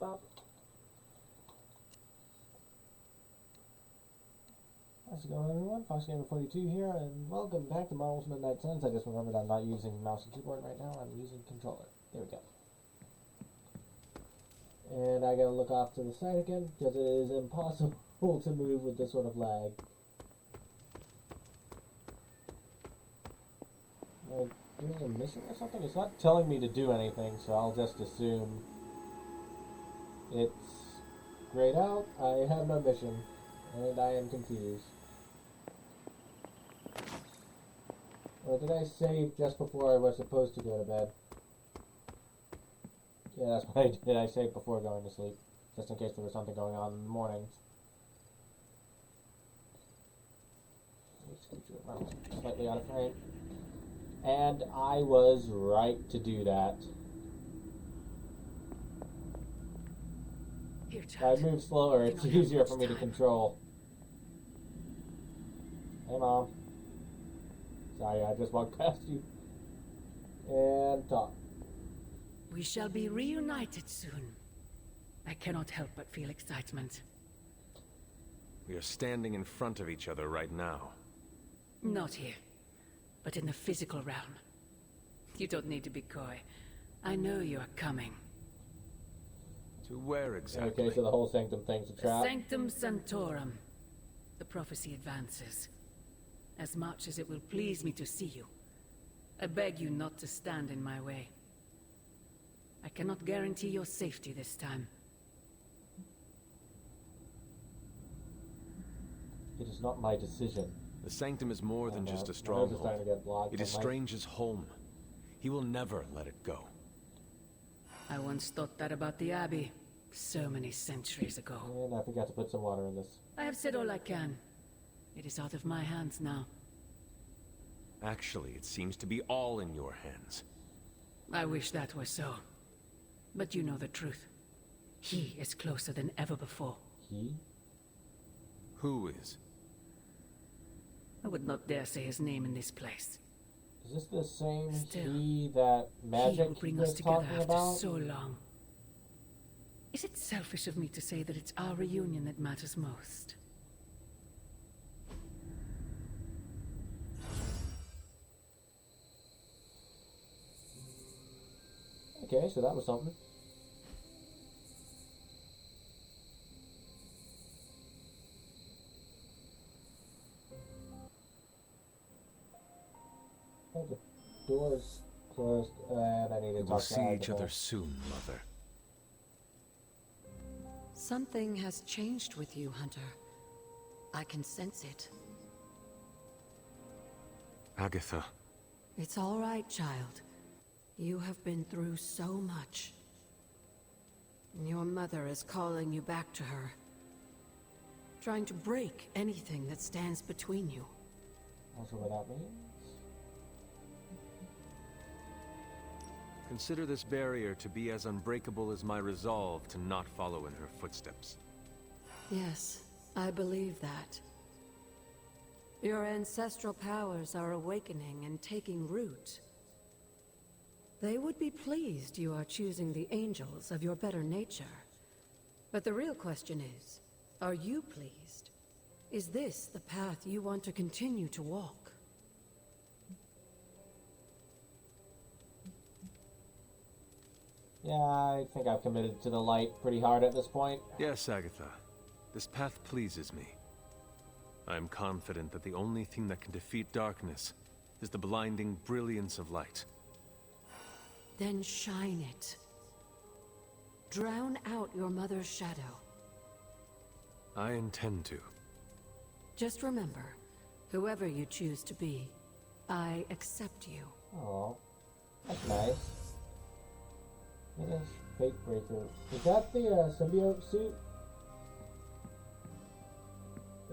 Bop. How's it going, everyone? FoxGamer42 here, and welcome back to Marvel's Midnight Suns. I just remembered I'm not using mouse and keyboard right now, I'm using controller. There we go. And I gotta look off to the side again, because it is impossible to move with this sort of lag. Am I doing a mission or something? It's not telling me to do anything, so I'll just assume it's grayed out. I have no mission, and I am confused. Or did I save just before I was supposed to go to bed? Yeah, that's what I did. I saved before going to sleep, just in case there was something going on in the mornings. Slightly out of frame. And I was right to do that. Here, If I child. move slower, it's easier for me to control. Hey, Mom. Sorry, I just walked past you. And talk. We shall be reunited soon. I cannot help but feel excitement. We are standing in front of each other right now. Not here, but in the physical realm. You don't need to be coy. I know you are coming. To where exactly? Okay, so the whole Sanctum thing's a The trap. Sanctum Sanctorum. The prophecy advances. As much as it will please me to see you, I beg you not to stand in my way. I cannot guarantee your safety this time. It is not my decision. The Sanctum is more than just a starting stronghold. to get blocked It is on my- Strange's home. He will never let it go. I once thought that about the Abbey, so many centuries ago. And I forgot to put some water in this. I have said all I can. It is out of my hands now. Actually, it seems to be all in your hands. I wish that were so. But you know the truth. He is closer than ever before. He? Who is? I would not dare say his name in this place. Is this the same Still, he that He Magic who bring us was together talking after about? so long. Is it selfish of me to say that it's our reunion that matters most? Okay, so that was something. Oh, the door's closed, and I need to We will talk to see each Agatha. other soon, Mother. Something has changed with you, Hunter. I can sense it. Agatha. It's all right, child. You have been through so much. And your mother is calling you back to her. Trying to break anything that stands between you. Not sure what that means. Consider this barrier to be as unbreakable as my resolve to not follow in her footsteps. Yes, I believe that. Your ancestral powers are awakening and taking root. They would be pleased you are choosing the angels of your better nature. But the real question is, are you pleased? Is this the path you want to continue to walk? Yeah, I think I've committed to the light pretty hard at this point. Yes, Agatha. This path pleases me. I am confident that the only thing that can defeat darkness is the blinding brilliance of light. Then shine it. Drown out your mother's shadow. I intend to. Just remember, whoever you choose to be, I accept you. Oh, that's nice. Finish Fate Breaker. Is that the symbiote suit?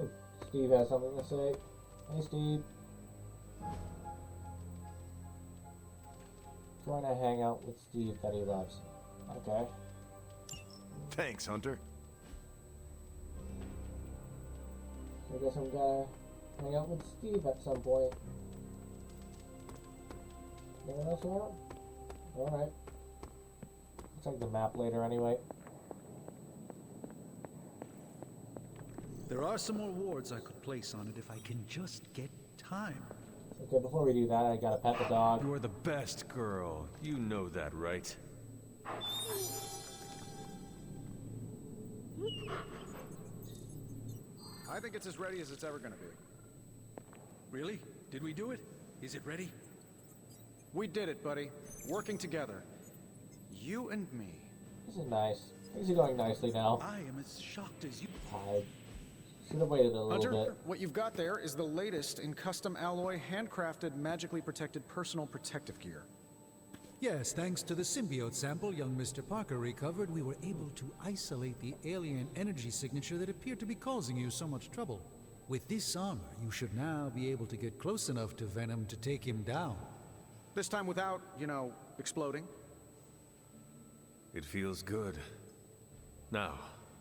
If Steve has something to say. Hey, Steve. Trying to hang out with Steve that he loves. Okay. Thanks, Hunter. So I guess I'm gonna hang out with Steve at some point. No one else around? Alright. Check the map later anyway. There are some more wards I could place on it if I can just get time. Okay, before we do that, I gotta pet the dog. You are the best girl. You know that, right? I think it's as ready as it's ever gonna be. Really? Did we do it? Is it ready? We did it, buddy. Working together. You and me. This is nice. Things are going nicely now. I am as shocked as you. I should have waited a little Hunter, bit. what you've got there is the latest in custom alloy, handcrafted, magically protected personal protective gear. Yes, thanks to the symbiote sample young Mr. Parker recovered, we were able to isolate the alien energy signature that appeared to be causing you so much trouble. With this armor, you should now be able to get close enough to Venom to take him down. This time without, you know, exploding. It feels good. Now,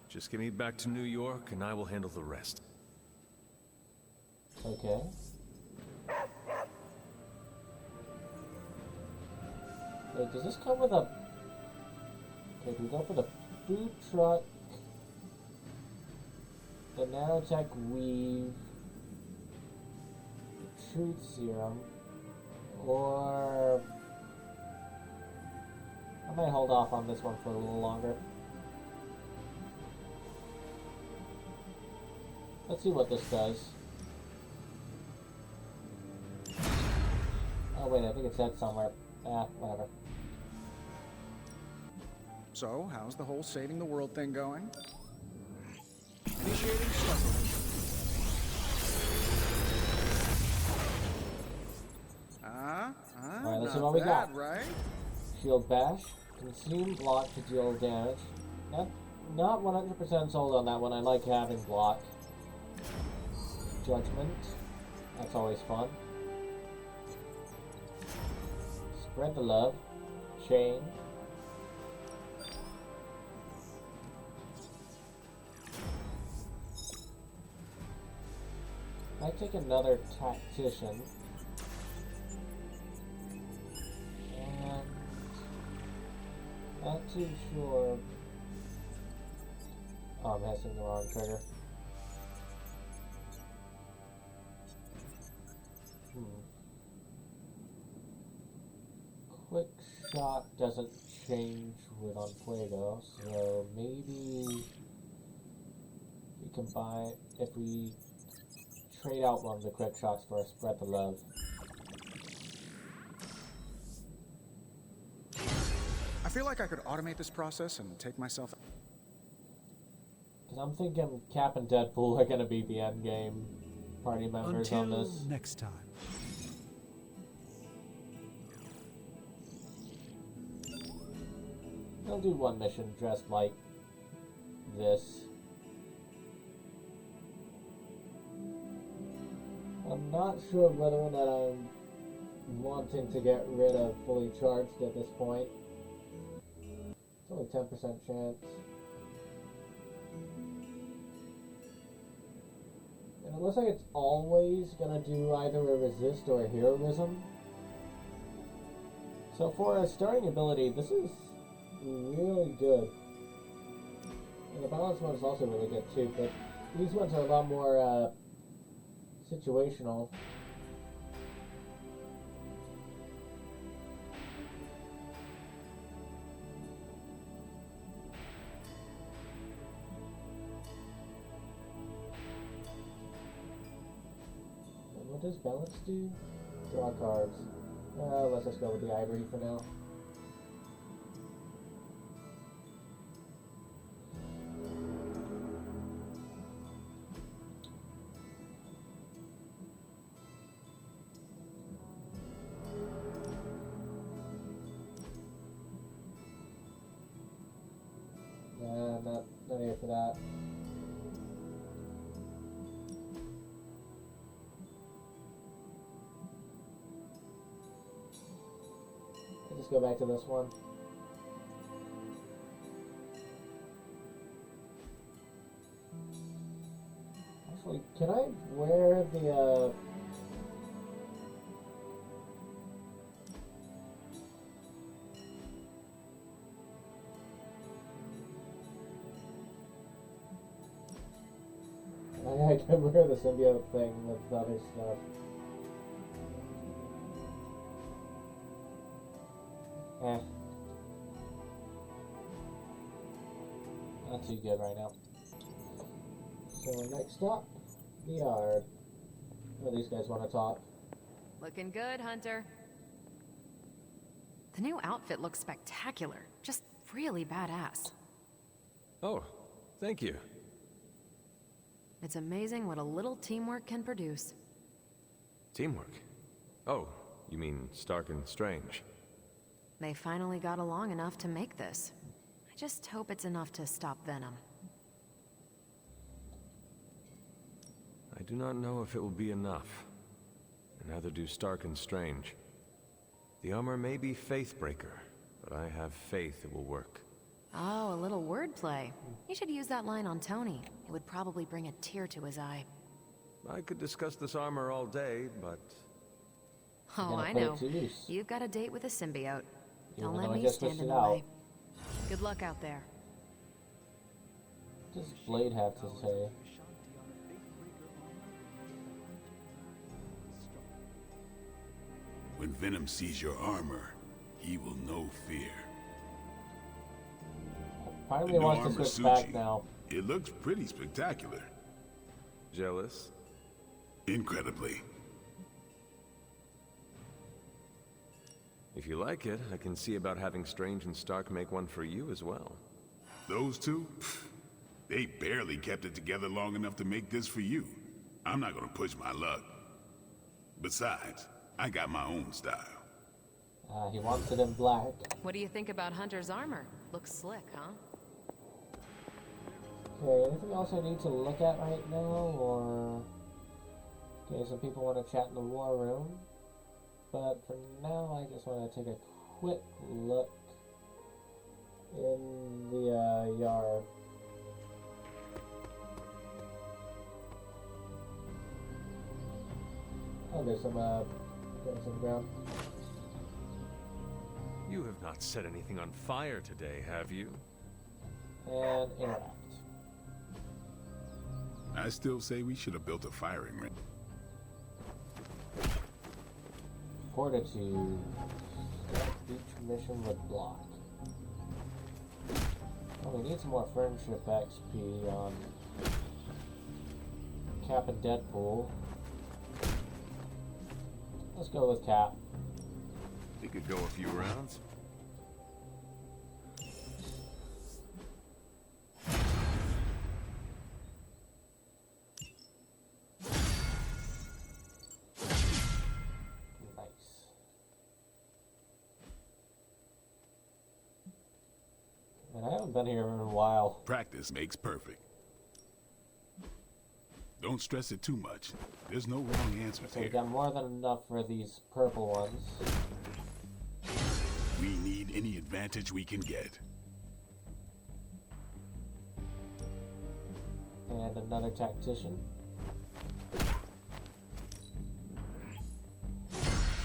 just get me back to New York and I will handle the rest. Okay. Wait, does this come with a... Okay, do we go for the food truck? The nanotech weave, the truth serum, or I might hold off on this one for a little longer. Let's see what this does. Oh wait, I think it said somewhere. Whatever. So, how's the whole saving the world thing going? Initiating struggle. Alright, let's see Not what we bad, got. right? Shield bash, consume block to deal damage. Not 100% sold on that one. I like having block. Judgment, that's always fun. Spread the love. Chain. I take another tactician. And not too sure. Oh, I'm messing the wrong trigger. Quick shot doesn't change with on Fuego, so maybe we can buy if we trade out one of the quick shots for a spread the love. I feel like I could automate this process and take myself. Because I'm thinking Cap and Deadpool are gonna be the end game party members on Until this. next time. I'll do one mission dressed like this. I'm not sure whether or not I'm wanting to get rid of fully charged at this point. It's only 10% chance. And it looks like it's always gonna do either a resist or a heroism. So for a starting ability, this is really good. And the balance one is also really good too, but these ones are a lot more situational. And what does balance do? Draw cards. Let's just go with the ivory for now. Not here for that. I'll just go back to this one. Actually, can I wear the I compare the symbiote thing with the other stuff. Eh. Not too good right now. So next up, the yard. Oh, these guys want to talk. Looking good, Hunter. The new outfit looks spectacular. Just really badass. Oh, thank you. It's amazing what a little teamwork can produce. Teamwork? Oh, you mean Stark and Strange? They finally got along enough to make this. I just hope it's enough to stop Venom. I do not know if it will be enough. And neither do Stark and Strange. The armor may be Faithbreaker, but I have faith it will work. Oh, a little wordplay. You should use that line on Tony. It would probably bring a tear to his eye. I could discuss this armor all day, but... Oh, Gonna I put it know. to use. You've got a date with a symbiote. Even Don't though let I me just stand switched in it the out. way. Good luck out there. What does Blade have to say? When Venom sees your armor, he will know fear. Finally The new wants to armor switch suits back you. now. It looks pretty spectacular. Jealous? Incredibly. If you like it, I can see about having Strange and Stark make one for you as well. Those two? Pfft, they barely kept it together long enough to make this for you. I'm not gonna push my luck. Besides, I got my own style. He wants it in black. What do you think about Hunter's armor? Looks slick, huh? Okay, anything else I need to look at right now, or... Okay, some people want to chat in the war room. But for now, I just want to take a quick look in the yard. Oh, there's some ground. You have not set anything on fire today, have you? And interact. I still say we should have built a firing range. Fortitude. Start each mission with block. Oh, we need some more friendship XP on Cap and Deadpool. Let's go with Cap. We could go a few rounds. Nice. Man, I haven't been here in a while. Practice makes perfect. Don't stress it too much. There's no wrong answers So we here. got more than enough for these purple ones. We need any advantage we can get. And another tactician.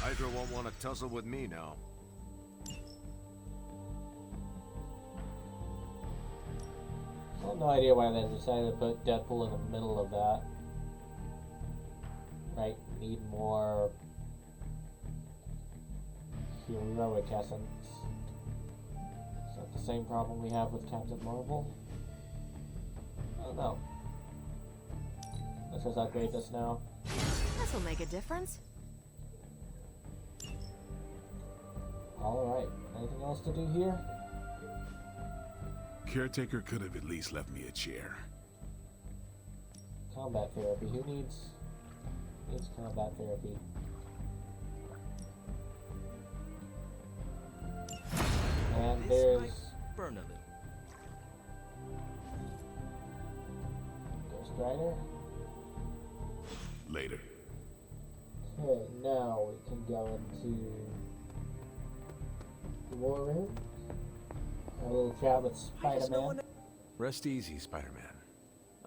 Hydra won't want to tussle with me now. I have no idea why they decided to put Deadpool in the middle of that. Right, need more heroic essence. Is that the same problem we have with Captain Marvel? I don't know. Let's just upgrade this now. This'll make a difference. Alright, anything else to do here? Caretaker could have at least left me a chair. Combat therapy. Who needs combat therapy? And there's Burn a little. Ghost Rider. Later. Okay, now we can go into the war room. A little chat with Spider-Man. Rest easy, Spider-Man.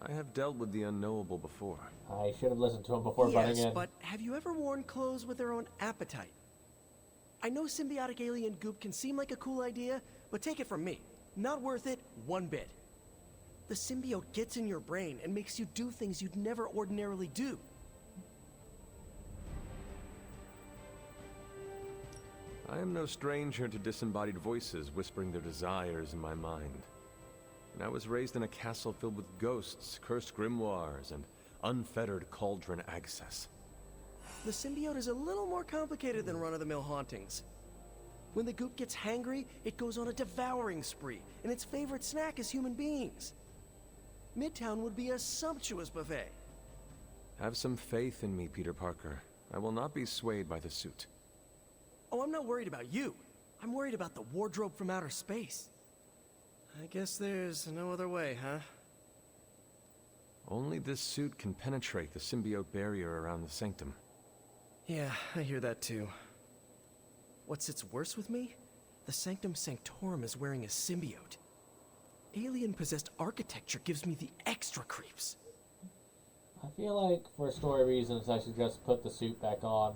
I have dealt with the unknowable before. I should have listened to him before butting Yes, in. but have you ever worn clothes with their own appetite? I know symbiotic alien goop can seem like a cool idea, but take it from me. Not worth it one bit. The symbiote gets in your brain and makes you do things you'd never ordinarily do. I am no stranger to disembodied voices whispering their desires in my mind. And I was raised in a castle filled with ghosts, cursed grimoires, and unfettered cauldron access. The symbiote is a little more complicated than run-of-the-mill hauntings. When the goop gets hangry, it goes on a devouring spree, and its favorite snack is human beings. Midtown would be a sumptuous buffet. Have some faith in me, Peter Parker. I will not be swayed by the suit. Oh, I'm not worried about you. I'm worried about the wardrobe from outer space. I guess there's no other way, huh? Only this suit can penetrate the symbiote barrier around the sanctum. Yeah, I hear that too. What sits worse with me? The Sanctum Sanctorum is wearing a symbiote. Alien-possessed architecture gives me the extra creeps. I feel like, for story reasons, I should just put the suit back on.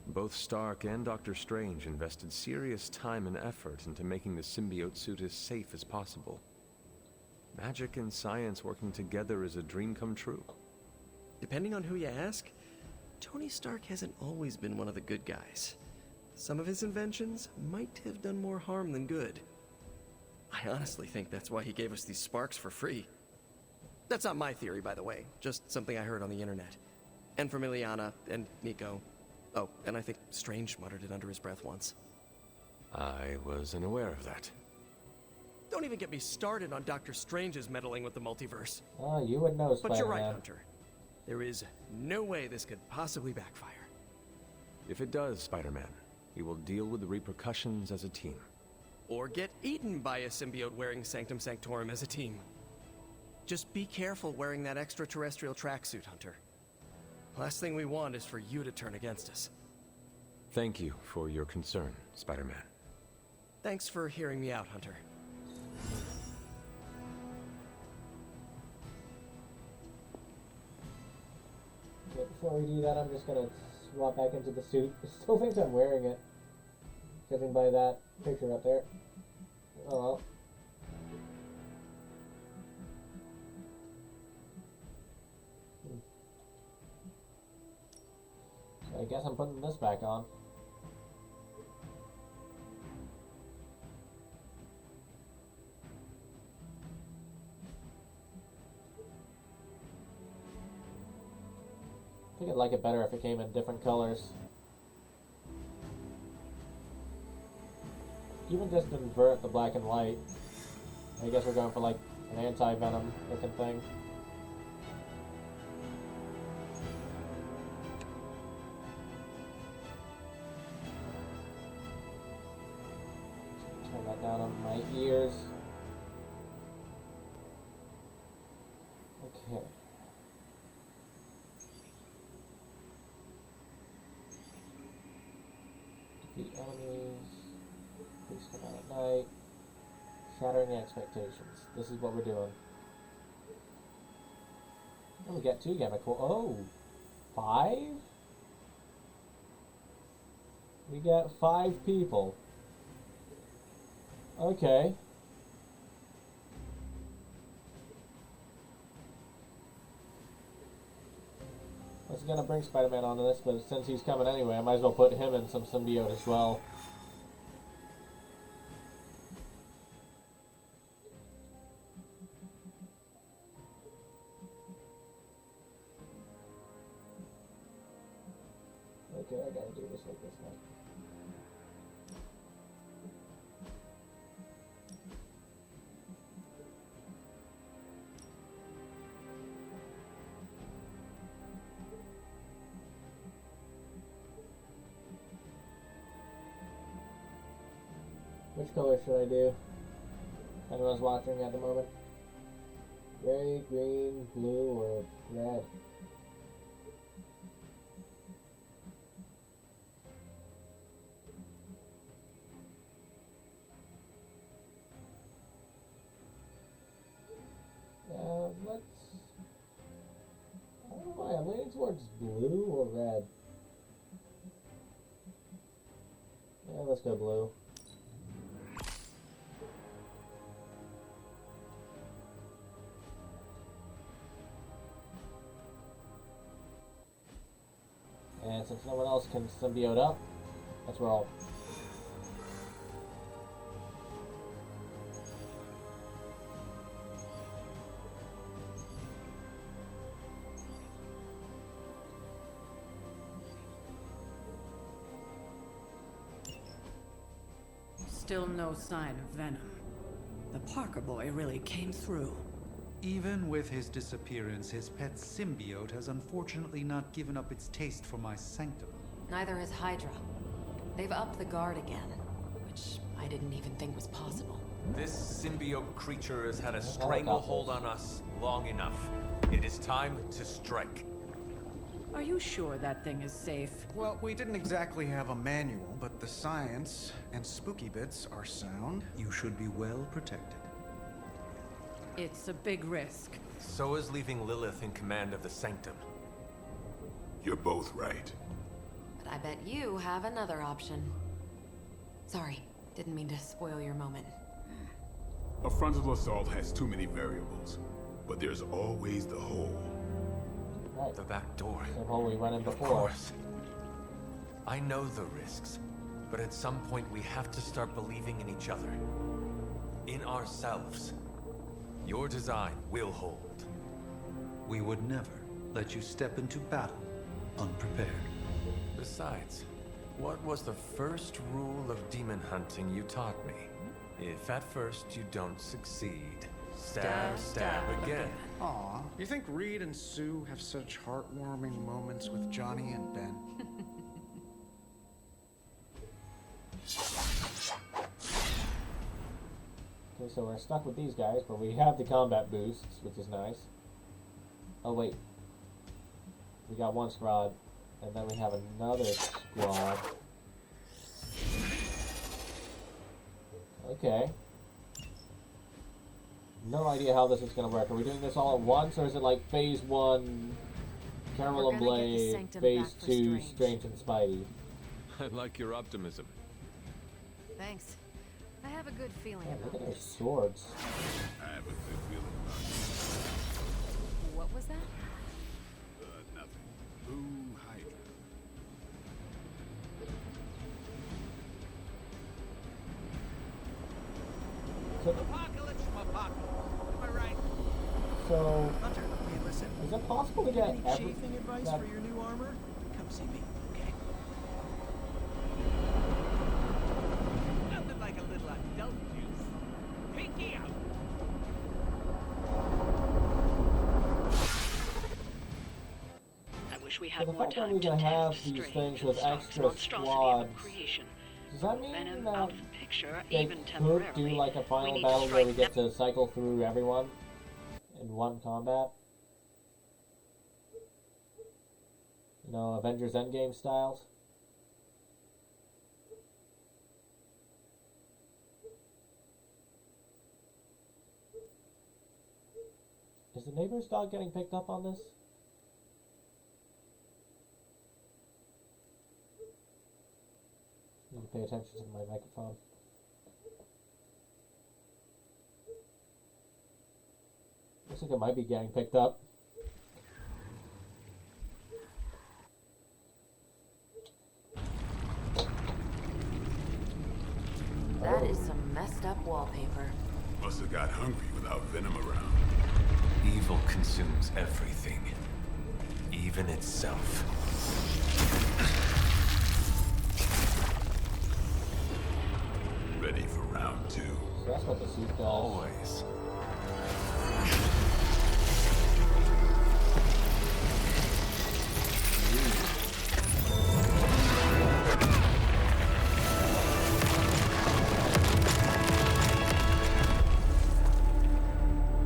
Both Stark and Doctor Strange invested serious time and effort into making the symbiote suit as safe as possible. Magic and science working together is a dream come true. Depending on who you ask, Tony Stark hasn't always been one of the good guys. Some of his inventions might have done more harm than good. I honestly think that's why he gave us these sparks for free. That's not my theory, by the way, just something I heard on the internet. And from Ileana and Nico. Oh, and I think Strange muttered it under his breath once. I was unaware of that. Don't even get me started on Doctor Strange's meddling with the multiverse. Oh, you would know, Spider-Man. But you're right, Hunter. There is no way this could possibly backfire. If it does, Spider-Man, we will deal with the repercussions as a team. Or get eaten by a symbiote wearing Sanctum Sanctorum as a team. Just be careful wearing that extraterrestrial tracksuit, Hunter. Last thing we want is for you to turn against us. Thank you for your concern, Spider-Man. Thanks for hearing me out, Hunter. Okay, before we do that, I'm just gonna swap back into the suit. I still think I'm wearing it, judging by that picture up there. Oh well. So I guess I'm putting this back on. I think I'd like it better if it came in different colors. Even just invert the black and white. I guess we're going for like an anti-venom looking thing. Turn that down on my ears. Okay. Defeat enemies. Please come out at night. Shattering expectations. This is what we're doing. Oh, we got 2 gamma core. Oh! 5? We got 5 people. Okay. I was gonna bring Spider-Man onto this, but since he's coming anyway, I might as well put him in some symbiote as well. Okay, I gotta do this like this now. Which color should I do? Anyone's watching at the moment? Gray, green, blue, or red? Let's... I don't know why, I'm leaning towards blue or red. Yeah, let's go blue. since no one else can symbiote up, that's where I'll... Still no sign of Venom. The Parker boy really came through. Even with his disappearance, his pet symbiote has unfortunately not given up its taste for my sanctum. Neither has Hydra. They've upped the guard again, which I didn't even think was possible. This symbiote creature has had a stranglehold on us long enough. It is time to strike. Are you sure that thing is safe? Well, we didn't exactly have a manual, but the science and spooky bits are sound. You should be well protected. It's a big risk. So is leaving Lilith in command of the Sanctum. You're both right. But I bet you have another option. Sorry, didn't mean to spoil your moment. A frontal assault has too many variables, but there's always the hole. Right. The back door. Same hole we went in Of before. course. I know the risks, but at some point we have to start believing in each other. In ourselves. Your design will hold. We would never let you step into battle unprepared. Besides, what was the first rule of demon hunting you taught me? If at first you don't succeed, stab again. Aw, you think Reed and Sue have such heartwarming moments with Johnny and Ben? Okay, so we're stuck with these guys, but we have the combat boosts, which is nice. Oh wait. We got one squad, and then we have another squad. Okay. No idea how this is gonna work. Are we doing this all at once, or is it like phase 1, Caramel and We're gonna get the Blade, Sanctum phase back for 2, Strange. Strange and Spidey? I like your optimism. Thanks. I have a good feeling Yeah, about look at their this. swords. I have a good feeling about What was that? it. Nothing. Boo, Hydra. So, Apocalypse from Apocalypse. Am I right? so Hunter, hey, listen. is it possible to get Any every... chafing advice that- for your new armor? Come see me, okay? Nothing like a little adult juice. Pinky out. I wish we So had the more fact that time we're to gonna have test these Strange things and with Stark's extra monstrosity squads, of creation. does that mean Venom that out of the picture, they even could temporarily. do like a We final need battle to where we strike get to cycle through everyone in one combat? You know, Avengers Endgame styles? Is the neighbor's dog getting picked up on this? Need to pay attention to my microphone. Looks like it might be getting picked up. That is some messed up wallpaper. Must have got hungry without Venom around. Evil consumes everything. Even itself. Ready for round 2. So that's what the suit does. Always.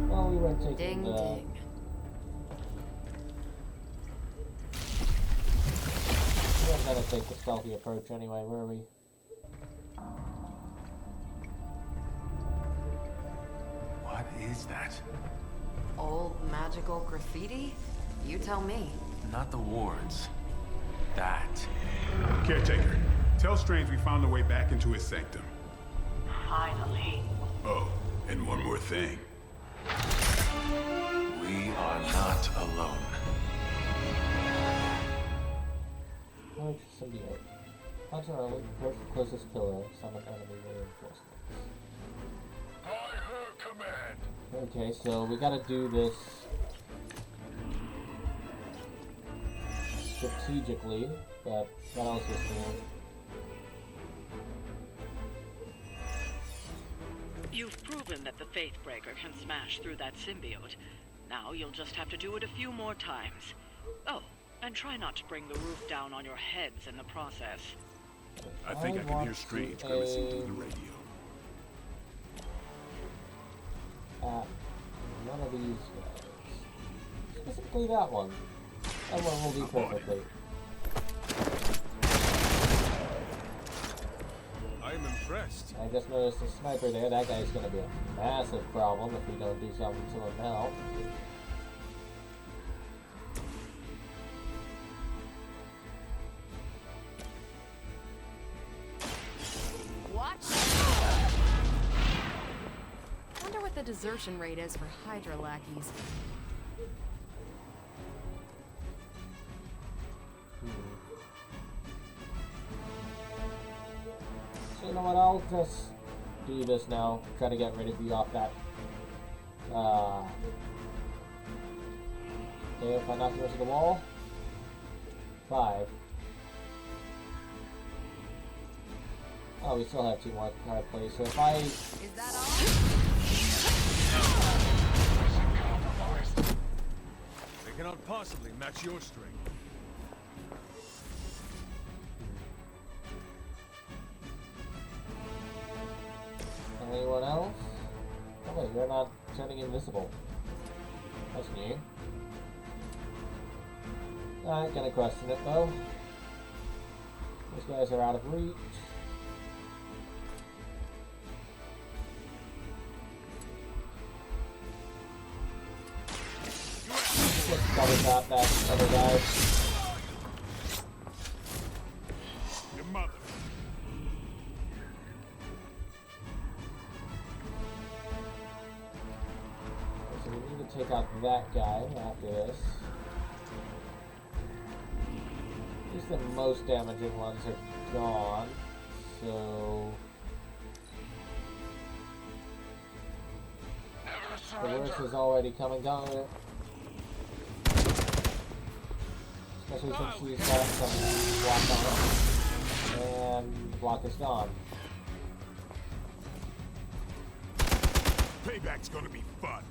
Well, we weren't taking Ding the... ding. We weren't gonna take the stealthy approach anyway, were we? What is that? Old magical graffiti? You tell me. Not the wards. That. Caretaker, tell Strange we found a way back into his sanctum. Finally. Oh, and one more thing. We are not alone. symbiote. Hunter only, approach the closest pillar, summon enemy reinforcements. By her command. Okay, so we gotta do this strategically, but that also is new. You've proven that the Faithbreaker can smash through that symbiote. Now you'll just have to do it a few more times. Oh, and try not to bring the roof down on your heads in the process. I think I can hear Strange grimacing through the radio. None of these guys. Specifically that one. That one will do perfectly. I am impressed. I just noticed a sniper there. That guy's gonna be a massive problem if we don't do something to him now. Wonder what the desertion rate is for Hydra lackeys. So you know what, I'll just do this now. Try to get rid of you off that. Okay, if I knock you into the wall. 5. Oh, we still have 2 more card plays, so if I... Is that all? They cannot possibly match your strength. Anyone else? Oh wait, you're not turning invisible. That's new. Not gonna question it though. These guys are out of reach. Just double tap that other guy. Your mother. So we need to take out that guy after this. At least the most damaging ones are gone. So the worst is already come and gone. Especially since he's got some block on it. And the block is gone. Payback's gonna be fun.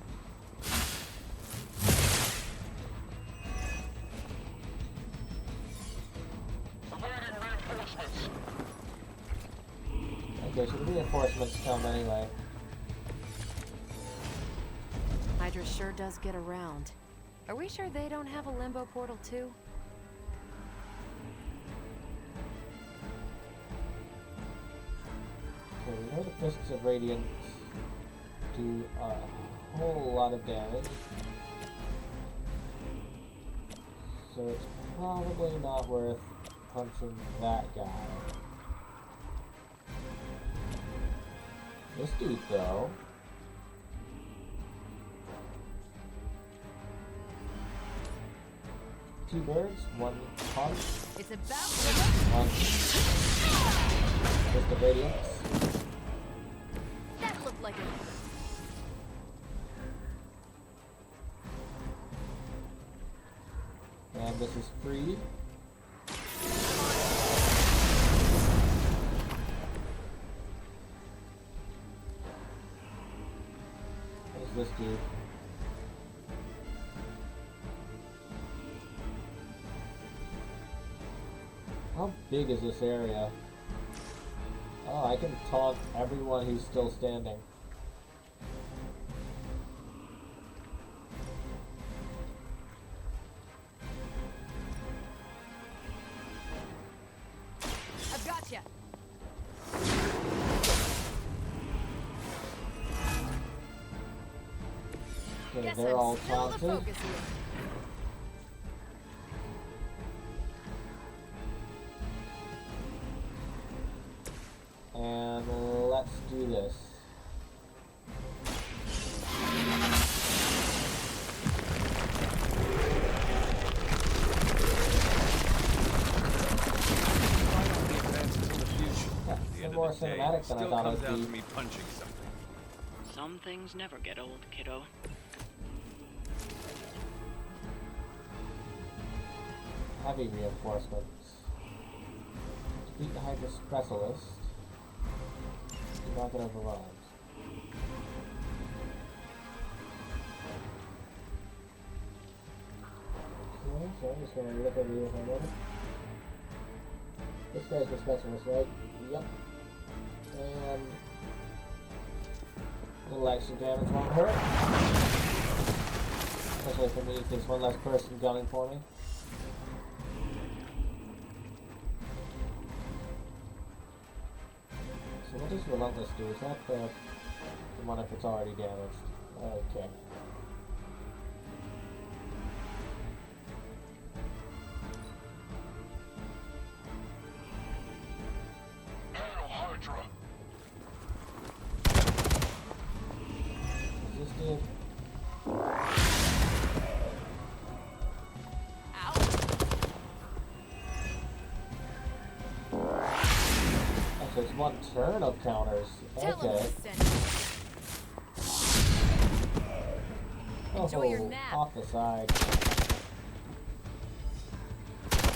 Okay, so the reinforcements come anyway. Hydra sure does get around. Are we sure they don't have a limbo portal too? Okay, we know the Fists of Radiance do a whole lot of damage. So it's probably not worth punching that guy. This dude, though. Two birds, one punch. It's about One. Fist of Radiance. that looked like it. And this is free. What's this dude? How big is this area? Oh, I can taunt everyone who's still standing. I've got you. Okay, Guess they're all I'm still the taunted. focus here. And let's do this. more day cinematic than I still thought comes it'd down be. to me punching something. Some things never get old, kiddo. Heavy reinforcements. Defeat the Hydra Specialist. Do not get overrun. Okay, so I'm just gonna look over here for a moment. This guy's the specialist, right? Yep. And a little extra damage won't hurt. Especially for me, if there's one less person gunning for me. So what does Relentless do? Is that the one if it's already damaged? Okay. Hail Hydra! Resisted. So it's one turn of counters. Okay. Enjoy your Oh, nap. off the side.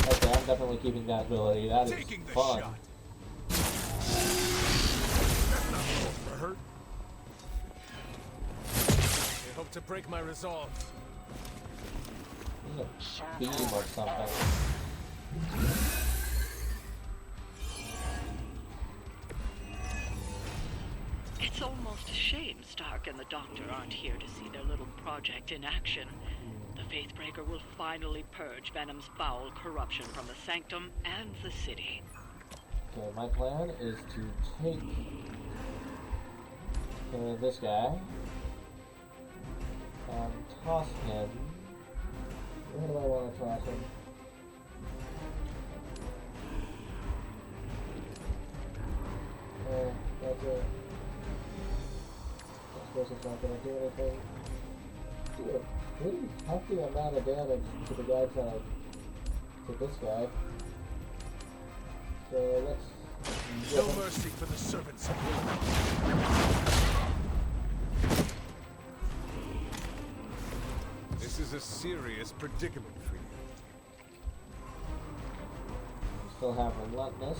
Okay, I'm definitely keeping that ability. That is fun. Hurt? They hope to break my resolve. Need a beam or something. It's almost a shame Stark and the Doctor aren't here to see their little project in action. The Faithbreaker will finally purge Venom's foul corruption from the Sanctum and the city. Okay, my plan is to take this guy and toss him. Where do I want to toss him? That's it. I suppose it's not going to do anything. Do a pretty hefty amount of damage to the guy trying to this guy. So let's No mercy for the servants of This is a serious predicament for you. still have Relentless.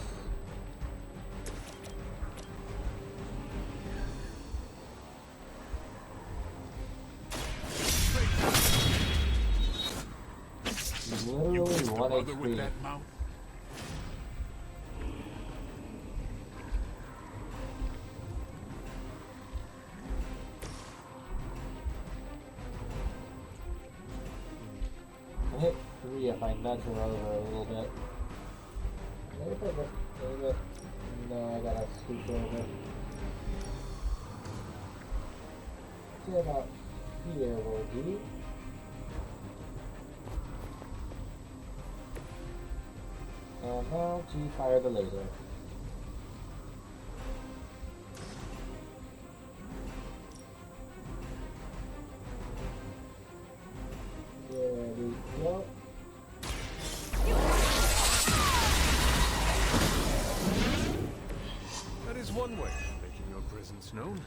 He's literally one HP. I hit 3 if I nudge her over a little bit. Maybe if I just aim it. No, I gotta scoot over. Say about here will do. And now to fire the laser. There we go. That is one way of making your presence known.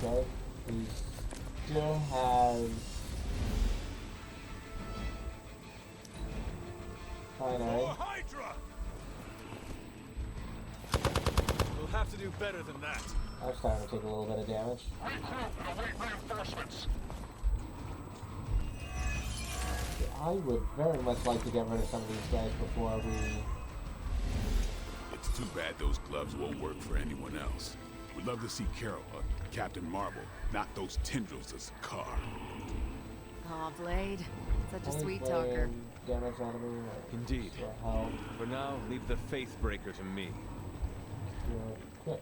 Okay, he still has primary. Hydra! We'll have to do better than that. I'm starting to take a little bit of damage. I would very much like to get rid of some of these guys before we... It's too bad those gloves won't work for anyone else. We'd love to see Carol, Captain Marvel, not those tendrils as a car. Aw, Blade. Such a sweet Blade talker. Damage out of me. Indeed. For now, leave the Faithbreaker to me. Quick.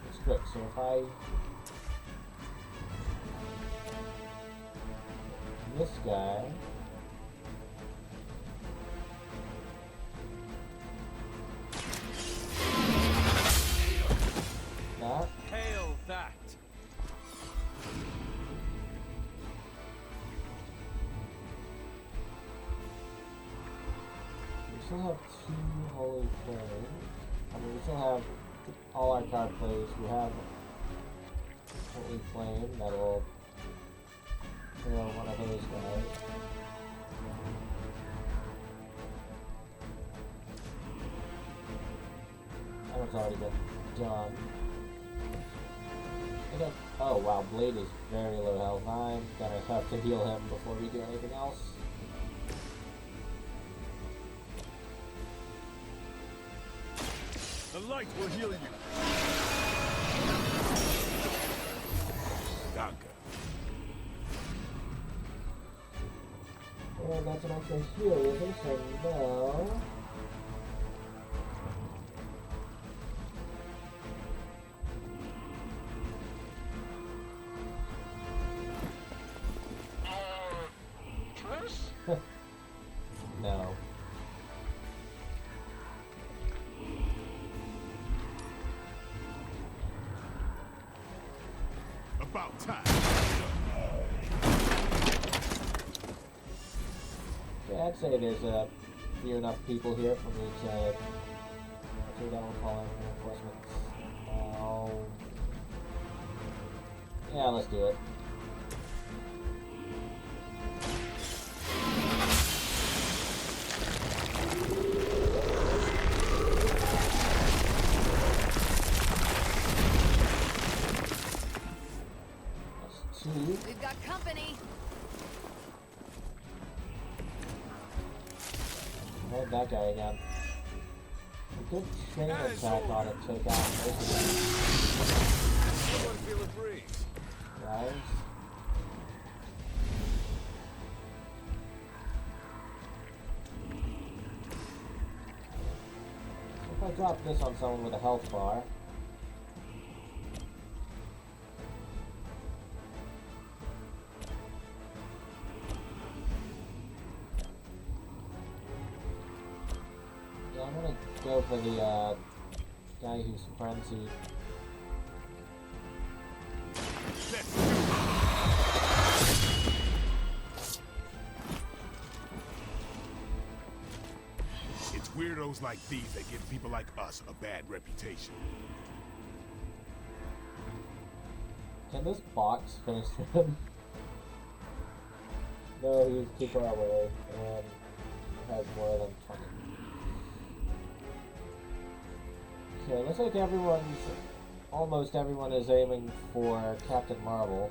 It's quick, so if I... This guy... That. Hail that! still have 2 Holy Flames. I mean, we still have all our card plays. We have Holy Flame that'll kill one of those guys. That one's already been done. Okay. Oh wow, Blade is very low health. I'm gonna have to heal him before we do anything else. The light will heal you. Danke. Well, that's an extra healing, so no. No. About time. Yeah, I'd say there's a few enough people here for me to. I think that will call in reinforcements. Yeah, let's do it. We've got company. Hold that guy again. A good chain attack on it took out most of them. Someone feel a breeze. Guys. If I drop this on someone with a health bar. I'm gonna go for the guy who's frenzied. It's weirdos like these that give people like us a bad reputation. Can this box finish him? No, he's too far away and has more than 20. Okay, looks like almost everyone is aiming for Captain Marvel.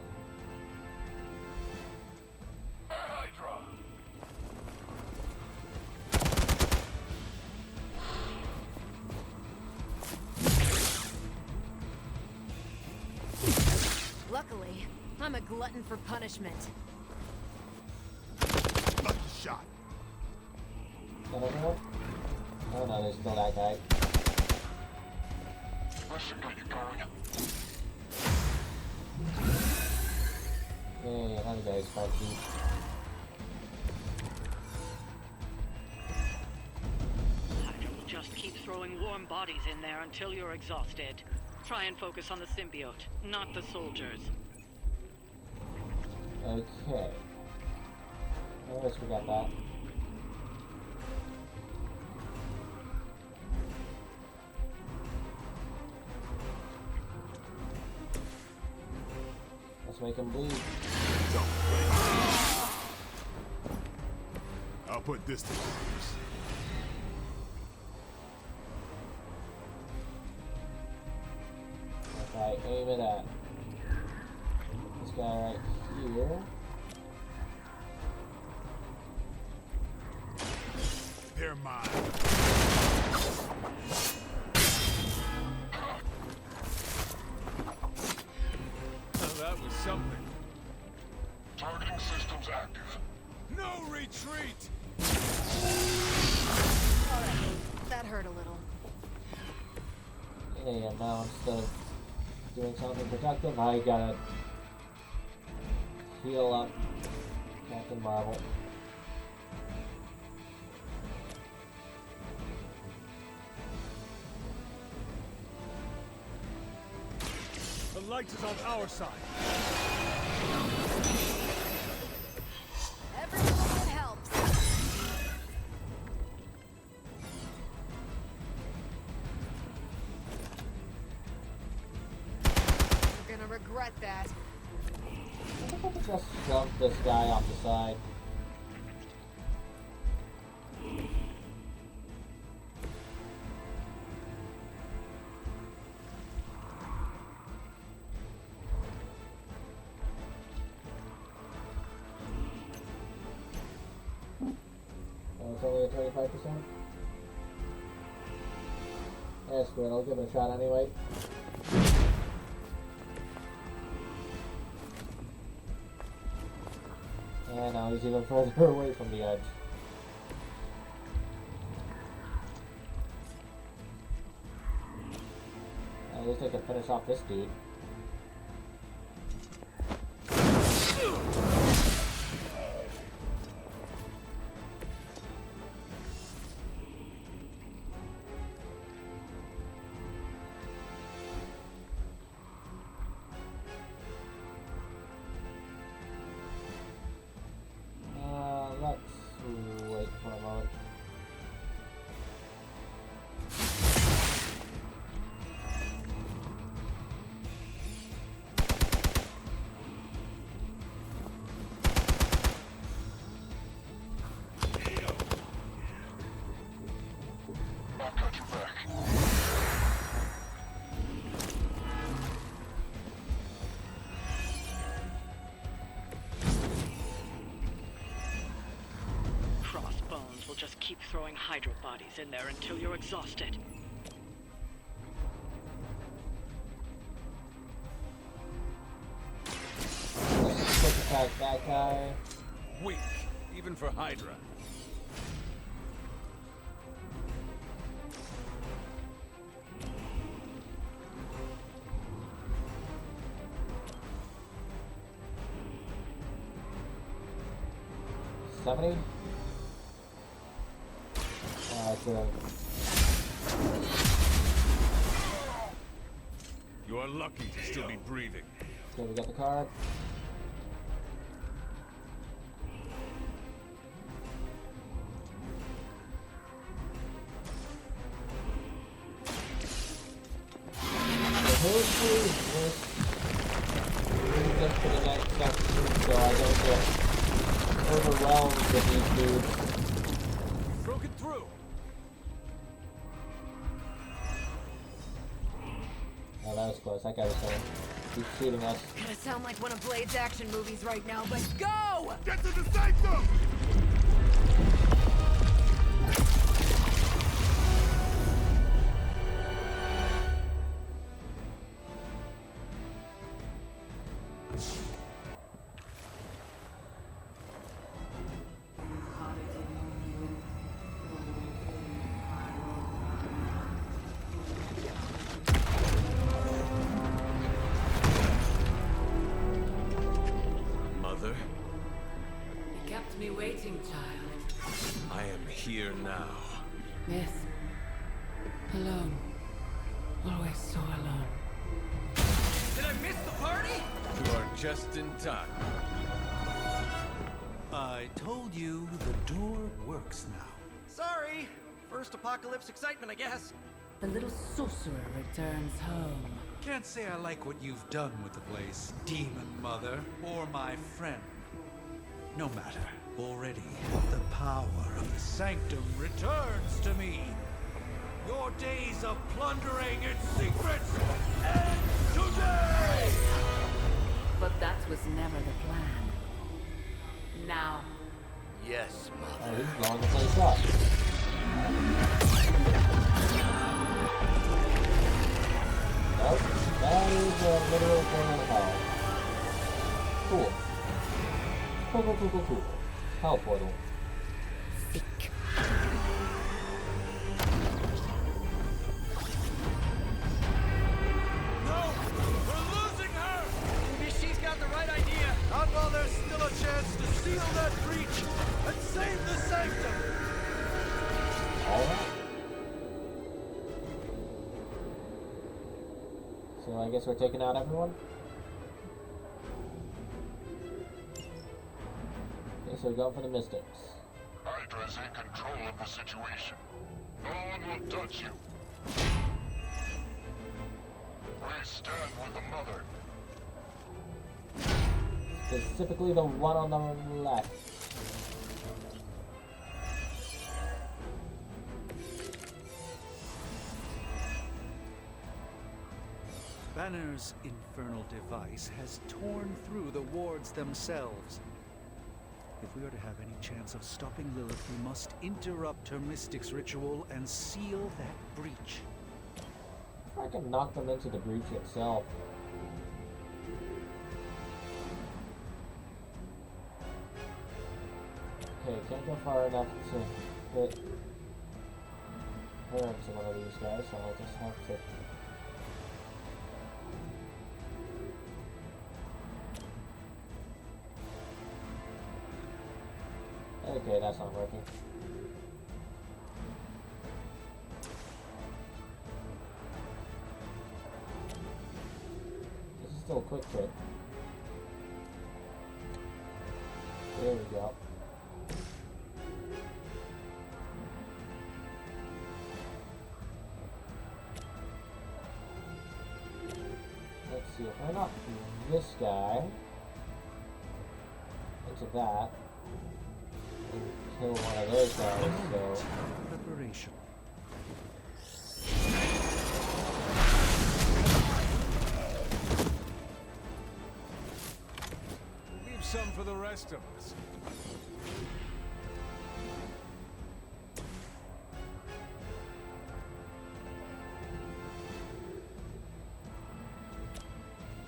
Luckily, I'm a glutton for punishment. Lucky shot. Is that everyone? Oh no, there's still that guy. Hey, another guy's funky. Hydra will just keep throwing warm bodies in there until you're exhausted. Try and focus on the symbiote, not the soldiers. Okay. I always forgot that. Let's make him bleed. I'll put this to the use. Okay, aim it at this guy right here. They're mine. That was something. Targeting systems active. No retreat! Alright, that hurt a little. And now instead of doing something productive, I gotta heal up Captain Marvel. The light is on our side. Every little bit helps. regret that. Just shove this guy off the side. Oh, it's only at 25%? That's good, I'll give it a shot anyway. And now he's even further away from the edge. At least I can finish off this dude. Let's wait for a moment. I've got your back. Crossbones will just keep throwing Hydra bodies in there until you're exhausted. Quick attack that guy. Weak, even for Hydra. $70? Good. You are lucky to still be breathing. Okay, we got the card. So hopefully this brings us to the next section so I don't get overwhelmed with these dudes. Broken through. Oh, that was close. That guy was gonna keep shooting us. Gonna sound like one of Blade's action movies right now, but go! Get to the sanctum! Mother, You kept me waiting, child. I am here now. Yes. Alone. Always so alone. Did I miss the party? You are just in time. I told you the door works now. Sorry! First apocalypse excitement, I guess. The little sorcerer returns home. Can't say I like what you've done with the place, Demon Mother, or my friend. No matter. Already, the power of the Sanctum returns to me. Your days of plundering its secrets end today! But that was never the plan. Now, Yes, Oh, Mother. he's blowing the place up. Nope. That is a literal portal of hell. Cool. Cool. Hell portal. sick. No! We're losing her! Maybe she's got the right idea. Not while there's still a chance to seal that breach and save the Sanctum! Alright. So I guess we're taking out everyone? Okay, so we're going for the Mystics. Hydra's in control of the situation. No one will touch you. We stand with the Mother. Specifically the one on the left. Banner's infernal device has torn through the wards themselves. If we are to have any chance of stopping Lilith, we must interrupt her mystic's ritual and seal that breach. I can knock them into the breach itself. Okay, can't go far enough to hit her into one of these guys, so I'll just have to... Okay, that's not working. This is still a quick trip. There we go. Let's see, if I knock this guy into that, and kill one of those guys, so... Preparation. Leave some for the rest of us.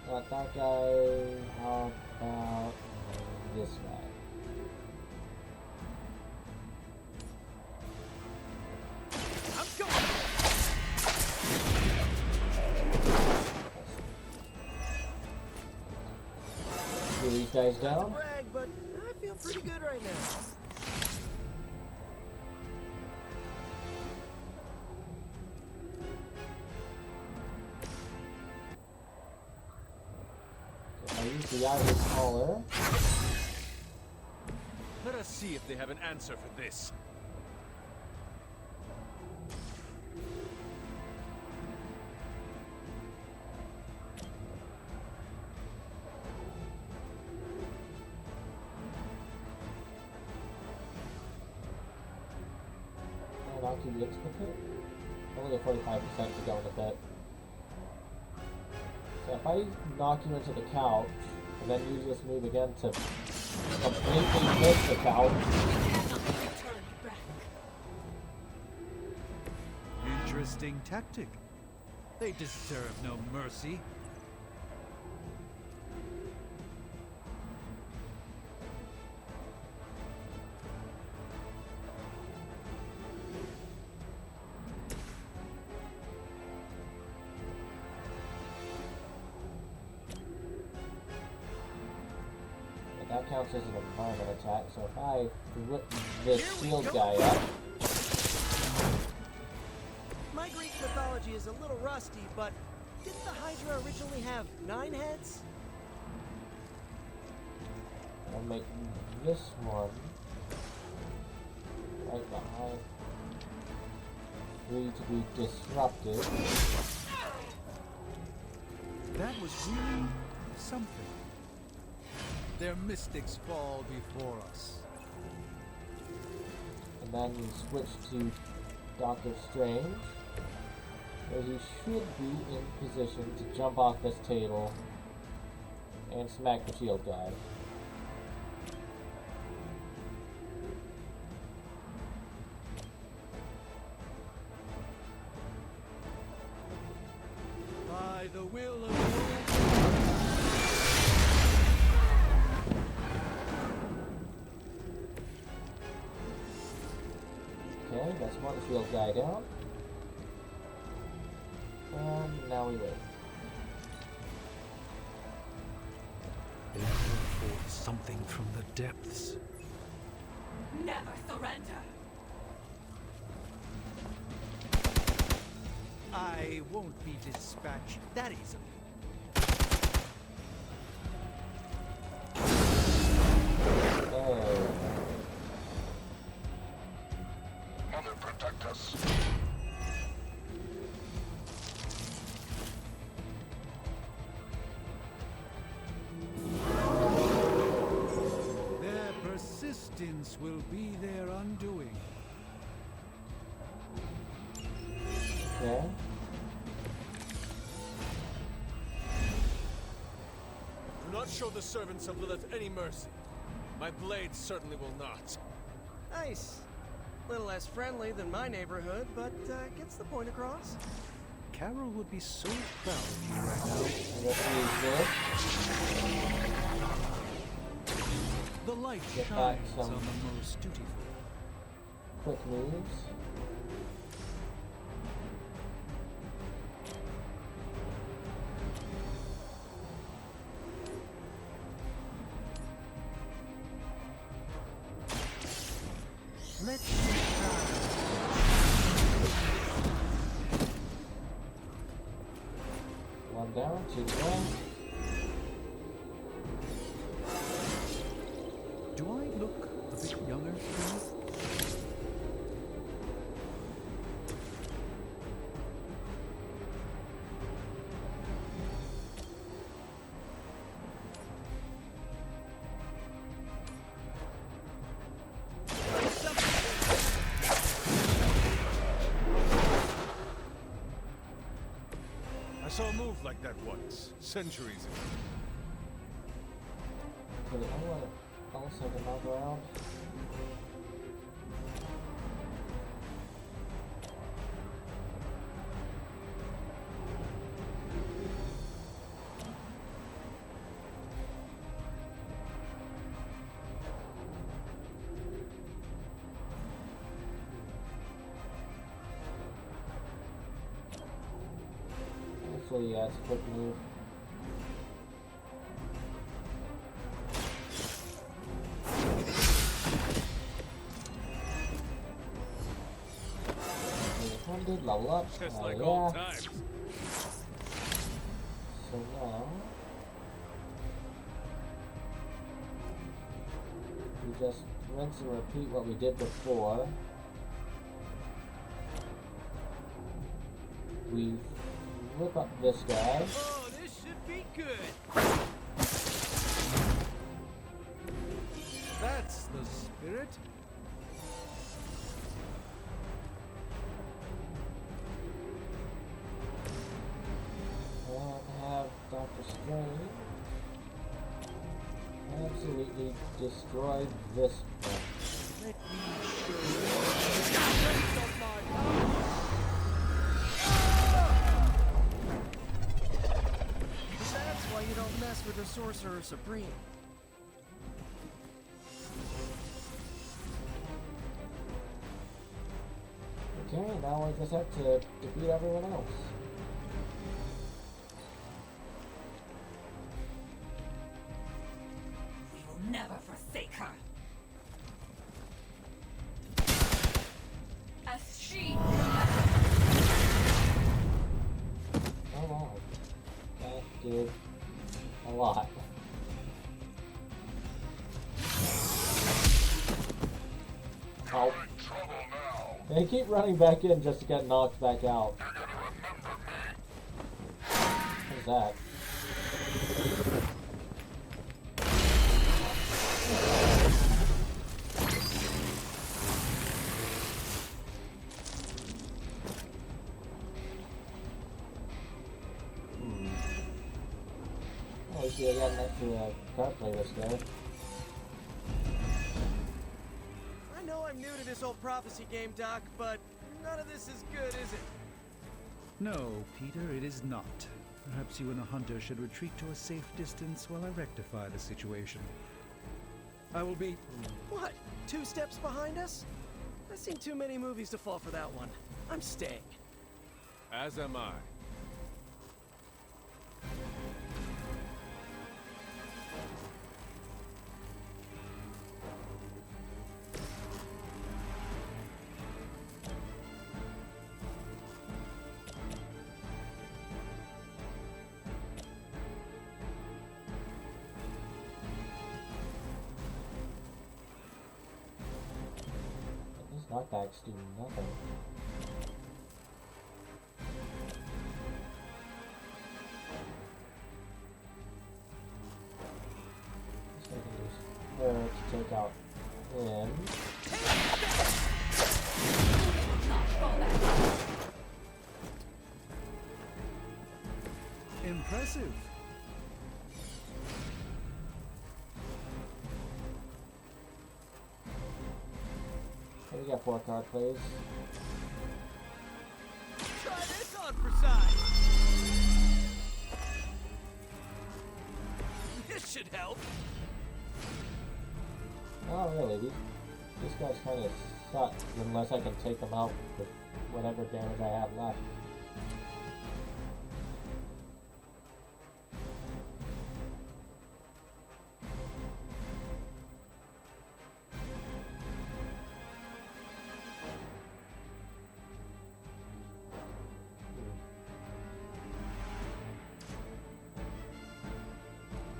Got that guy. How about this guy? Get these guys down. Brag, but I feel pretty good right now. I use the iris collar. Let us see if they have an answer for this. I'll knock you into the pit. Only a 45% to go in the pit. So if I knock you into the couch, and then use this move again to completely miss the couch. Interesting tactic. They deserve no mercy. That counts as an environment attack, so if I whip this shield guy up... My Greek mythology is a little rusty, but didn't the Hydra originally have 9 heads? I'll make this one right behind 3 to be disrupted. That was really something. Their mystics fall before us. And then we switch to Doctor Strange, where he should be in position to jump off this table and smack the shield guy. By the will of Okay, that's one shield guy down. And now we wait. They look for something from the depths. Never surrender! I won't be dispatched that easily. Oh. Mother, protect us. will be their undoing. Okay. Do not show the servants of Lilith any mercy. My blade certainly will not. Nice. A little less friendly than my neighborhood, but gets the point across. Carol would be so proud of you right now. The light Get shines back some on the most dutiful. quick moves. Let's try. One down, two down. Do I look a bit younger, please? I saw a move like that once, centuries ago. Okay, I want to also knock around. Hopefully, yeah, it's a quick move. Did level up. Just Oh, like yeah. old times. So now we just rinse and repeat what we did before. We whip up this guy. Oh, this should be good. That's the spirit. And have Dr. Strange absolutely destroy this one. Let me That's why you don't mess with the Sorcerer Supreme. Okay, now I just have to defeat everyone else. We will never forsake her. As she. Oh wow. That did a lot. Oh. They keep running back in just to get knocked back out. What's that? Oh, see, I got next to a card play this guy. I know I'm new to this old prophecy game, Doc, but none of this is good, is it? No, Peter, it is not. Perhaps you and a hunter should retreat to a safe distance while I rectify the situation. I will be... What? 2 steps behind us? I've seen too many movies to fall for that one. I'm staying. As am I. These knockbacks do nothing. So I can use her to take out him. Impressive. So we got 4 card plays. Try this on for size. This should help. Oh, really? These guys kind of suck unless I can take them out with whatever damage I have left.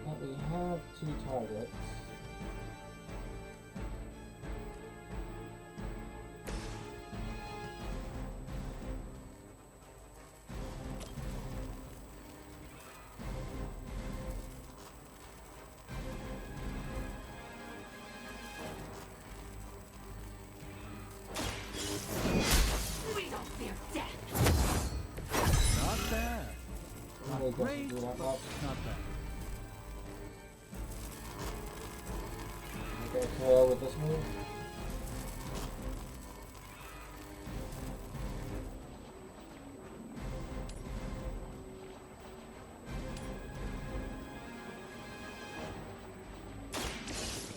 But we have 2 targets. We don't fear death. Not bad. Really Not great, doesn't do that but much. not bad. Okay, KO with this move.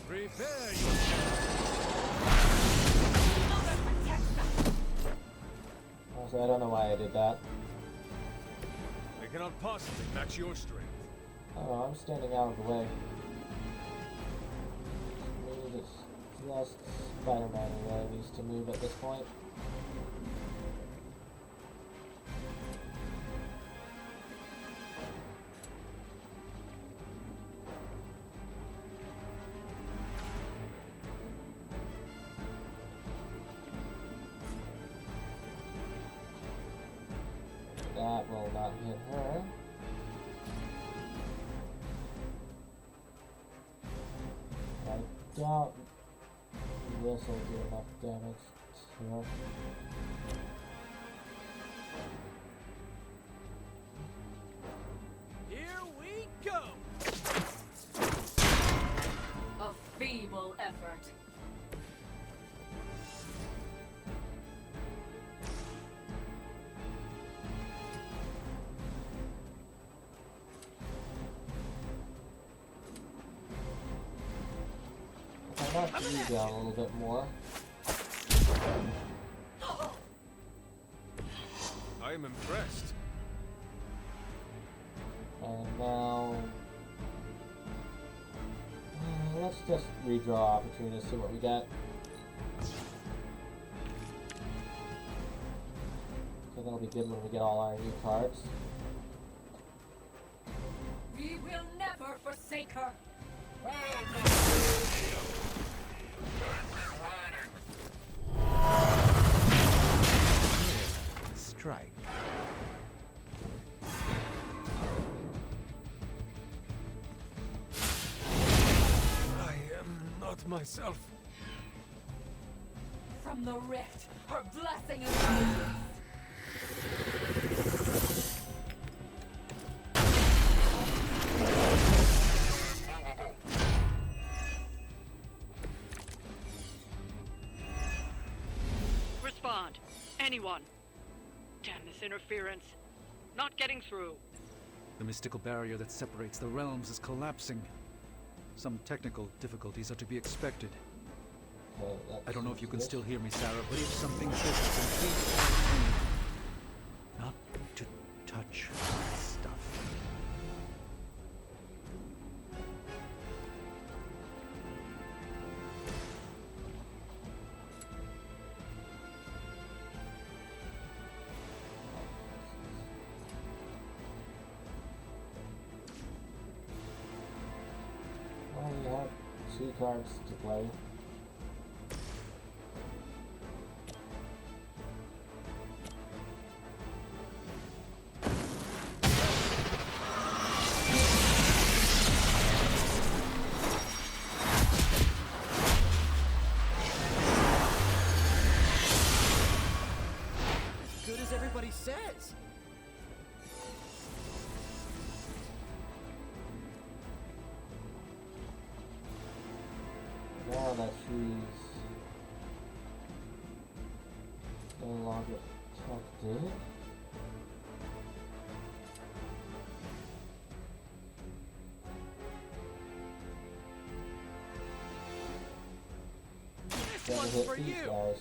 Prepare yourself. Also, I don't know why I did that. I cannot possibly match your strength. Oh, I'm standing out of the way. Maybe it's just Spider-Man who really needs to move at this point. That will not hit her. I doubt this will do enough damage to her. Here we go. A feeble effort. I knocked you down a little bit more. I am impressed. And now... let's just redraw opportunity to see what we got. So that'll be good when we get all our new cards. We will never forsake her. Strike. I am not myself. From the rift, her blessing is ours. Respond. Anyone. Damn this interference. Not getting through. The mystical barrier that separates the realms is collapsing. Some technical difficulties are to be expected. I don't know if you can still hear me, Sarah, but if something should complete, not to touch stuff. Well, we have 2 cards to play. As good as everybody says. now that she's no longer protected. This one's for these you. guys.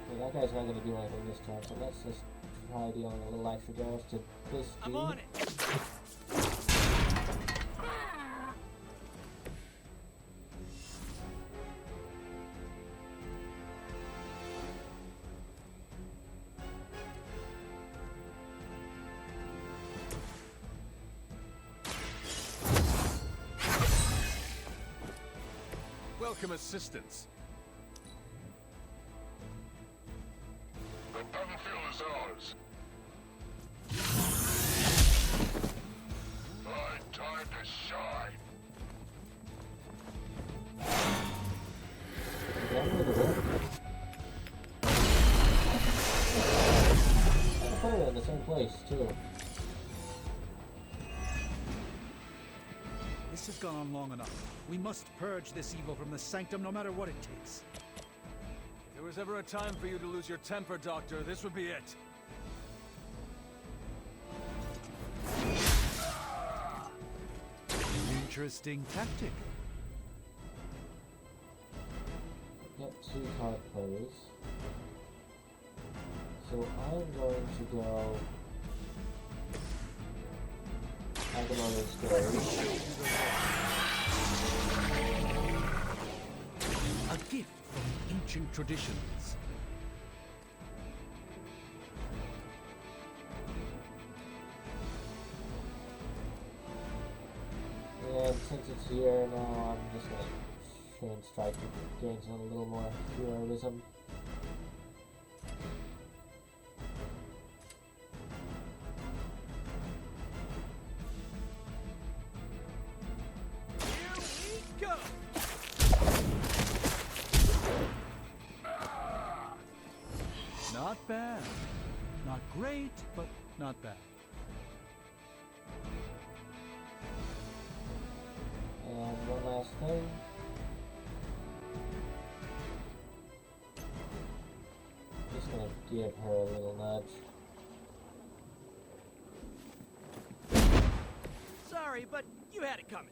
Well, that guy's not going to do anything this turn, so let's just try dealing a little extra damage to this dude. I'm on it. Welcome assistance. The battlefield is ours. My time to shine. I put it in the same place, too. This has gone on long enough. We must purge this evil from the sanctum no matter what it takes. If there was ever a time for you to lose your temper, Doctor, this would be it. Interesting tactic. Get 2 card plays. So I'm going to go Agamotto's Story. A gift from ancient traditions. And since it's here now, I'm just gonna change strike to gain a little more heroism. Here we go. Not bad. Not great, but not bad. And one last thing. Just gonna give her a little nudge. Sorry, but you had it coming.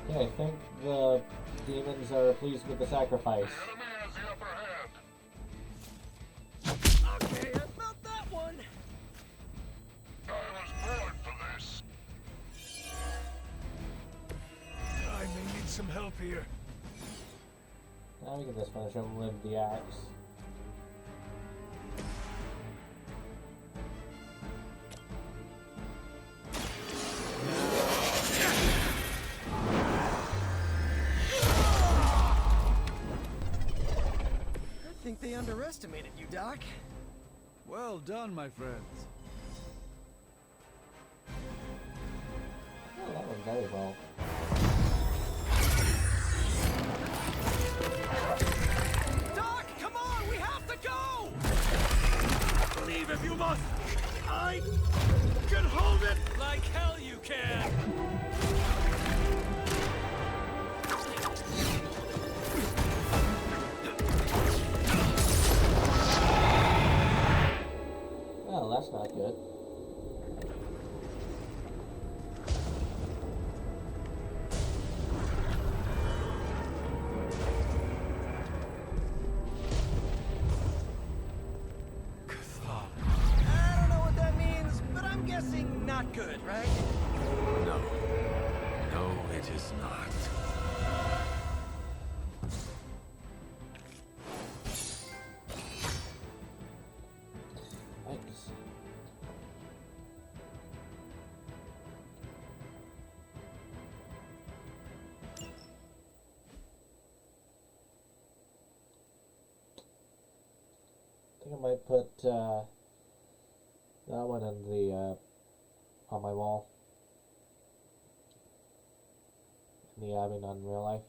Yeah, I think the demons are pleased with the sacrifice. Okay, about that one. I was born for this. I may need some help here. Now we can just finish him with the axe. I think they underestimated you, Doc. Well done, my friends. Oh, that went very well. Doc, come on, we have to go! Leave if you must! I can hold it! Like hell you can! Well, that's not good. I don't know what that means, but I'm guessing not good, right? No. No, it is not. Thanks. I think I might put That one in the on my wall. In the Abbey, not in real life.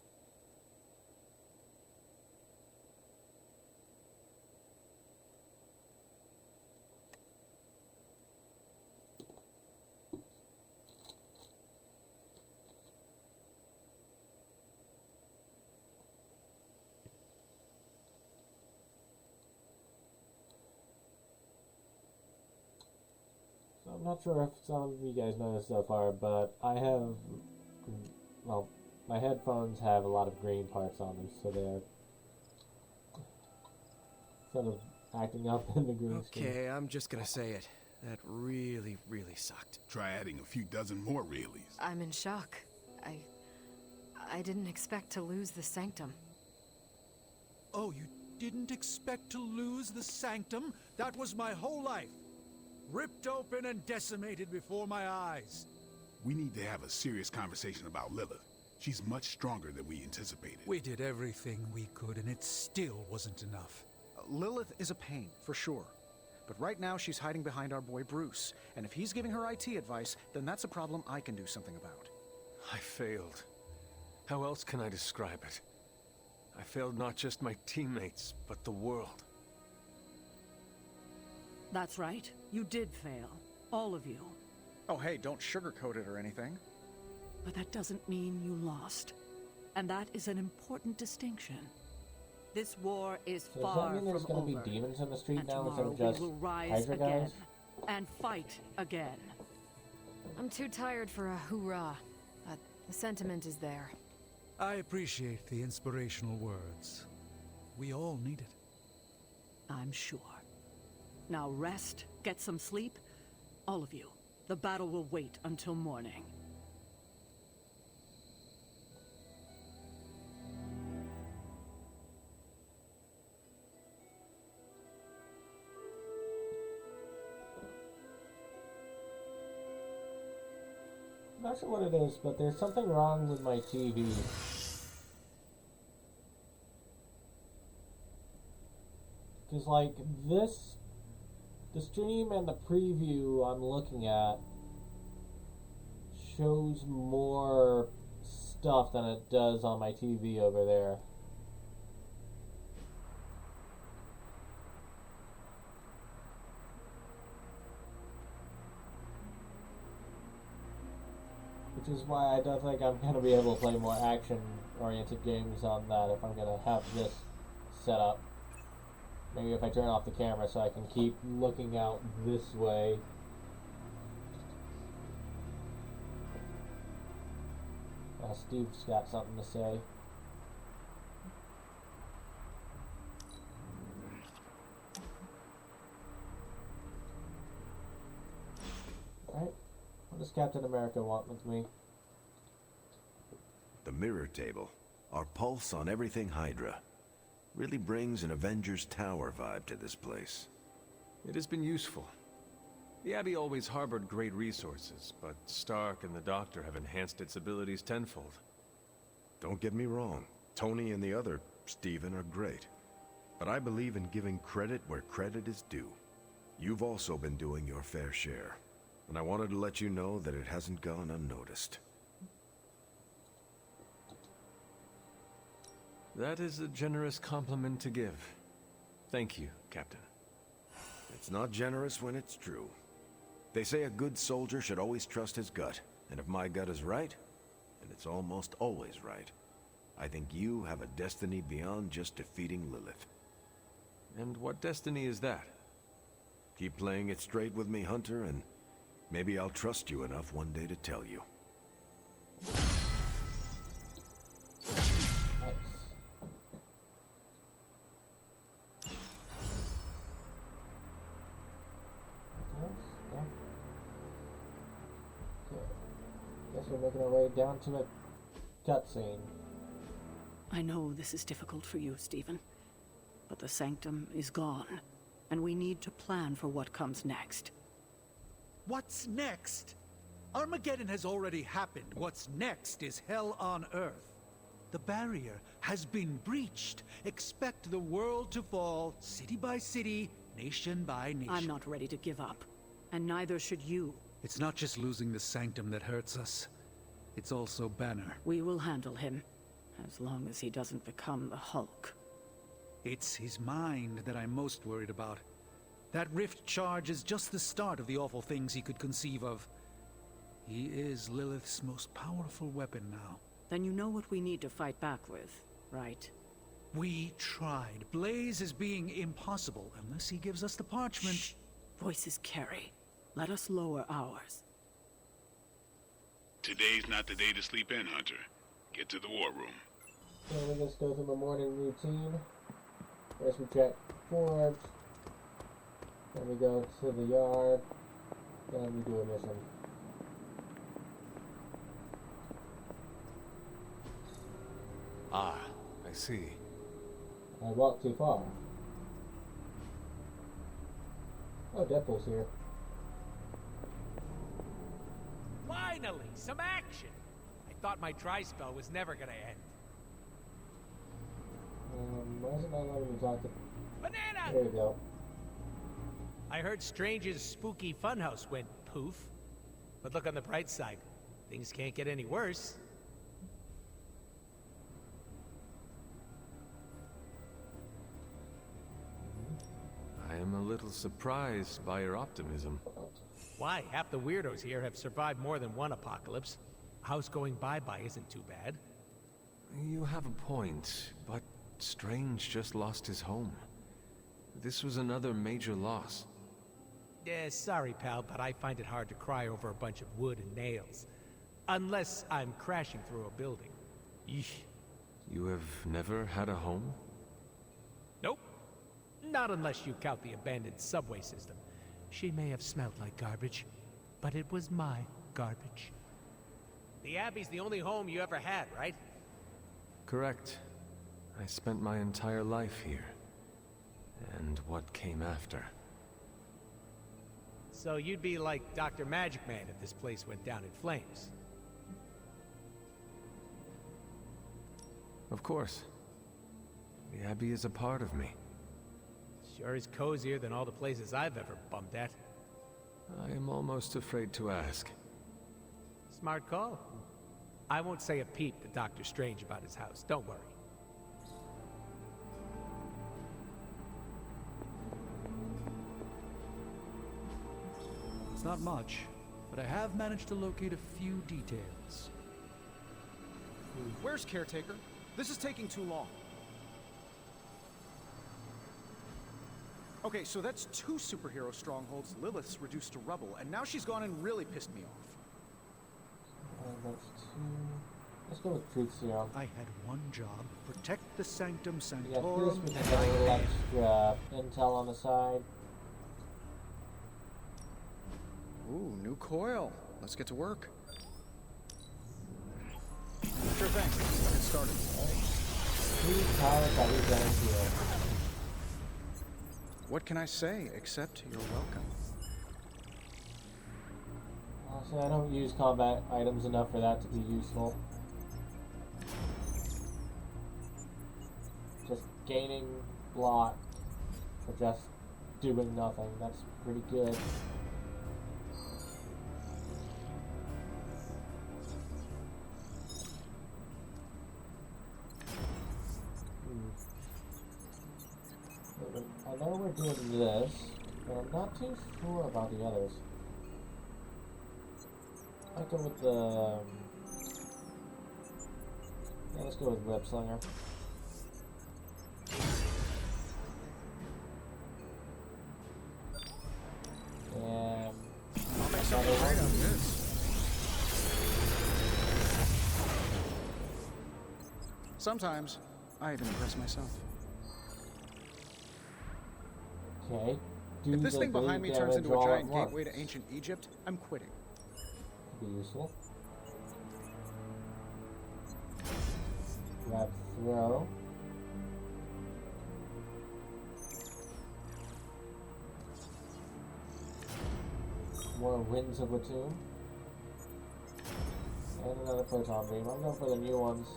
I'm not sure if some of you guys noticed so far, but I have, well, my headphones have a lot of green parts on them, so they're sort of acting up in the green screen. Okay, I'm just gonna say it. That really, really sucked. Try adding a few dozen more reallys. I'm in shock. I didn't expect to lose the Sanctum. Oh, you didn't expect to lose the Sanctum? That was my whole life. Ripped open and decimated before my eyes. We need to have a serious conversation about Lilith. She's much stronger than we anticipated. We did everything we could, and it still wasn't enough. Lilith is a pain, for sure. But right now, she's hiding behind our boy Bruce. And if he's giving her IT advice, then that's a problem I can do something about. I failed. How else can I describe it? I failed not just my teammates, but the world. That's right. You did fail. All of you. Oh, hey, don't sugarcoat it or anything. But that doesn't mean you lost. And that is an important distinction. This war is So does far that mean there's from going to over. be demons in the street And now instead tomorrow of just we will rise Hydra again guys? and fight again. I'm too tired for a hoorah, but the sentiment is there. I appreciate the inspirational words. We all need it. I'm sure. Now rest, get some sleep. All of you. The battle will wait until morning. I'm not sure what it is, but there's something wrong with my TV. Because, like, the stream and the preview I'm looking at shows more stuff than it does on my TV over there. Which is why I don't think I'm going to be able to play more action-oriented games on that if I'm going to have this set up. Maybe if I turn off the camera so I can keep looking out this way. Steve's got something to say. Alright, what does Captain America want with me? The mirror table. Our pulse on everything Hydra. Really brings an Avengers Tower vibe to this place. It has been useful. The Abbey always harbored great resources, but Stark and the Doctor have enhanced its abilities tenfold. Don't get me wrong. Tony and the other Stephen are great. But I believe in giving credit where credit is due. You've also been doing your fair share. And I wanted to let you know that it hasn't gone unnoticed. That is a generous compliment to give. Thank you, Captain. It's not generous when it's true. They say a good soldier should always trust his gut, and if my gut is right, and it's almost always right, I think you have a destiny beyond just defeating Lilith. And what destiny is that? Keep playing it straight with me, Hunter, and maybe I'll trust you enough one day to tell you. Guess we're making our way down to a cutscene. I know this is difficult for you, Stephen, but the Sanctum is gone, and we need to plan for what comes next. What's next? Armageddon has already happened. What's next is hell on Earth. The barrier has been breached. Expect the world to fall, city by city, nation by nation. I'm not ready to give up. And neither should you. It's not just losing the Sanctum that hurts us. It's also Banner. We will handle him, as long as he doesn't become the Hulk. It's his mind that I'm most worried about. That rift charge is just the start of the awful things he could conceive of. He is Lilith's most powerful weapon now. Then you know what we need to fight back with, right? We tried. Blaze is being impossible unless he gives us the parchment. Shh. Voices carry. Let us lower ours. Today's not the day to sleep in, Hunter. Get to the war room. So we just go through my morning routine. First we check forge. Then we go to the yard. Then we do a mission. Ah, I see. I walked too far. Oh, Deadpool's here. Finally, some action! I thought my dry spell was never gonna end. Why is it not letting me talk to... Banana! There we go. I heard Strange's spooky funhouse went poof. But look on the bright side. Things can't get any worse. I am a little surprised by your optimism. Why? Half the weirdos here have survived more than one apocalypse. A house going bye-bye isn't too bad. You have a point, but Strange just lost his home. This was another major loss. Yeah, sorry, pal, but I find it hard to cry over a bunch of wood and nails. Unless I'm crashing through a building. Yeesh. You have never had a home? Nope. Not unless you count the abandoned subway system. She may have smelled like garbage, but it was my garbage. The Abbey's the only home you ever had, right? Correct. I spent my entire life here. And what came after. So you'd be like Dr. Magic Man if this place went down in flames. Of course. The Abbey is a part of me. Sure is cozier than all the places I've ever bumped at. I am almost afraid to ask. Smart call. I won't say a peep to Dr. Strange about his house, don't worry. It's not much, but I have managed to locate a few details. Where's Caretaker? This is taking too long. Okay, so that's 2 superhero strongholds Lilith's reduced to rubble, and now she's gone and really pissed me off. That's 2. Let's go with Truth Serum. I had one job, protect the Sanctum Yeah, Sanctorum, first we can and get a little I... extra intel on the side. Ooh, new coil. Let's get to work. Sure thing. Let's get started. Please power that we got here. What can I say except you're welcome? Honestly, I don't use combat items enough for that to be useful. Just gaining block for just doing nothing. That's pretty good. I know we're doing this, but I'm not too sure about the others. I'll go with the... yeah, let's go with Web Slinger. And... I'll make something great out of this. Sometimes, I even impress myself. Okay. If this thing behind me turns into a giant gateway to ancient Egypt, I'm quitting. Could be useful. Grab throw. More Winds of Atum. And another Photon Beam. I'm going for the new ones.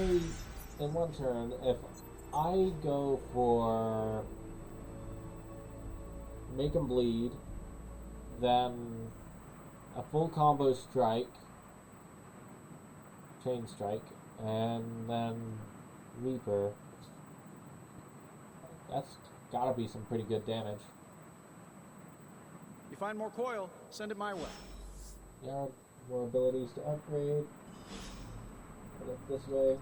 in one turn, if I go for make him bleed, then a full combo strike, chain strike, and then Reaper, that's gotta be some pretty good damage. You find more coil, send it my way. Yeah, more abilities to upgrade. Put it this way.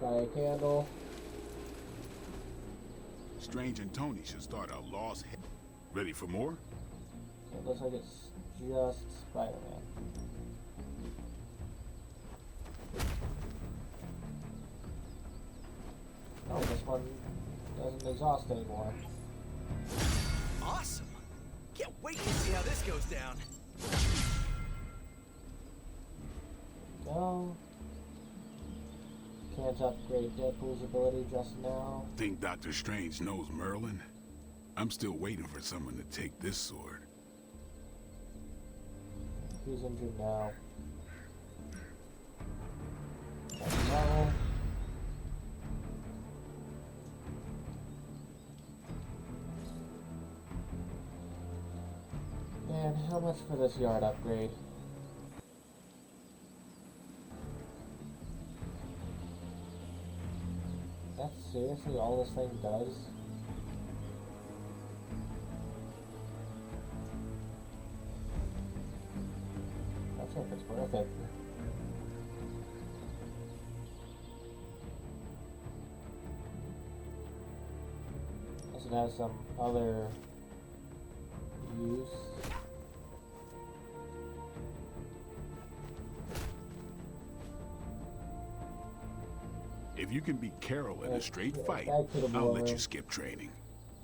Buy a candle. Strange and Tony should start a lost head. Ready for more? It looks like it's just Spider-Man. Oh, this one doesn't exhaust anymore. Awesome! Can't wait to see how this goes down. No. Can't upgrade Deadpool's ability just now. Think Doctor Strange knows Merlin? I'm still waiting for someone to take this sword. Who's injured now? No. Man, how much for this yard upgrade? That's seriously all this thing does? Not sure if it's worth it. Unless it has some other use. If you can beat Carol in a straight fight, I'll let you skip training.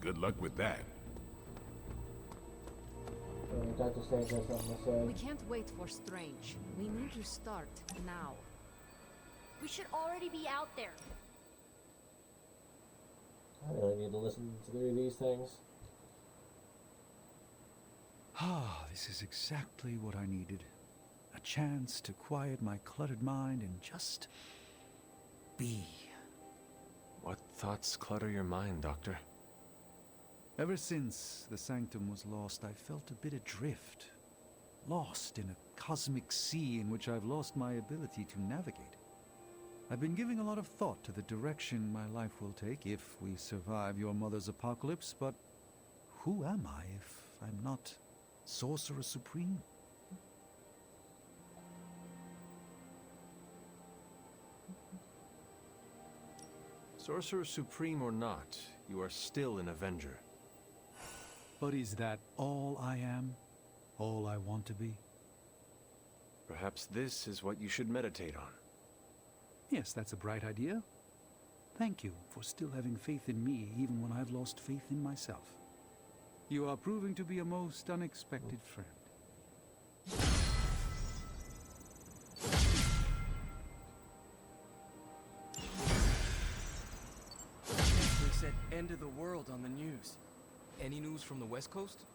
Good luck with that. Dr. Strange has something to say. We can't wait for Strange. We need to start now. We should already be out there. I really need to listen through these things. Ah, this is exactly what I needed. A chance to quiet my cluttered mind and just be. What thoughts clutter your mind, Doctor? Ever since the Sanctum was lost, I felt a bit adrift. Lost in a cosmic sea in which I've lost my ability to navigate. I've been giving a lot of thought to the direction my life will take if we survive your mother's apocalypse, but who am I if I'm not Sorcerer Supreme? Sorcerer Supreme or not, you are still an Avenger. But is that all I am? All I want to be? Perhaps this is what you should meditate on. Yes, that's a bright idea. Thank you for still having faith in me even when I've lost faith in myself. You are proving to be a most unexpected friend. They said end of the world on the news. Any news from the West Coast?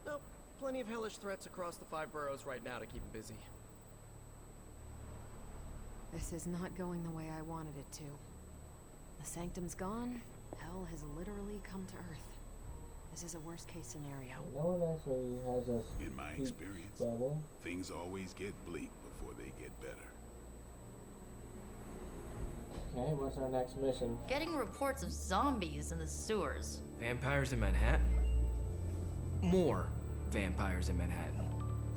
Nope. Plenty of hellish threats across the 5 boroughs right now to keep them busy. This is not going the way I wanted it to. The Sanctum's gone. Hell has literally come to Earth. This is a worst-case scenario. No one actually has us. In my experience, things always get bleak before they get better. Okay, what's our next mission? Getting reports of zombies in the sewers. Vampires in Manhattan? More vampires in Manhattan.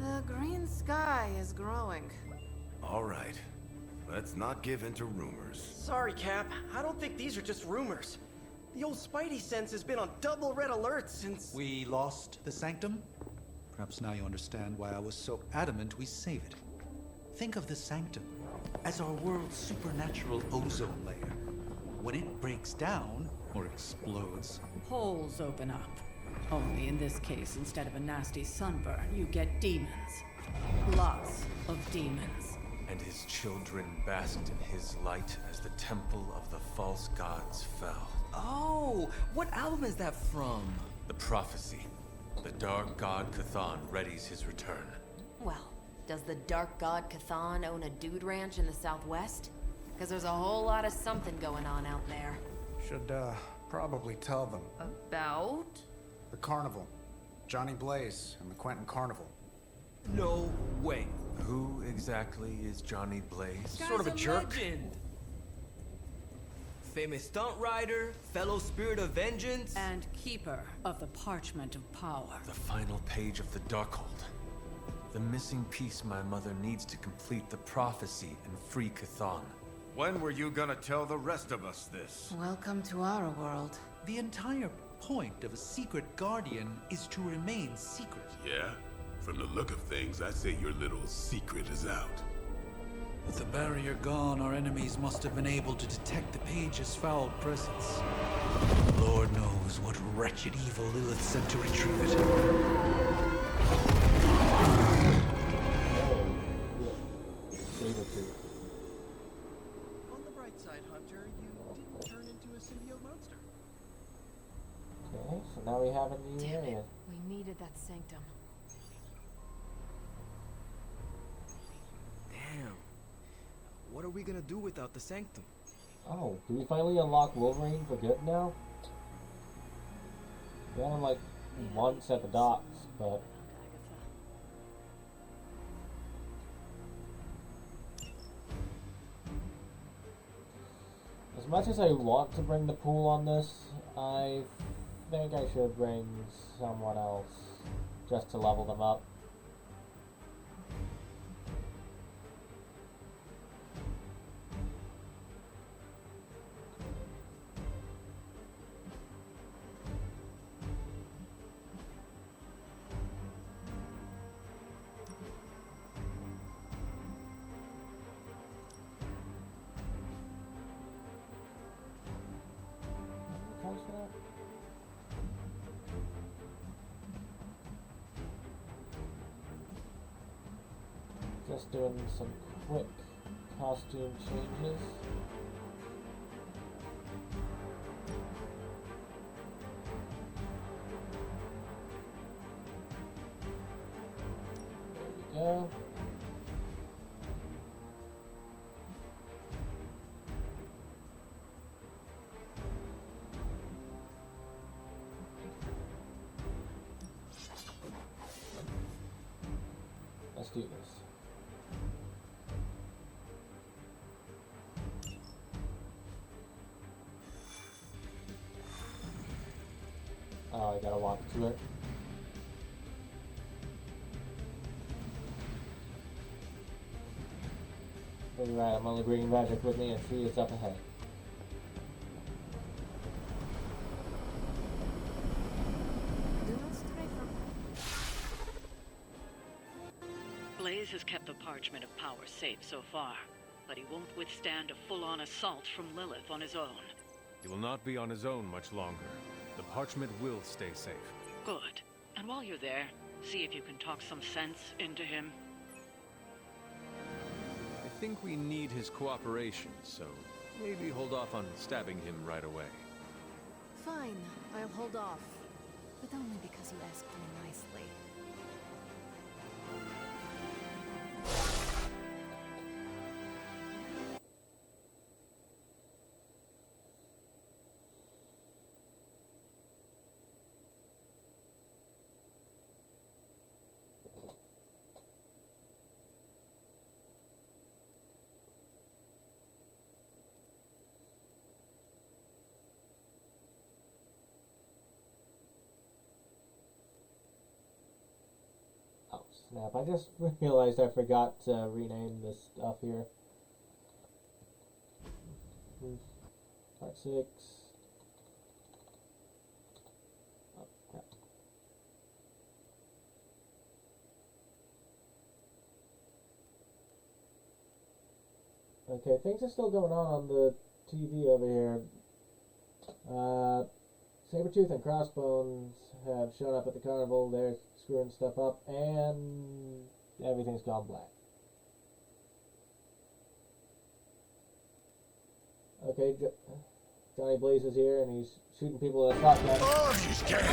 The green sky is growing. All right. Let's not give in to rumors. Sorry, Cap. I don't think these are just rumors. The old Spidey sense has been on double red alert since... We lost the Sanctum? Perhaps now you understand why I was so adamant we save it. Think of the Sanctum as our world's supernatural ozone layer. When it breaks down, or explodes, Holes open up. Only in this case, instead of a nasty sunburn, you get demons. Lots of demons. and his children basked in his light as the temple of the false gods fell. Oh, what album is that from? The prophecy. The dark god Cthon readies his return. Well, does the dark god Cthon own a dude ranch in the southwest? Because there's a whole lot of something going on out there. Should, probably tell them. About? The carnival. Johnny Blaze and the Quentin Carnival. No way. Who exactly is Johnny Blaze? Sort of a jerk. Legend. Famous stunt rider, fellow spirit of vengeance, and keeper of the Parchment of Power. The final page of the Darkhold. The missing piece my mother needs to complete the prophecy and free Cthon. When were you gonna tell the rest of us this? Welcome to our world. The entire point of a secret guardian is to remain secret. Yeah? From the look of things, I'd say your little secret is out. With the barrier gone, our enemies must have been able to detect the page's foul presence. Lord knows what wretched evil Lilith sent to retrieve it. On the bright side, Hunter, you didn't turn into a symbiote monster. Okay, so now we have a new area. We needed that sanctum. Damn. What are we gonna do without the sanctum? Oh, do we finally unlock Wolverine for good now? We got him like once at the docks, but... As much as I want to bring the pool on this, I think I should bring someone else just to level them up. Just doing some quick costume changes. There we go. Let's do this. Oh, I gotta walk to it. You're right, I'm only bringing magic with me and see it's up ahead. Blaze has kept the Parchment of Power safe so far, but he won't withstand a full-on assault from Lilith on his own. He will not be on his own much longer. The parchment will stay safe. Good. And while you're there, see if you can talk some sense into him. I think we need his cooperation, so maybe hold off on stabbing him right away. Fine, I'll hold off. But only because you asked me nicely. Oh, snap. I just realized I forgot to rename this stuff here. Part 6. Oh, crap. Okay, things are still going on the TV over here. Sabretooth and Crossbones have shown up at the carnival. They're screwing stuff up, and everything's gone black. Okay, Johnny Blaze is here and he's shooting people with a shotgun. Oh, she's dead.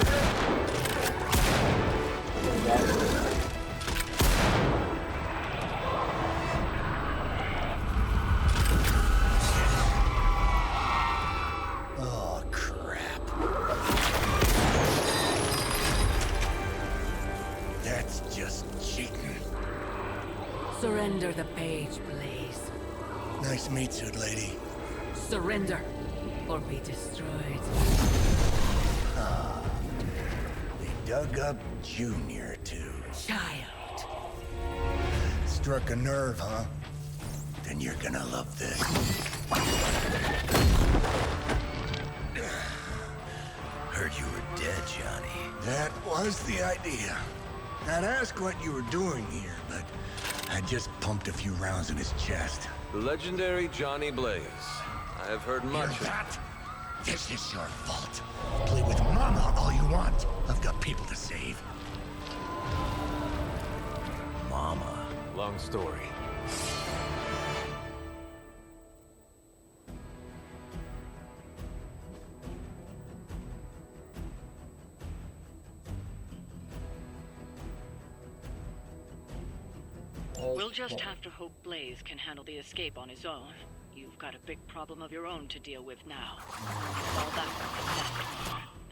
Oh, crap. That's just cheating. Surrender the page, Blaze. Nice meat suit, lady. Surrender, or be destroyed. Ah. They dug up Junior, too. Child. Struck a nerve, huh? Then you're gonna love this. Heard you were dead, Johnny. That was the idea. I'd ask what you were doing here, but I just pumped a few rounds in his chest. The legendary Johnny Blaze. I have heard much Hear that? This is your fault. Play with Mama all you want. I've got people to save. Mama. Long story. We'll just have to hope Blaze can handle the escape on his own. You've got a big problem of your own to deal with now. All that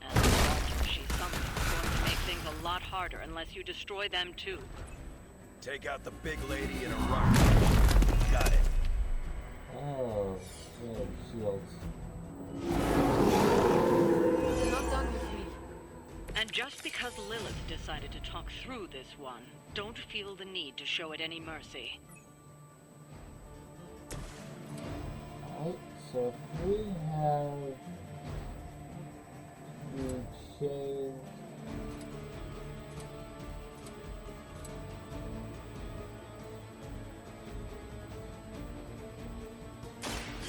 and the Walter, she's something going to make things a lot harder unless you destroy them too. Take out the big lady in a run. Got it. Oh, yeah, shields. You're not done with me. And just because Lilith decided to talk through this one, don't feel the need to show it any mercy. Alright, so if we have the chain.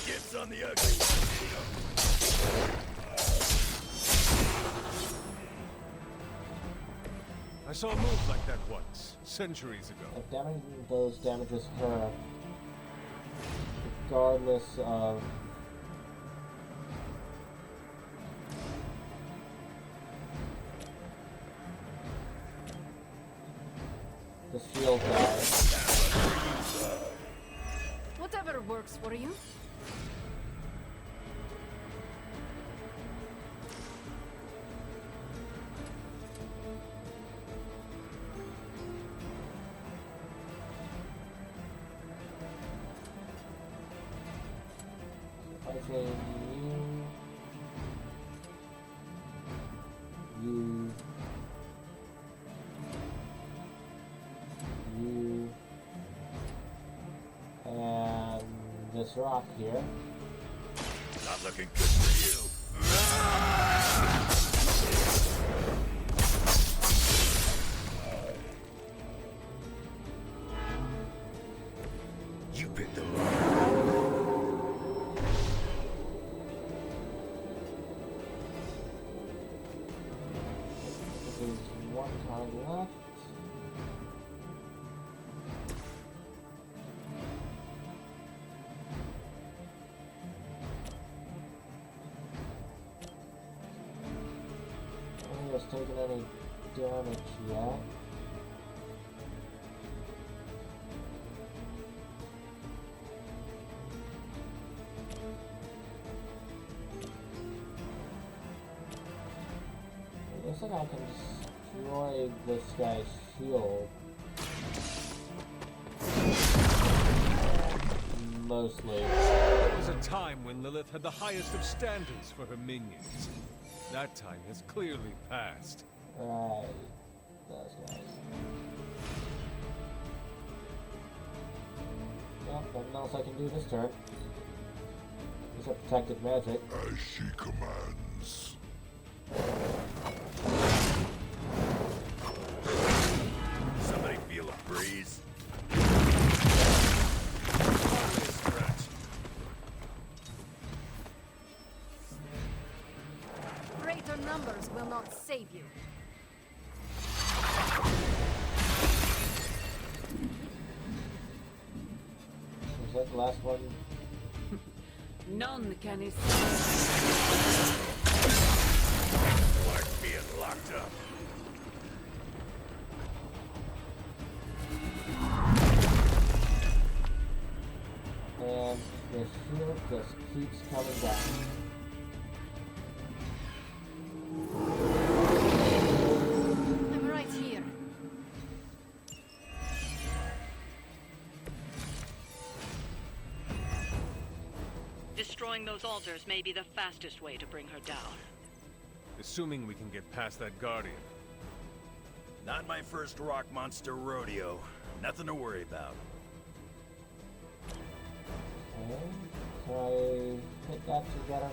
Gets on the ugly. I saw a move like that once, centuries ago. If damaging those damages her, regardless of the shield dies. Whatever works for you. If I say you, and this rock here. Not looking good for you. You picked the wrong. There's one card left. I don't think it's taken any damage yet. It looks like I can destroy this guy's shield. Mostly. There was a time when Lilith had the highest of standards for her minions. That time has clearly passed. Right. Those guys. Well, nothing else I can do this turn. These are protected magic. As she commands. Somebody feel a breeze? Greater numbers will not save you. Was that the last one? None can escape. Like being locked up. And the shield just keeps coming back. I'm right here. Destroying those altars may be the fastest way to bring her down. Assuming we can get past that Guardian. Not my first rock monster rodeo. Nothing to worry about. Okay. Can I hit that to get him?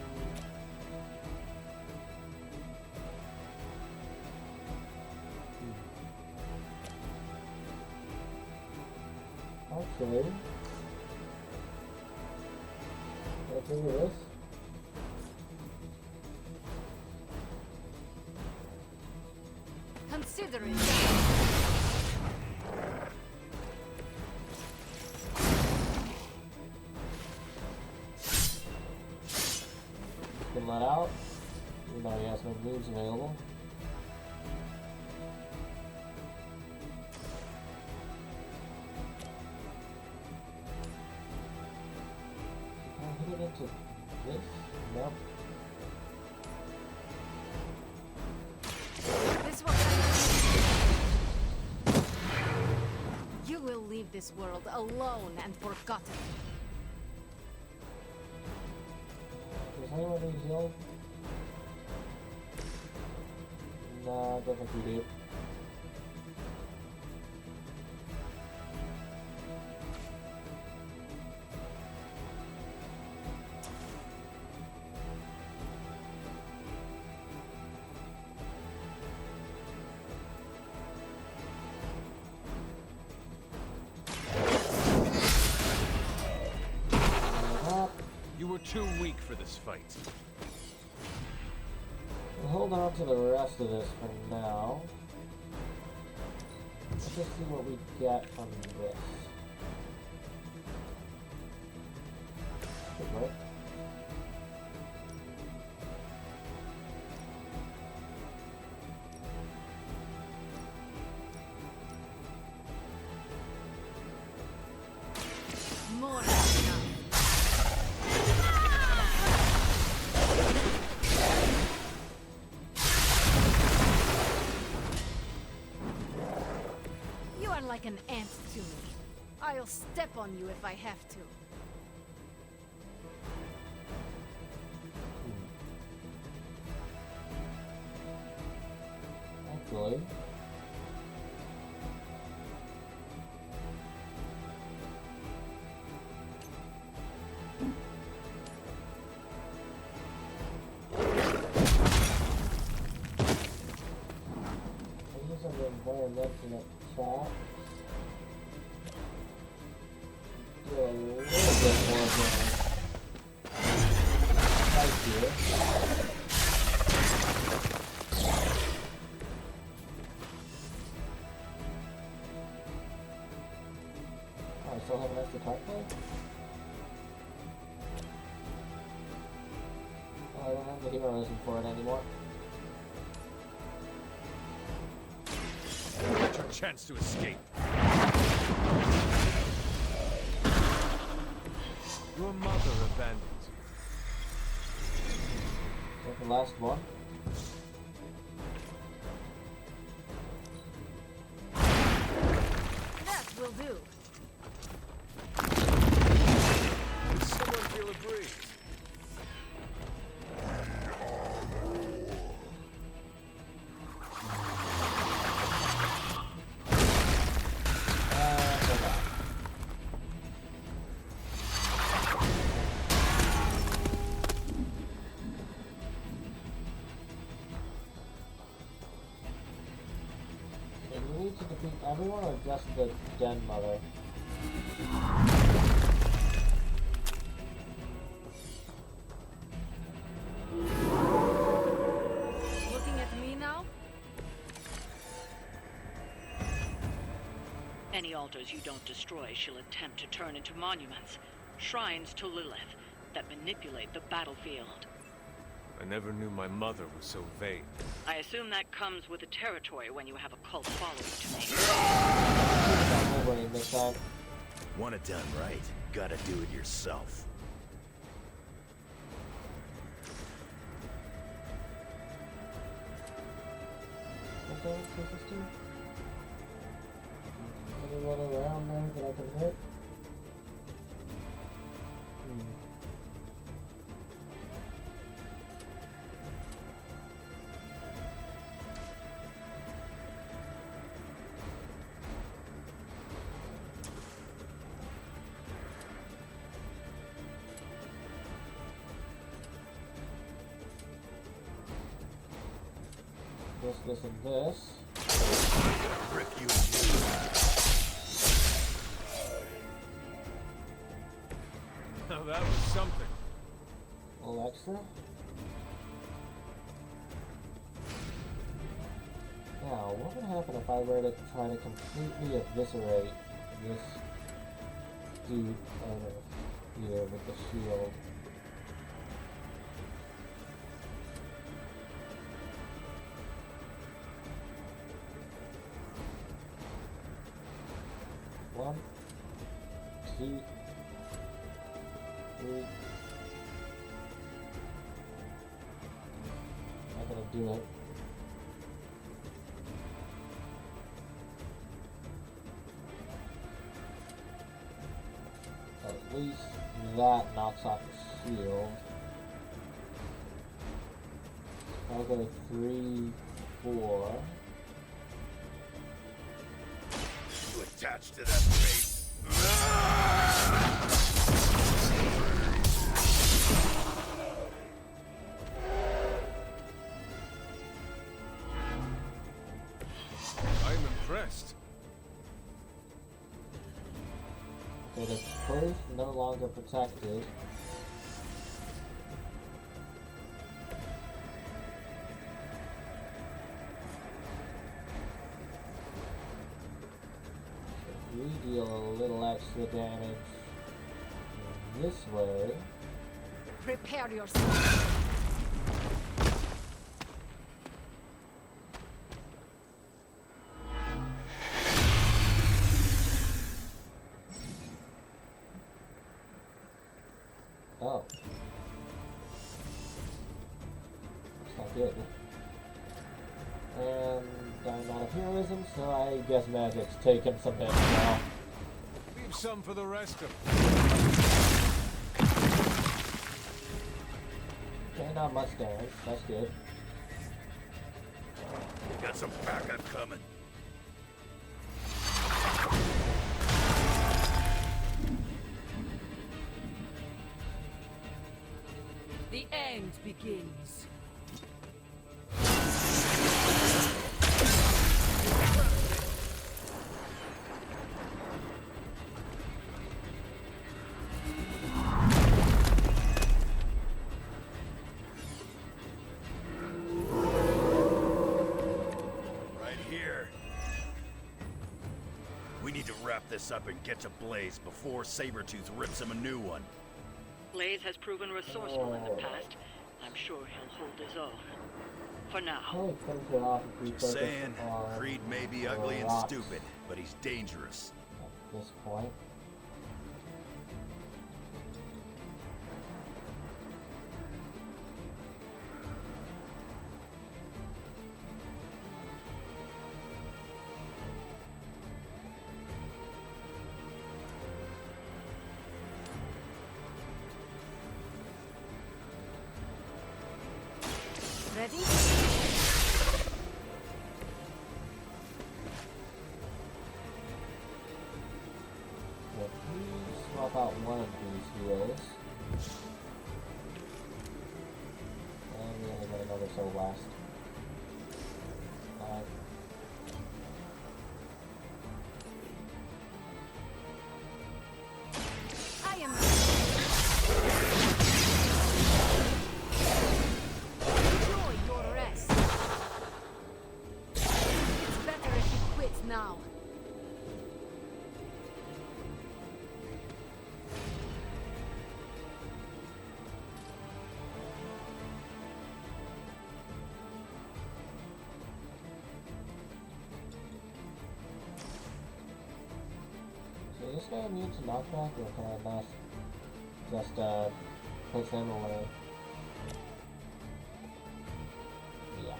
Actually, can I do this? Consider it. Can let out, even though he has no moves available. Can I hit it into this? Nope. This will. You will leave this world alone and forgotten. Does anyone need healing? Nah, I don't think we do. You were too weak for this fight. We'll hold on to the rest of this for now. Let's just see what we get from this. Should work. More than enough. You are like an ant to me. I'll step on you if I have to. Actually, I use some environmental chat. Do a little bit more of a fight here. Oh, I still have an extra card play? Oh, I don't have the heroism for it anymore. Get your chance to escape. Your mother abandons you. Is that the last one? That will do. Does someone feel a breeze? To defeat everyone or just the Den Mother? Looking at me now? Any altars you don't destroy, she'll attempt to turn into monuments, shrines to Lilith. that manipulate the battlefield. I never knew my mother was so vain. I assume that comes with the territory when you have a cult following to me. Wolverine this time. Want it done right, gotta do it yourself. Okay, this is two. Anyone around there that I can hit? This, and this. Rip you Now that was something. A little extra. Now, what would happen if I were to try to completely eviscerate this dude over here with the shield? One, two, three. Not gonna do it. At least that knocks off the shield. I'll go 3, 4. You attached to that face. I'm impressed. Okay, the first no longer protected. We deal a little extra damage this way. Prepare yourself. Oh. That's not good. And I'm out of heroism, so I guess magic's taking some hits now. Leave some for the rest of them. Okay, not much damage. That's good. Got some backup coming. The end begins. Right here. We need to wrap this up and get to Blaze before Sabretooth rips him a new one. Blaze has proven resourceful in the past. I'm sure he'll hold his own. For now. I'll finish it off if we Just focus saying, on Creed may be ugly and rocks stupid, but he's dangerous. at this point. Ready? If we swap out one of these heroes, and we only got another soul last. 5. I am. Enjoy your rest. It's better if you quit now. this guy immune to knockback, or can I not just push him away? Yeah.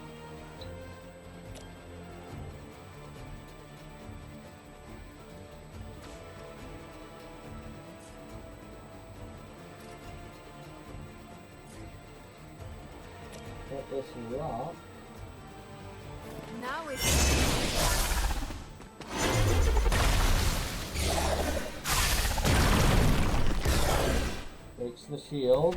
Get this rock. Now it's... Breaks the shield.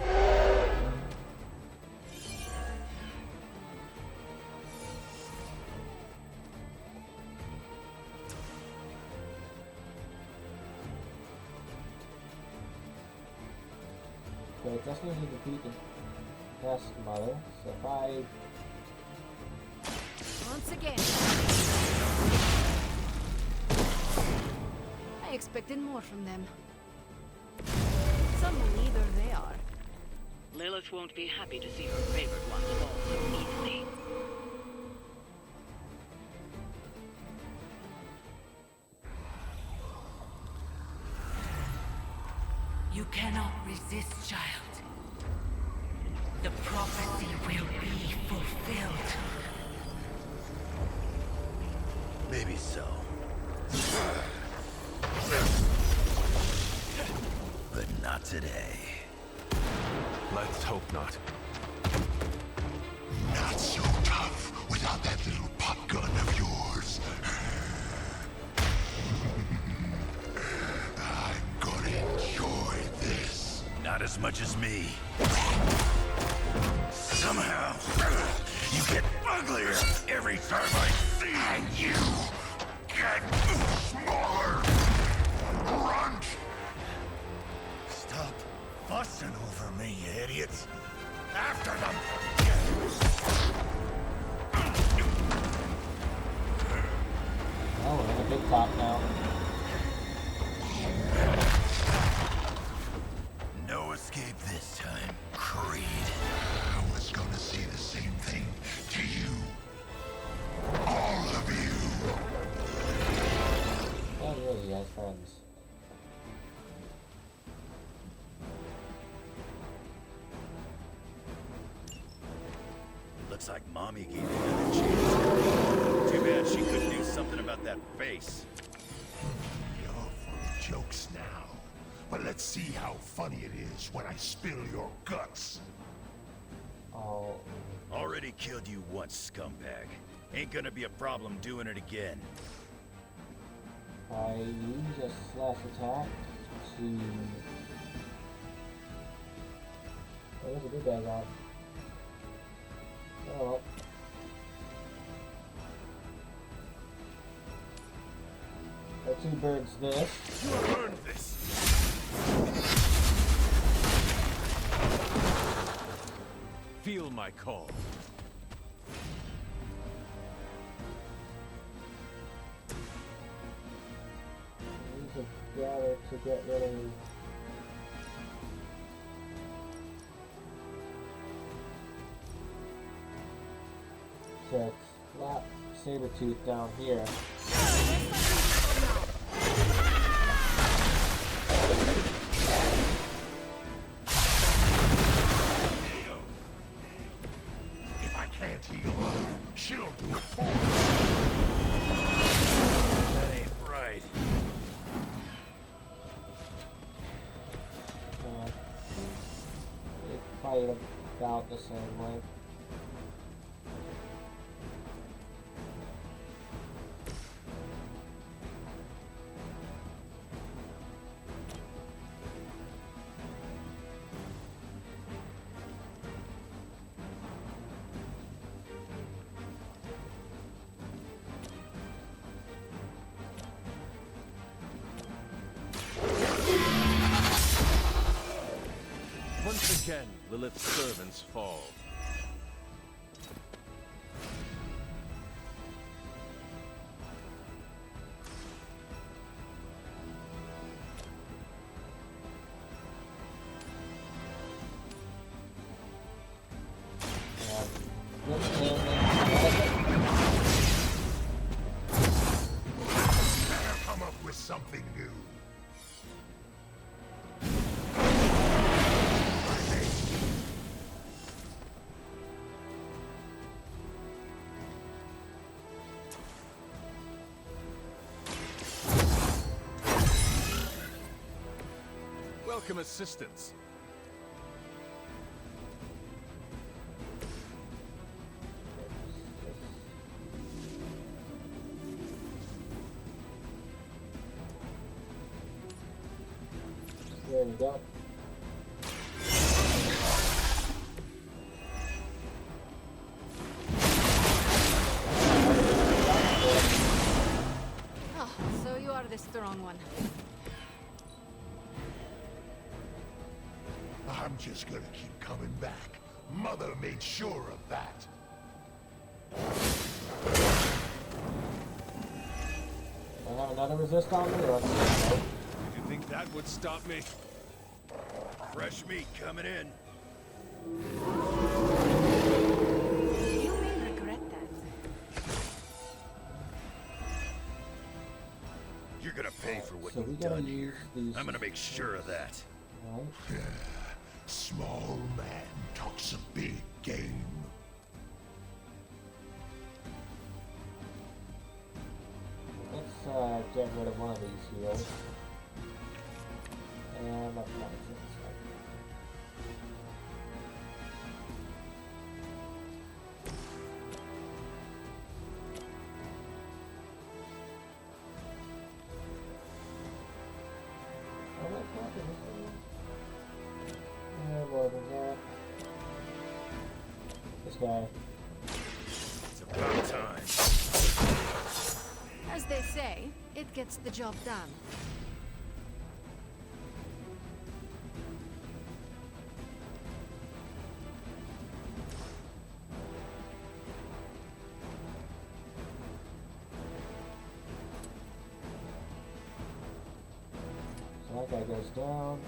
Okay, just need to defeat the Pest Mother. So if I... Once again. I expected more from them. Some leader they are. Lilith won't be happy to see her favorite ones fall so easily. You cannot resist, child. The prophecy will be fulfilled. Maybe so. But not today. Let's hope not. Not so tough without that little pop gun of yours. I'm gonna enjoy this. Not as much as me. Somehow, you get uglier every time I see you. And you get smaller. Grunt. Stop fussing over me, you idiots. After them. Oh, we're in a big top now. No escape this time, Creed. I was gonna say the same thing to you. All of you. Oh, really, guys, friends. Looks like Mommy gave you another chance. Too bad she couldn't do something about that face. You're full of jokes now. But let's see how funny it is when I spill your guts. Oh. Already killed you once, scumbag. Ain't gonna be a problem doing it again. I use a slash attack to... Oh, there's a good guy on. Oh well. Got two birds this. You earned this! Feel my call. Need to gather to get rid of... So slap Sabretooth down here. If I can't heal her, she'll do it for me. That ain't right. They fight about the same way. Once again, Lilith's servants fall. Better come up with something new. welcome assistance. There we go. Oh, so you are the strong one. I'm just gonna keep coming back. Mother made sure of that. I have another resist on me, or Did you think that would stop me? Fresh meat coming in. You may regret that. You're gonna pay for what so we you've gotta done use here. these. I'm gonna make sure of that. Right. Small man talks a big game. Let's get rid of one of these heals. And that's not it. More than that. This guy. It's about time. As they say, it gets the job done. So that guy goes down.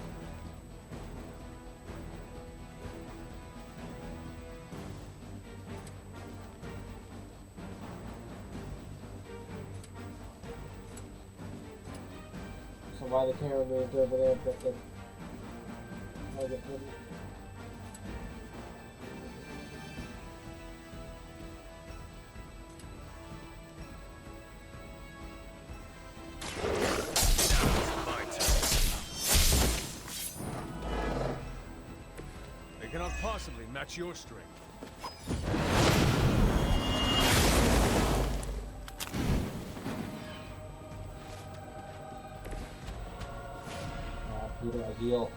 So why the camera moved over there, but the target didn't. My turn. They cannot possibly match your strength. Peter, I heal.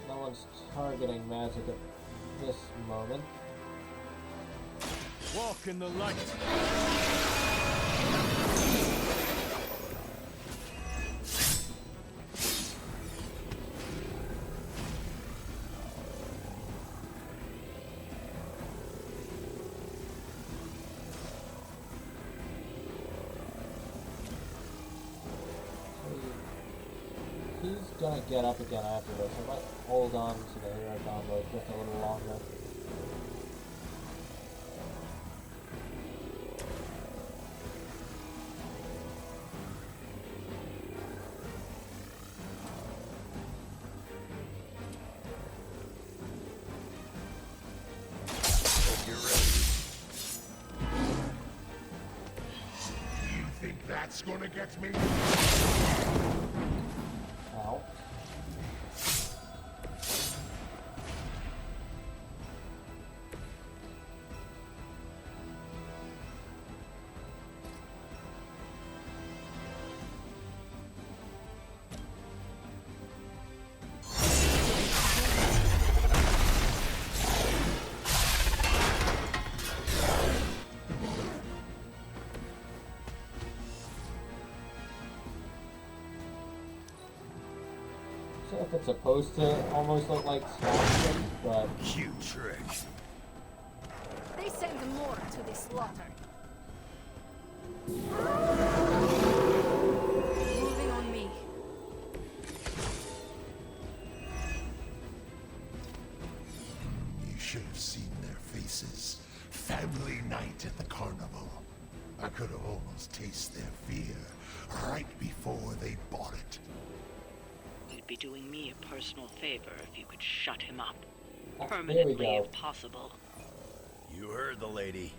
No one's targeting magic at this moment. Walk in the light. He's gonna get up again after this. I might hold on to the hero combo just a little longer. Hope you're ready. You think that's gonna get me? Ow. So if it's supposed to almost look like slashing, but Cute trick. They send more to the slaughter. Moving on me. You should have seen their faces. Family night at the carnival. I could have almost tasted their fear right before they bought it. You'd be doing me a personal favor if you could shut him up. there we Permanently, go. if possible. You heard the lady.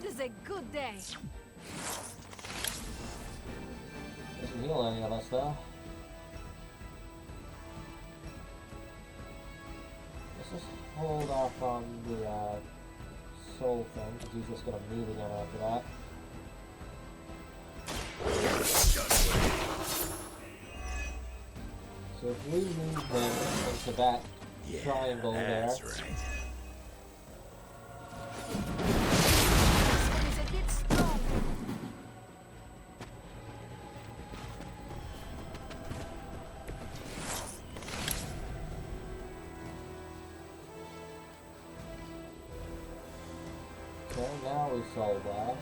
This is a good day. Doesn't heal any of us though. Let's just hold off on the soul thing, because he's just gonna move again after that. So if we move him into that triangle there. That's right. This one is a bit strong. Okay, now we Soul Blast.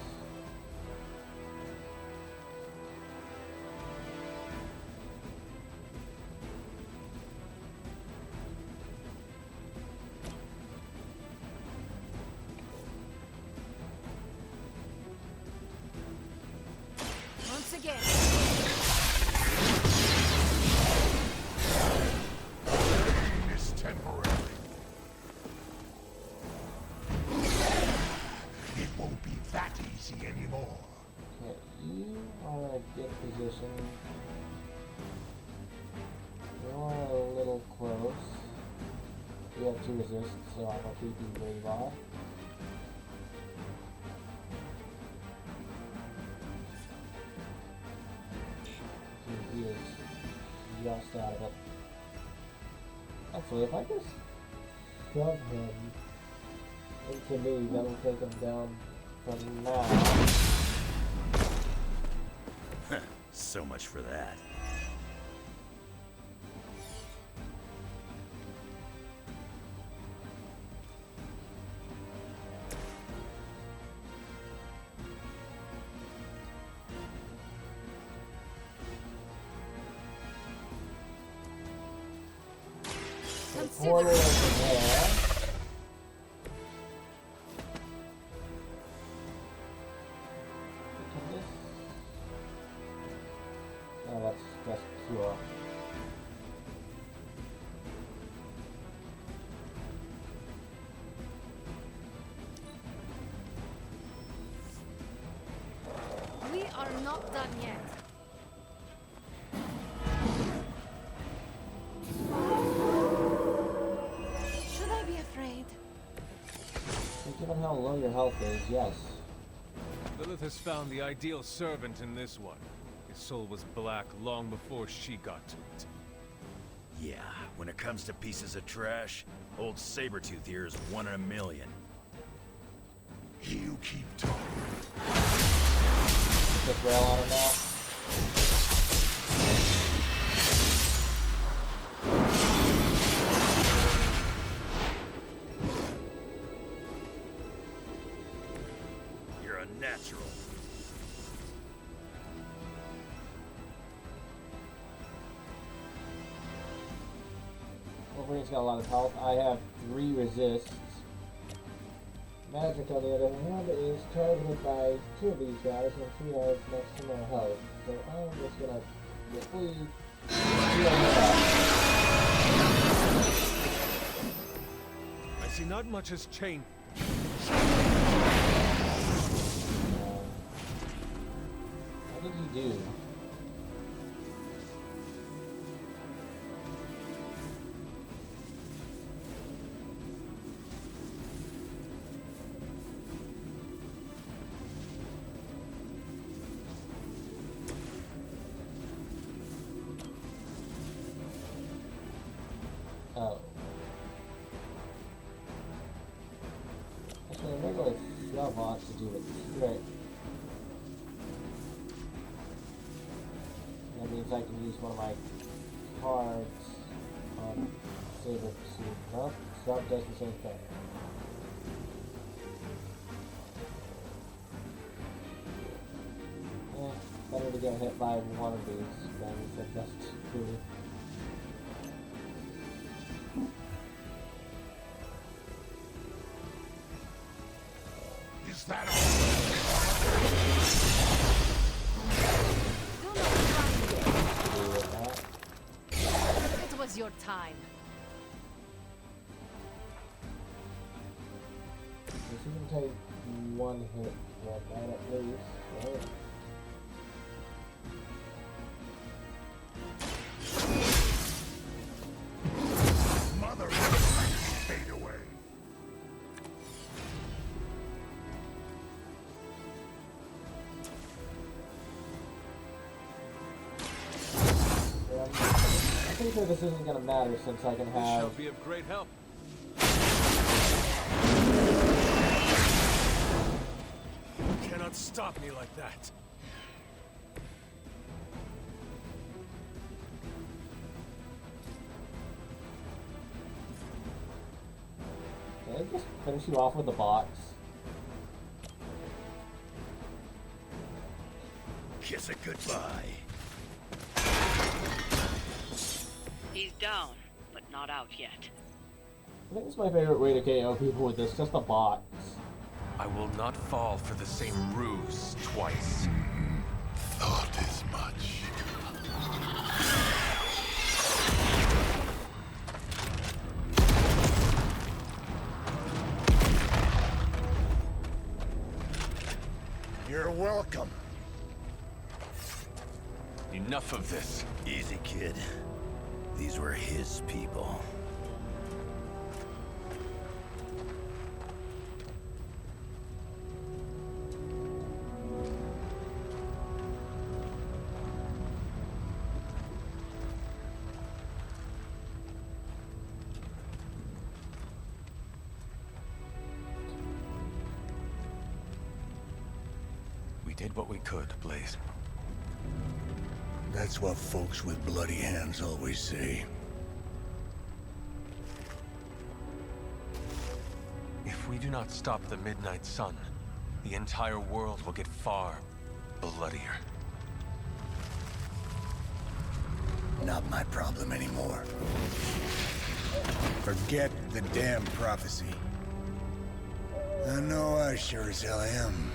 Once again. Is temporary. It won't be that easy anymore. Okay, you are in a good position. You're a little close. You have 2 resists, so I'm gonna keep you where you are. He is just out of it. Actually, if I just shove him into me, that'll take him down from now. So much for that. Portal over there. Oh, that's just pure. We are not done yet. Should I be afraid? Given how low your health is, yes. Lilith has found the ideal servant in this one. His soul was black long before she got to it. Yeah, when it comes to pieces of trash, old Sabretooth here is 1 in a million. You keep talking. Just rail on him now. You're a natural. Wolverine's got a lot of health. I have 3 resists. Magic, on the other hand, is targeted by 2 of these guys and she has next to my health. So I'm just gonna quickly heal her up. I see not much has changed. What did he do? Oh. Actually, I'm gonna shove off to do the trick. That means I can use one of my cards on Sabretooth. Nope, shove does the same thing. Better to get hit by one of these than the best 2. Now's your time. This can take one hit like that at least, right? Mother, fade away. I'm pretty sure this isn't gonna matter since I can This shall have. be of great help. You cannot stop me like that. Can I just finish you off with the box? Kiss it goodbye. He's down, but not out yet. I think it's my favorite way to KO people with this, just a box. I will not fall for the same ruse twice. Thought as much. You're welcome. Enough of this. Easy, kid. These were his people. We did what we could, Blaze. That's what folks with bloody hands always say. If we do not stop the Midnight Sun, the entire world will get far bloodier. Not my problem anymore. Forget the damn prophecy. I know I sure as hell am.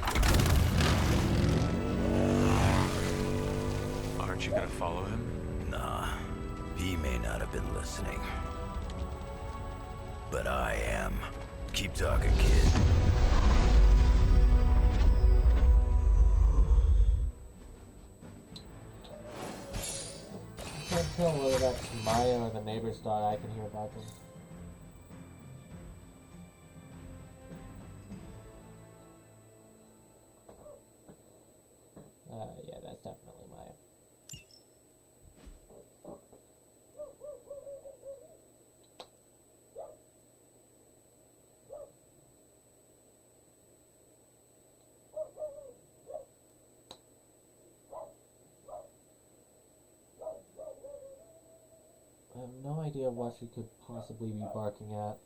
Aren't you gonna follow him? Nah, he may not have been listening. But I am. Keep talking, kid. I can't tell whether that's Maya or the neighbor's dog. I can hear barking. Yeah, that's definitely Maya. I have no idea what she could possibly be barking at.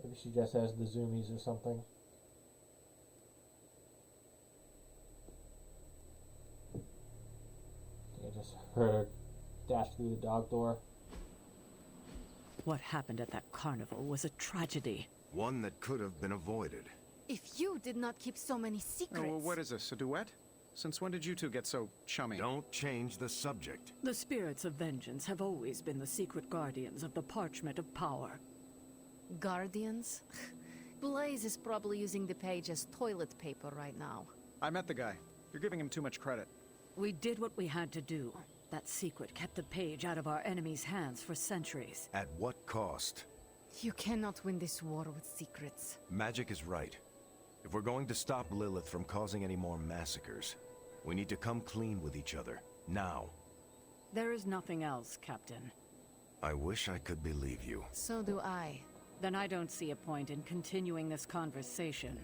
Maybe she just has the zoomies or something. I just heard her dash through the dog door. What happened at that carnival was a tragedy. One that could have been avoided. If you did not keep so many secrets... Oh, well, what is this, a duet? Since when did you two get so chummy? Don't change the subject. The spirits of vengeance have always been the secret guardians of the Parchment of Power. Guardians? Blaze is probably using the page as toilet paper right now. I met the guy. You're giving him too much credit. We did what we had to do. That secret kept the page out of our enemies' hands for centuries. At what cost? You cannot win this war with secrets. Magic is right. If we're going to stop Lilith from causing any more massacres, we need to come clean with each other. Now. There is nothing else, Captain. I wish I could believe you. So do I. Then I don't see a point in continuing this conversation.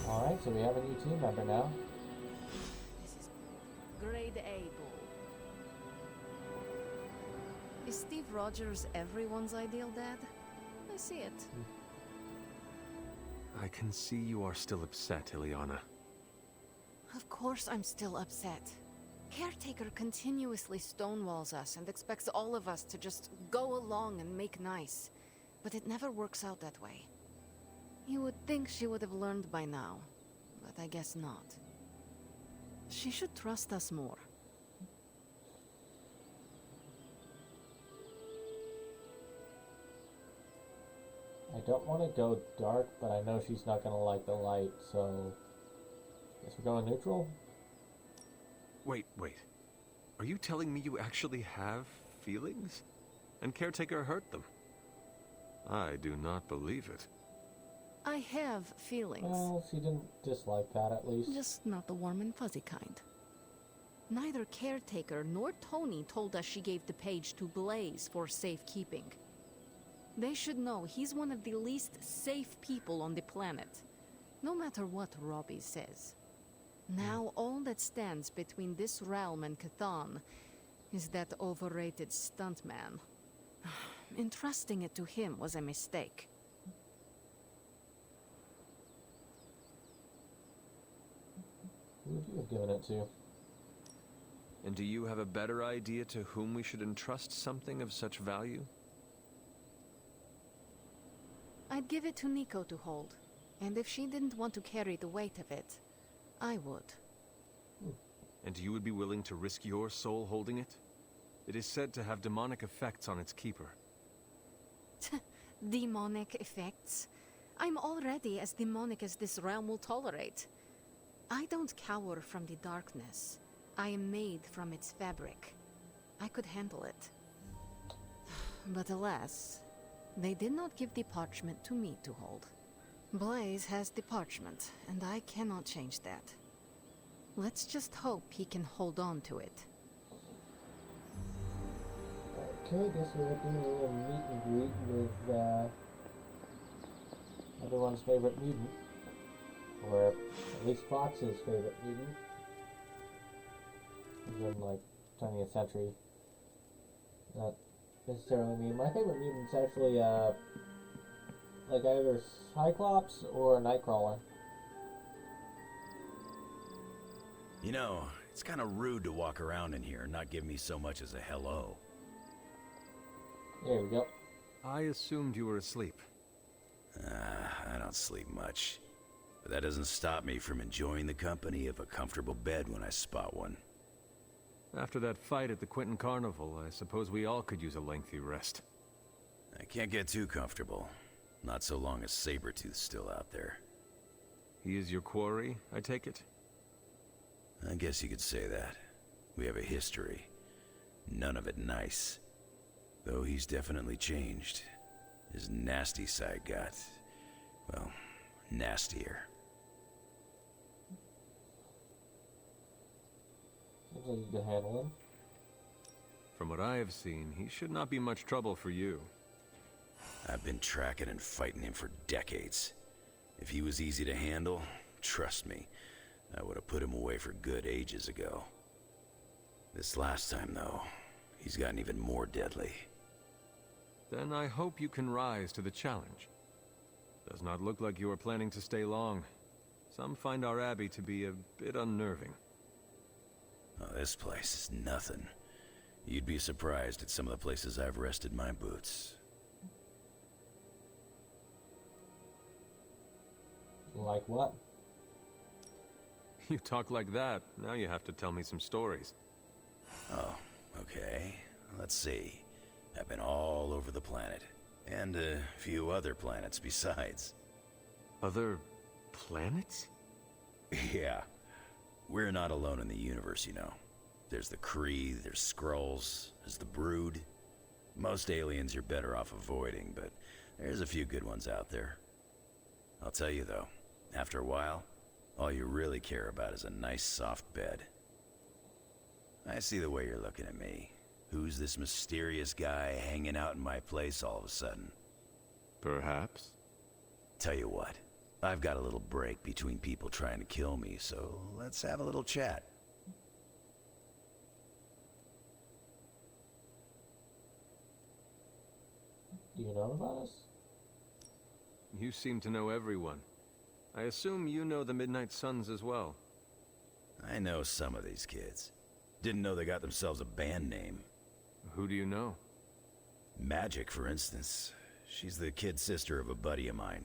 Alright, so we have a new team member now. This is grade A bull. Is Steve Rogers everyone's ideal dad? I see it. I can see you are still upset, Ileana. Of course I'm still upset. Caretaker continuously stonewalls us and expects all of us to just go along and make nice. But it never works out that way. You would think she would have learned by now, but I guess not. She should trust us more. I don't want to go dark, but I know she's not going to like the light, so... Guess we're going neutral? Wait. Are you telling me you actually have feelings? And Caretaker hurt them? I do not believe it. I have feelings. Well, she didn't dislike that at least. Just not the warm and fuzzy kind. Neither Caretaker nor Tony told us she gave the page to Blaze for safekeeping. They should know he's one of the least safe people on the planet, no matter what Robbie says. Now all that stands between this realm and Cthon is that overrated stuntman. Entrusting it to him was a mistake. Who would you have given it to? And do you have a better idea to whom we should entrust something of such value? I'd give it to Nico to hold, and if she didn't want to carry the weight of it, I would. And you would be willing to risk your soul holding it? It is said to have demonic effects on its keeper. Demonic effects? I'm already as demonic as this realm will tolerate. I don't cower from the darkness. I am made from its fabric. I could handle it. But alas, they did not give the parchment to me to hold. Blaze has the parchment, and I cannot change that. Let's just hope he can hold on to it. Okay, guess we're doing a little meet and greet with everyone's favorite mutant. Or at least Fox's favorite mutant. In like 20th century. Not necessarily me. My favorite mutant's actually like either Cyclops or Nightcrawler. You know, it's kind of rude to walk around in here and not give me so much as a hello. There we go. I assumed you were asleep. I don't sleep much. But that doesn't stop me from enjoying the company of a comfortable bed when I spot one. After that fight at the Quentin Carnival, I suppose we all could use a lengthy rest. I can't get too comfortable. Not so long as Sabretooth's still out there. He is your quarry, I take it? I guess you could say that. We have a history. None of it nice. Though he's definitely changed. His nasty side got, well, nastier. Seems like you can handle him. From what I have seen, he should not be much trouble for you. I've been tracking and fighting him for decades. If he was easy to handle, trust me, I would have put him away for good ages ago. This last time, though, he's gotten even more deadly. Then I hope you can rise to the challenge. Does not look like you are planning to stay long. Some find our abbey to be a bit unnerving. Oh, this place is nothing. You'd be surprised at some of the places I've rested my boots. Like what? You talk like that, now you have to tell me some stories. Oh, okay. Let's see. I've been all over the planet. And a few other planets besides. Other planets? Yeah. We're not alone in the universe, you know. There's the Kree, there's Skrulls, there's the Brood. Most aliens you're better off avoiding, but there's a few good ones out there. I'll tell you though, after a while, all you really care about is a nice soft bed. I see the way you're looking at me. Who's this mysterious guy hanging out in my place all of a sudden? Perhaps. Tell you what, I've got a little break between people trying to kill me, so let's have a little chat. Do you know about us? You seem to know everyone. I assume you know the Midnight Suns as well. I know some of these kids. Didn't know they got themselves a band name. Who do you know? Magic, for instance. She's the kid sister of a buddy of mine,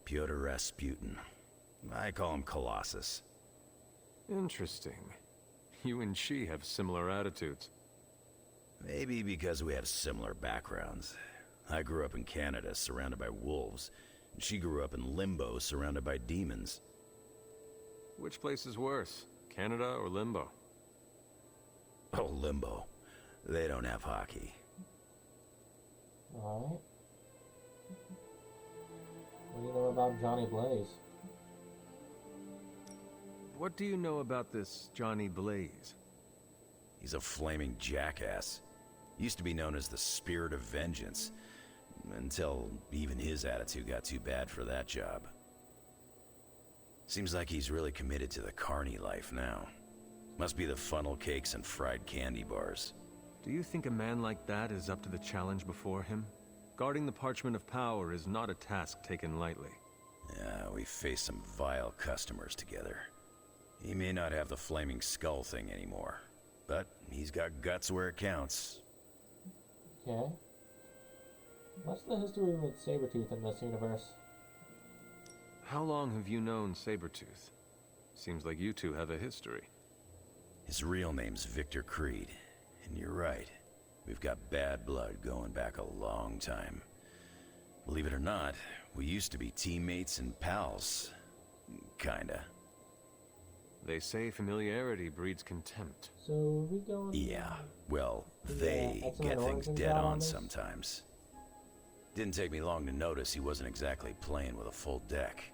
Pyotr Rasputin. I call him Colossus. Interesting. You and she have similar attitudes. Maybe because we have similar backgrounds. I grew up in Canada, surrounded by wolves, and she grew up in Limbo, surrounded by demons. Which place is worse, Canada or Limbo? Oh, Limbo. They don't have hockey. Alright. What do you know about Johnny Blaze? What do you know about this Johnny Blaze? He's a flaming jackass. Used to be known as the Spirit of Vengeance, until even his attitude got too bad for that job. Seems like he's really committed to the carny life now. Must be the funnel cakes and fried candy bars. Do you think a man like that is up to the challenge before him? Guarding the Parchment of Power is not a task taken lightly. Yeah, we faced some vile customers together. He may not have the flaming skull thing anymore, but he's got guts where it counts. Okay. What's the history with Sabretooth in this universe? How long have you known Sabretooth? Seems like you two have a history. His real name's Victor Creed, and you're right. We've got bad blood going back a long time. Believe it or not, we used to be teammates and pals. Kinda. They say familiarity breeds contempt. So are we going? Yeah, well, they get things dead on sometimes. Didn't take me long to notice he wasn't exactly playing with a full deck.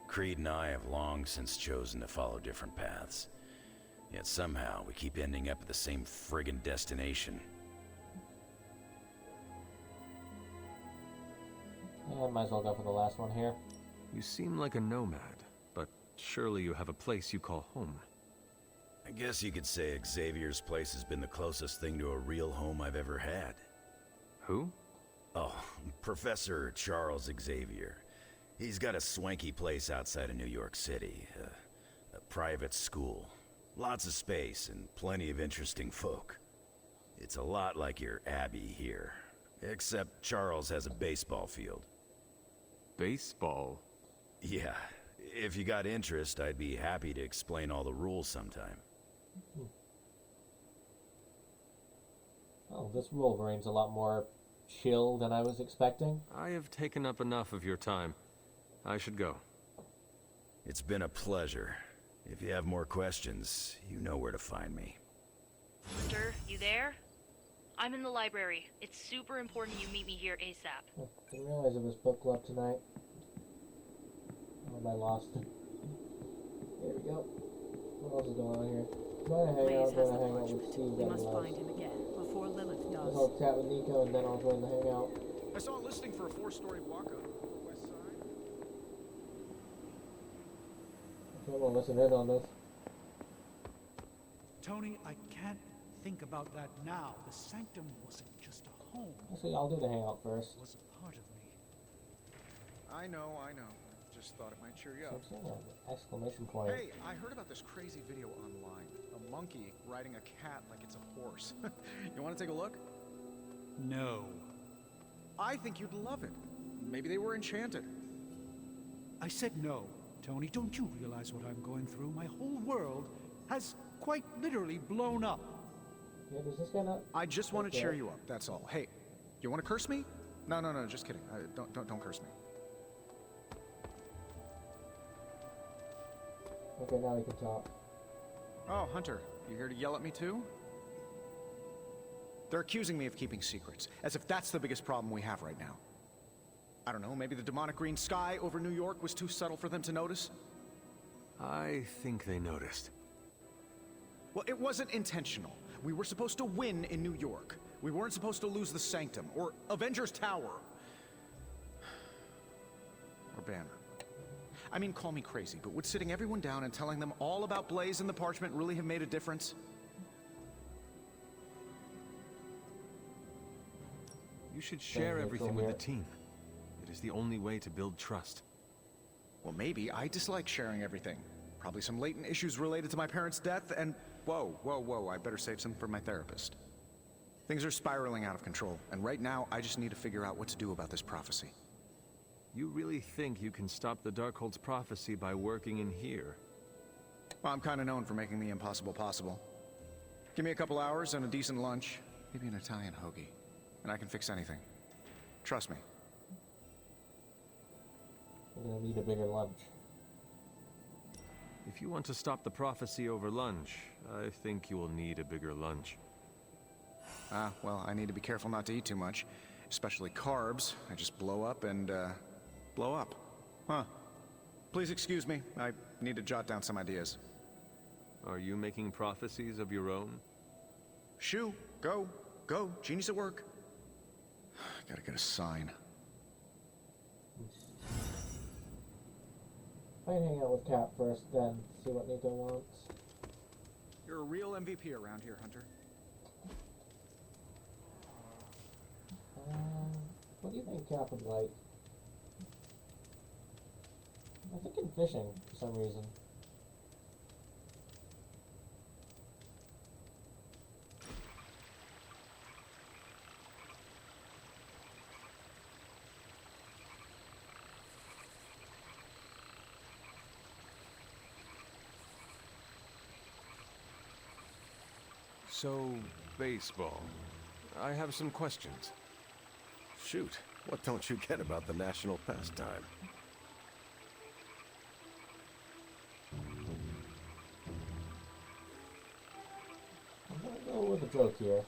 Creed and I have long since chosen to follow different paths. Yet somehow we keep ending up at the same friggin' destination. Yeah, might as well go for the last one here. You seem like a nomad, but surely you have a place you call home. I guess you could say Xavier's place has been the closest thing to a real home I've ever had. Who? Oh, Professor Charles Xavier. He's got a swanky place outside of New York City. A private school. Lots of space and plenty of interesting folk. It's a lot like your Abbey here. Except Charles has a baseball field. Baseball? Yeah. If you got interest, I'd be happy to explain all the rules sometime. Oh, this Wolverine's a lot more chill than I was expecting. I have taken up enough of your time. I should go. It's been a pleasure. If you have more questions, you know where to find me. Hunter, you there? I'm in the library. It's super important you meet me here ASAP. Oh, didn't realize it was book club tonight. Oh, I lost it. There we go. What else is going on here? Gonna hang out with Steve. We must find him again before Lilith does. I'll chat with Nico and then I'll join the hangout. I saw a listing for a 4-story block on the west side. Okay, I'm gonna listen in on this. Tony, I can't think about that now. The Sanctum wasn't just a home. Actually, I'll do the hangout first. It was a part of me. I know. Just thought it might cheer you up. Exclamation point. Hey, I heard about this crazy video online. A monkey riding a cat like it's a horse. You want to take a look? No. I think you'd love it. Maybe they were enchanted. I said no. Tony, don't you realize what I'm going through? My whole world has quite literally blown up. Yeah, does this guy not... I just want to cheer you up, that's all. Hey, you want to curse me? No, just kidding. Don't curse me. Okay, now we can talk. Oh, Hunter, you here to yell at me too? They're accusing me of keeping secrets, as if that's the biggest problem we have right now. I don't know, maybe the demonic green sky over New York was too subtle for them to notice? I think they noticed. Well, it wasn't intentional. We were supposed to win in New York. We weren't supposed to lose the Sanctum, or Avengers Tower. Or Banner. I mean, call me crazy, but would sitting everyone down and telling them all about Blaze and the Parchment really have made a difference? You should share everything with the team. It is the only way to build trust. Well, maybe I dislike sharing everything. Probably some latent issues related to my parents' death, and, Whoa, I better save some for my therapist. Things are spiraling out of control, and right now I just need to figure out what to do about this prophecy. You really think you can stop the Darkhold's prophecy by working in here? Well, I'm kind of known for making the impossible possible. Give me a couple hours and a decent lunch, maybe an Italian hoagie, and I can fix anything. Trust me. We're gonna need a bigger lunch. If you want to stop the prophecy over lunch, I think you will need a bigger lunch. Well, I need to be careful not to eat too much, especially carbs. I just blow up and, blow up. Huh. Please excuse me. I need to jot down some ideas. Are you making prophecies of your own? Shoo, go. Genie's at work. Gotta get a sign. I can hang out with Cap first, then see what Nico wants. You're a real MVP around here, Hunter. What do you think Cap would like? I'm thinking fishing for some reason. So, baseball. I have some questions. Shoot, what don't you get about the national pastime? I'm gonna go with a joke here.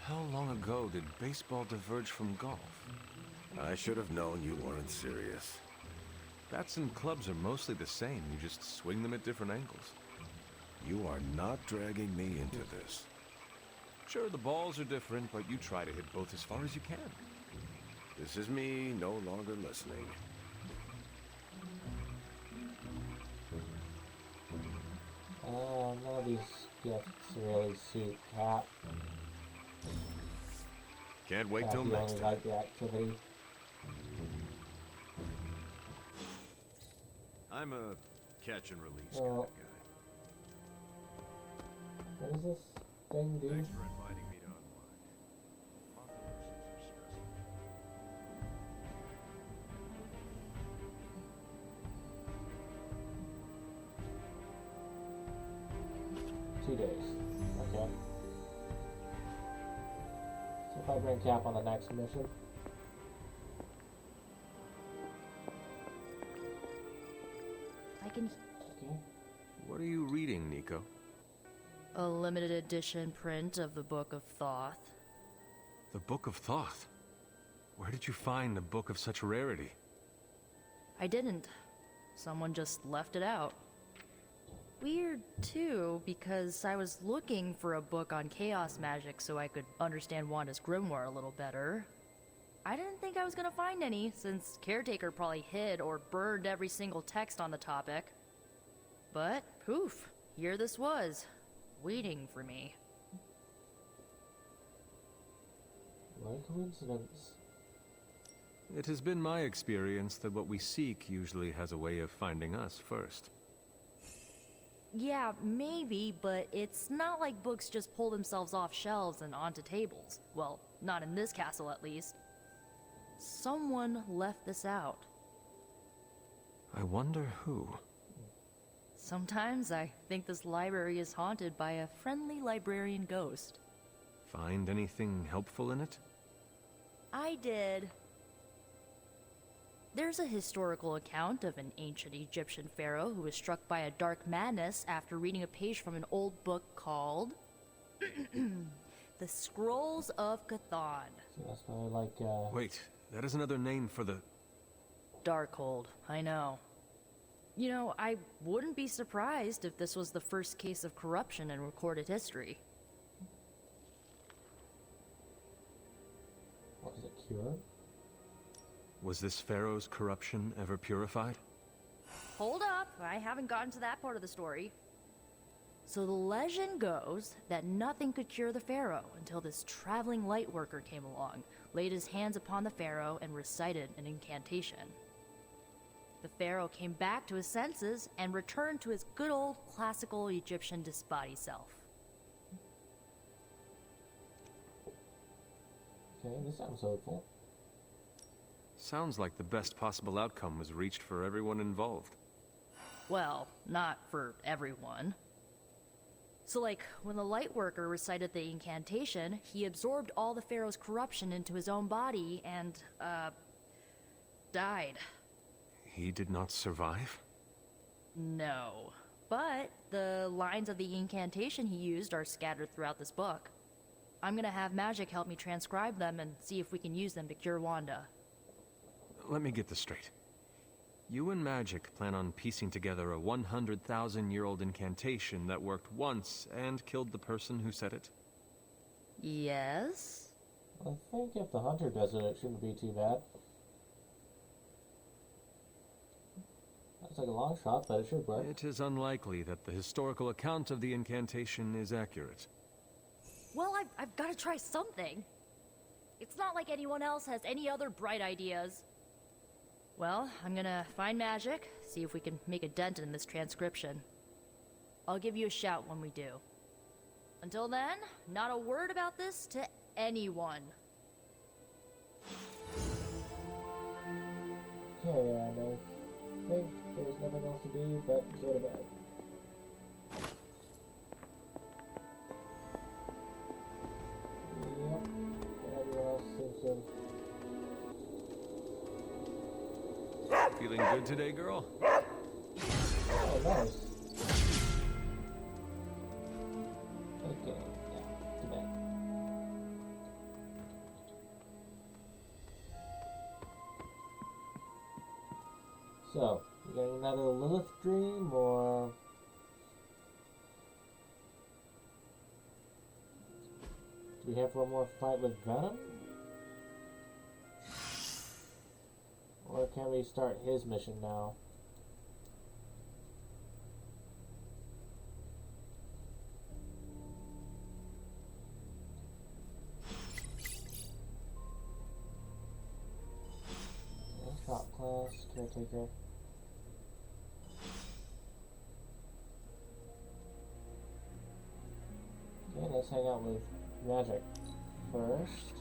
How long ago did baseball diverge from golf? I should have known you weren't serious. Bats and clubs are mostly the same, you just swing them at different angles. You are not dragging me into this. Sure, the balls are different, but you try to hit both as far as you can. This is me no longer listening. None of these gifts really suit Cap. Can't wait Cap, till you next only time. like the activity. I'm a catch and release Oh. kind of guy. What does this thing do? Thanks for inviting me to unwind. Operations are stressful. 2 days. Okay. So if I bring Cap on the next mission. I can. Okay. What are you reading, Nico? A limited edition print of the Book of Thoth. The Book of Thoth? Where did you find a book of such rarity? I didn't. Someone just left it out. Weird, too, because I was looking for a book on chaos magic so I could understand Wanda's grimoire a little better. I didn't think I was gonna find any, since Caretaker probably hid or burned every single text on the topic. But, poof, here this was, waiting for me. What a coincidence. It has been my experience that what we seek usually has a way of finding us first. Yeah, maybe, but it's not like books just pull themselves off shelves and onto tables. Well, not in this castle at least. Someone left this out. I wonder who. Sometimes I think this library is haunted by a friendly librarian ghost. Find anything helpful in it? I did. There's a historical account of an ancient Egyptian pharaoh who was struck by a dark madness after reading a page from an old book called The Scrolls of Cthon. So that's probably like, Wait, that is another name for the... Darkhold, I know. You know, I wouldn't be surprised if this was the first case of corruption in recorded history. what is it, cure? Was this pharaoh's corruption ever purified? Hold up, I haven't gotten to that part of the story. So the legend goes that nothing could cure the pharaoh until this traveling light worker came along, laid his hands upon the pharaoh, and recited an incantation. the pharaoh came back to his senses and returned to his good old classical Egyptian disbody self. Okay, this sounds hopeful. Sounds like the best possible outcome was reached for everyone involved. Well, not for everyone. So like, when the Lightworker recited the incantation, he absorbed all the pharaoh's corruption into his own body and, died. He did not survive? No. But the lines of the incantation he used are scattered throughout this book. I'm gonna have Magic help me transcribe them and see if we can use them to cure Wanda. Let me get this straight. You and Magic plan on piecing together a 100,000-year-old incantation that worked once and killed the person who said it? Yes? I think if the hunter does it, it shouldn't be too bad. That's like a long shot, but it should work. It is unlikely that the historical account of the incantation is accurate. Well, I've got to try something. It's not like anyone else has any other bright ideas. Well, I'm gonna find Magic, see if we can make a dent in this transcription. I'll give you a shout when we do. Until then, not a word about this to anyone. Okay, and I think there's nothing else to do but go to bed. Yep, everyone else seems to have... Feeling good today, girl? Oh, nice. Okay, yeah, to bed. So, you got another Lilith dream, or... do we have one more fight with Venom? Or can we start his mission now? Shop class, caretaker. Okay, let's hang out with Magic first.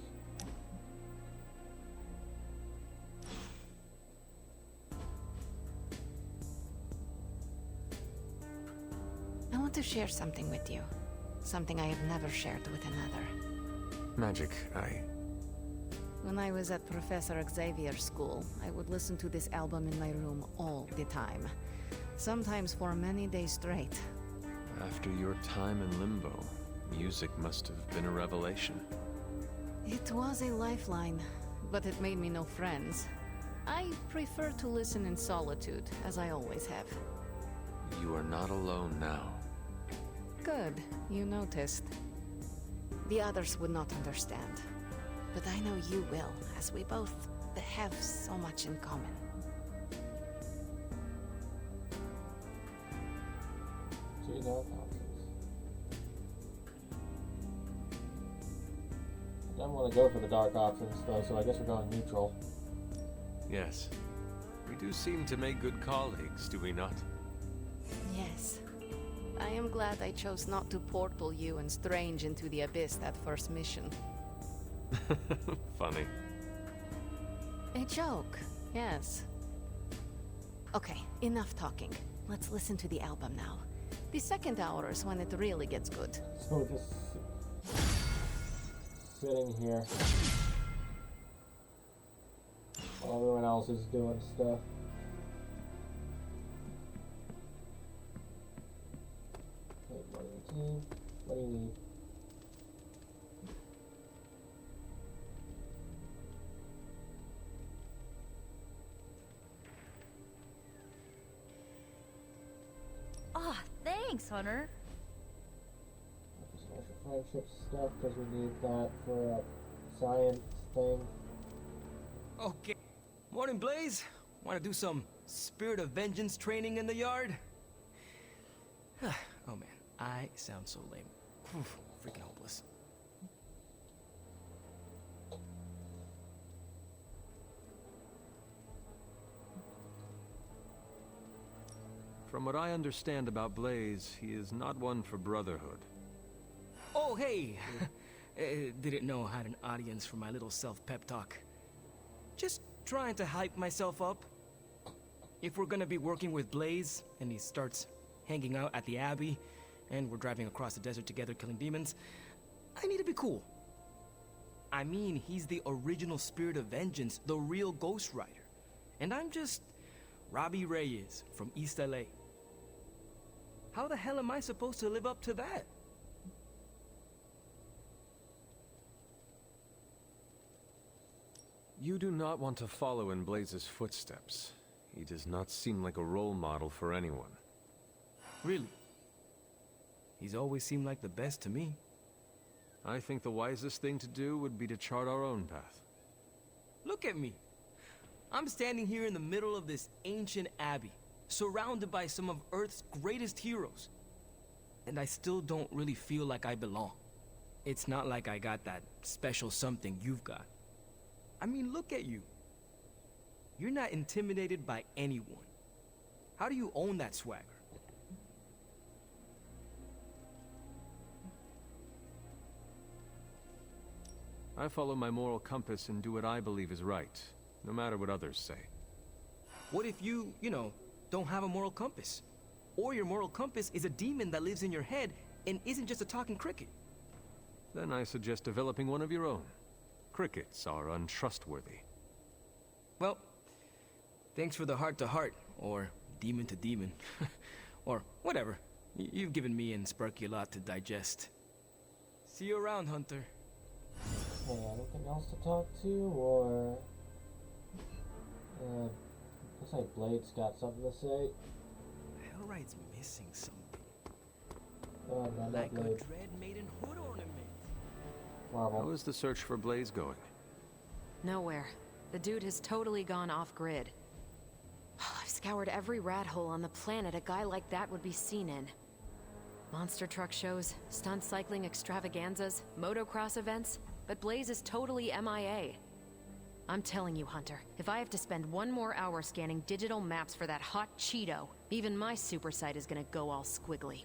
I want to share something with you. Something I have never shared with another. Magic, When I was at Professor Xavier's school, I would listen to this album in my room all the time. Sometimes for many days straight. After your time in Limbo, music must have been a revelation. It was a lifeline, but it made me no friends. I prefer to listen in solitude, as I always have. You are not alone now. Good, you noticed. The others would not understand. But I know you will, as we both have so much in common. Two dark options. I don't want to go for the dark options though, so I guess we're going neutral. Yes. We do seem to make good colleagues, do we not? Yes. I am glad I chose not to portal you and Strange into the Abyss that first mission. Funny. A joke, yes. Okay, enough talking. Let's listen to the album now. The second hour is when it really gets good. So we're just sitting here while everyone else is doing stuff. Okay, what do you need? What do you need? Ah, thanks, Hunter. Special friendship stuff, because we need that for a science thing. Okay. Morning, Blaze. Want to do some Spirit of Vengeance training in the yard? Oh man, I sound so lame. Whew, freaking hopeless. From what I understand about Blaze, he is not one for brotherhood. Oh, hey! Didn't know I had an audience for my little self-pep talk. Just trying to hype myself up. If we're gonna be working with Blaze, and he starts hanging out at the Abbey, and we're driving across the desert together killing demons, I need to be cool. I mean, he's the original Spirit of Vengeance, the real Ghost Rider. And I'm just Robbie Reyes from East LA. How the hell am I supposed to live up to that? You do not want to follow in Blaze's footsteps. He does not seem like a role model for anyone. Really? He's always seemed like the best to me. I think the wisest thing to do would be to chart our own path. Look at me. I'm standing here in the middle of this ancient abbey, surrounded by some of Earth's greatest heroes. And I still don't really feel like I belong. It's not like I got that special something you've got. I mean, look at you. You're not intimidated by anyone. How do you own that swagger? I follow my moral compass and do what I believe is right, no matter what others say. What if you know, don't have a moral compass? Or your moral compass is a demon that lives in your head and isn't just a talking cricket? Then I suggest developing one of your own. Crickets are untrustworthy. Well, thanks for the heart-to-heart, or demon-to-demon, or whatever. You've given me and Sparky a lot to digest. See you around, Hunter. Okay, anything else to talk to, or... looks like Blade's got something to say. Hellright's missing something. Oh, no, Like not a Blade. Dread Maiden hood ornament. Marvel. How is the search for Blaze going? Nowhere. The dude has totally gone off-grid. I've scoured every rat hole on the planet a guy like that would be seen in. Monster truck shows, stunt cycling extravaganzas, motocross events, but Blaze is totally MIA. I'm telling you, Hunter, if I have to spend one more hour scanning digital maps for that hot Cheeto, even my super sight is gonna go all squiggly.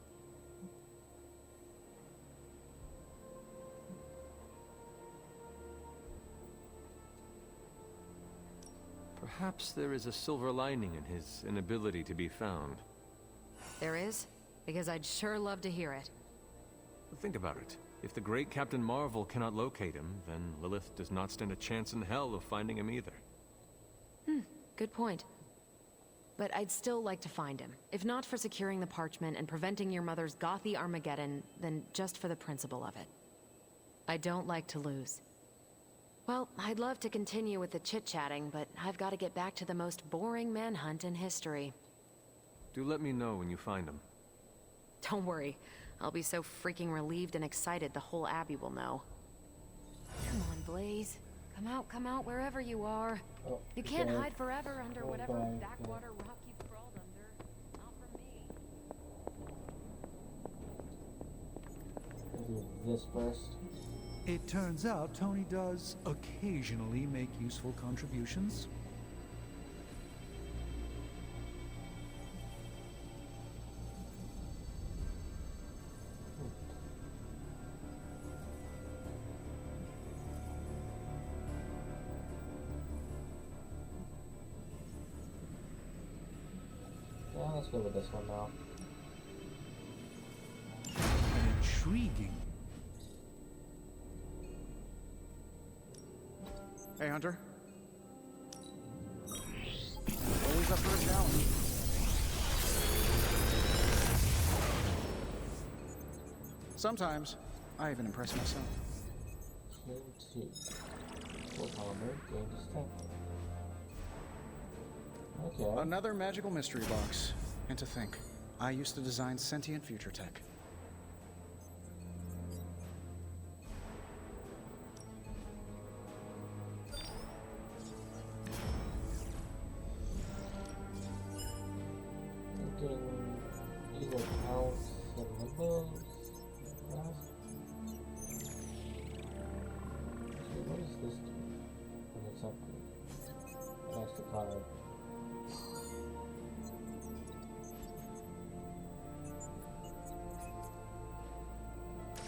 Perhaps there is a silver lining in his inability to be found. There is? Because I'd sure love to hear it. Think about it. If the great Captain Marvel cannot locate him, then Lilith does not stand a chance in hell of finding him either. Good point. But I'd still like to find him. If not for securing the parchment and preventing your mother's gothy Armageddon, then just for the principle of it. I don't like to lose. Well, I'd love to continue with the chit-chatting, but I've got to get back to the most boring manhunt in history. Do let me know when you find him. Don't worry. I'll be so freaking relieved and excited the whole Abbey will know. Come on, Blaze. Come out, wherever you are. Oh, You can't okay. hide forever under Oh, whatever bye. backwater rock you've crawled under. Not from me. Do this first. It turns out Tony does occasionally make useful contributions. Yeah, let's go with this one now. An intriguing. Hey, Hunter. Always up for a challenge. Sometimes, I even impress myself. Chain 2. Full armor, game detected. Okay. Another magical mystery box. And to think, I used to design sentient future tech. Thinking either counts and numbers. So what does this do when it's upgraded? An extra card.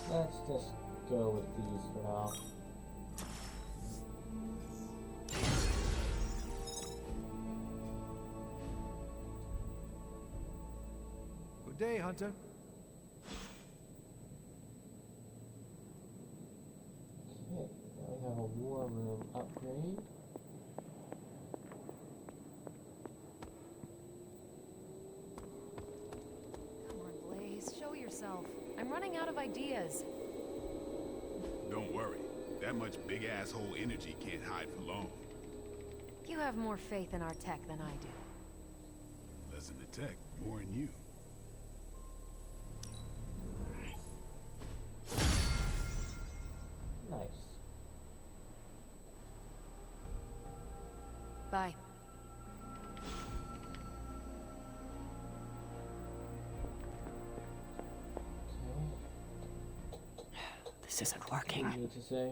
Let's just go with these for now. Good day, Hunter. Okay, now we have a war room upgrade. Come on, Blaze, show yourself. I'm running out of ideas. Don't worry. That much big asshole energy can't hide for long. You have more faith in our tech than I do. Less in the tech, more in you. Nice. Bye. This isn't working. What do you need to say?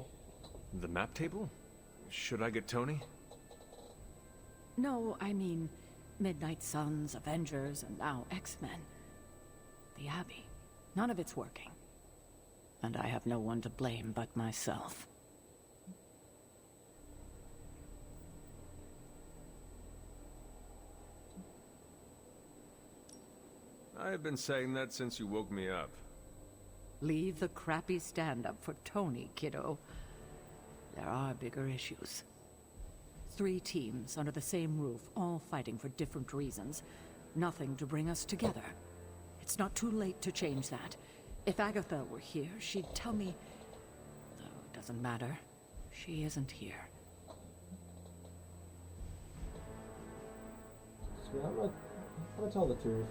The map table? Should I get Tony? No, I mean Midnight Suns, Avengers, and now X-Men. The Abbey. None of it's working. And I have no one to blame but myself. I've been saying that since you woke me up. Leave the crappy stand-up for Tony, kiddo. There are bigger issues. 3 teams under the same roof, all fighting for different reasons. Nothing to bring us together. It's not too late to change that. If Agatha were here, she'd tell me... Though it doesn't matter. She isn't here. Sweet, I'm gonna tell the truth.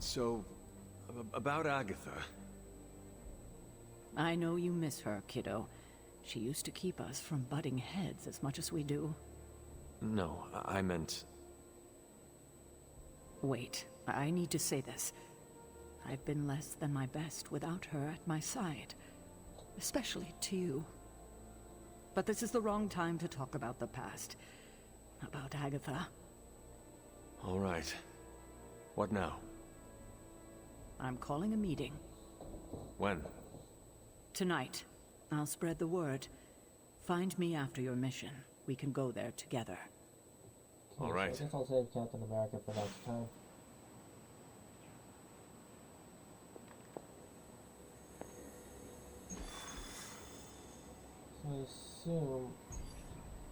So... about Agatha. I know you miss her, kiddo. She used to keep us from butting heads as much as we do. No, I meant... Wait, I need to say this. I've been less than my best without her at my side. Especially to you. But this is the wrong time to talk about the past. About Agatha. All right. What now? I'm calling a meeting. When? Tonight. I'll spread the word. Find me after your mission. We can go there together. All right. So I guess I'll save Captain America for next time. So I assume...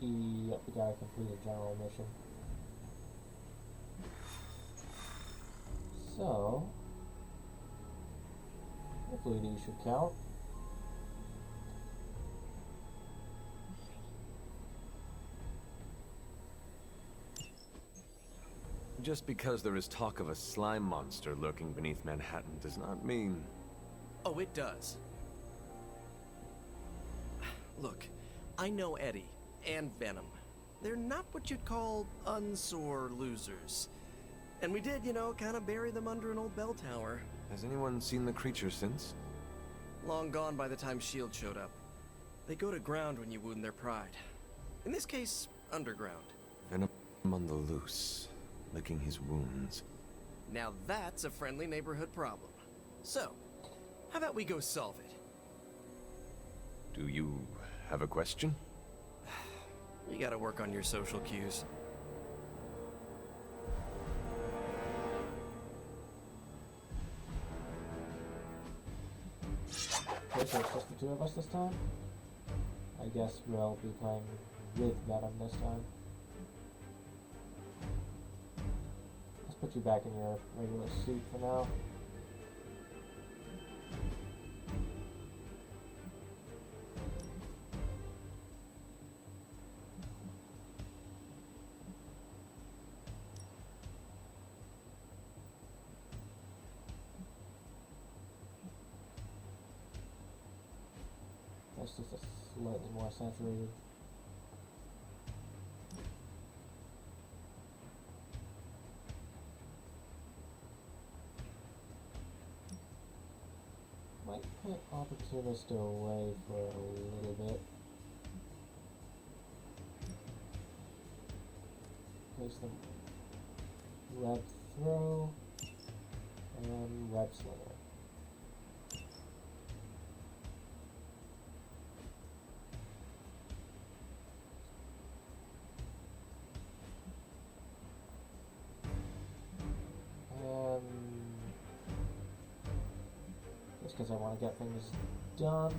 Yep, we gotta complete a general mission. So... hopefully these should count. Just because there is talk of a slime monster lurking beneath Manhattan does not mean... Oh, it does. Look, I know Eddie and Venom. They're not what you'd call unsore losers. And we did, you know, kind of bury them under an old bell tower. Has anyone seen the creature since? Long gone by the time S.H.I.E.L.D. showed up. They go to ground when you wound their pride. In this case, underground. Venom on the loose, licking his wounds. Now that's a friendly neighborhood problem. So, how about we go solve it? Do you have a question? You gotta work on your social cues. Okay, so it's just the 2 of us this time? I guess we'll be playing with Venom this time. Let's put you back in your regular suit for now. That's just a slightly more saturated. Might put Opportunist away for a little bit. Place them Web Throw and Web Slinger. Just because I want to get things done.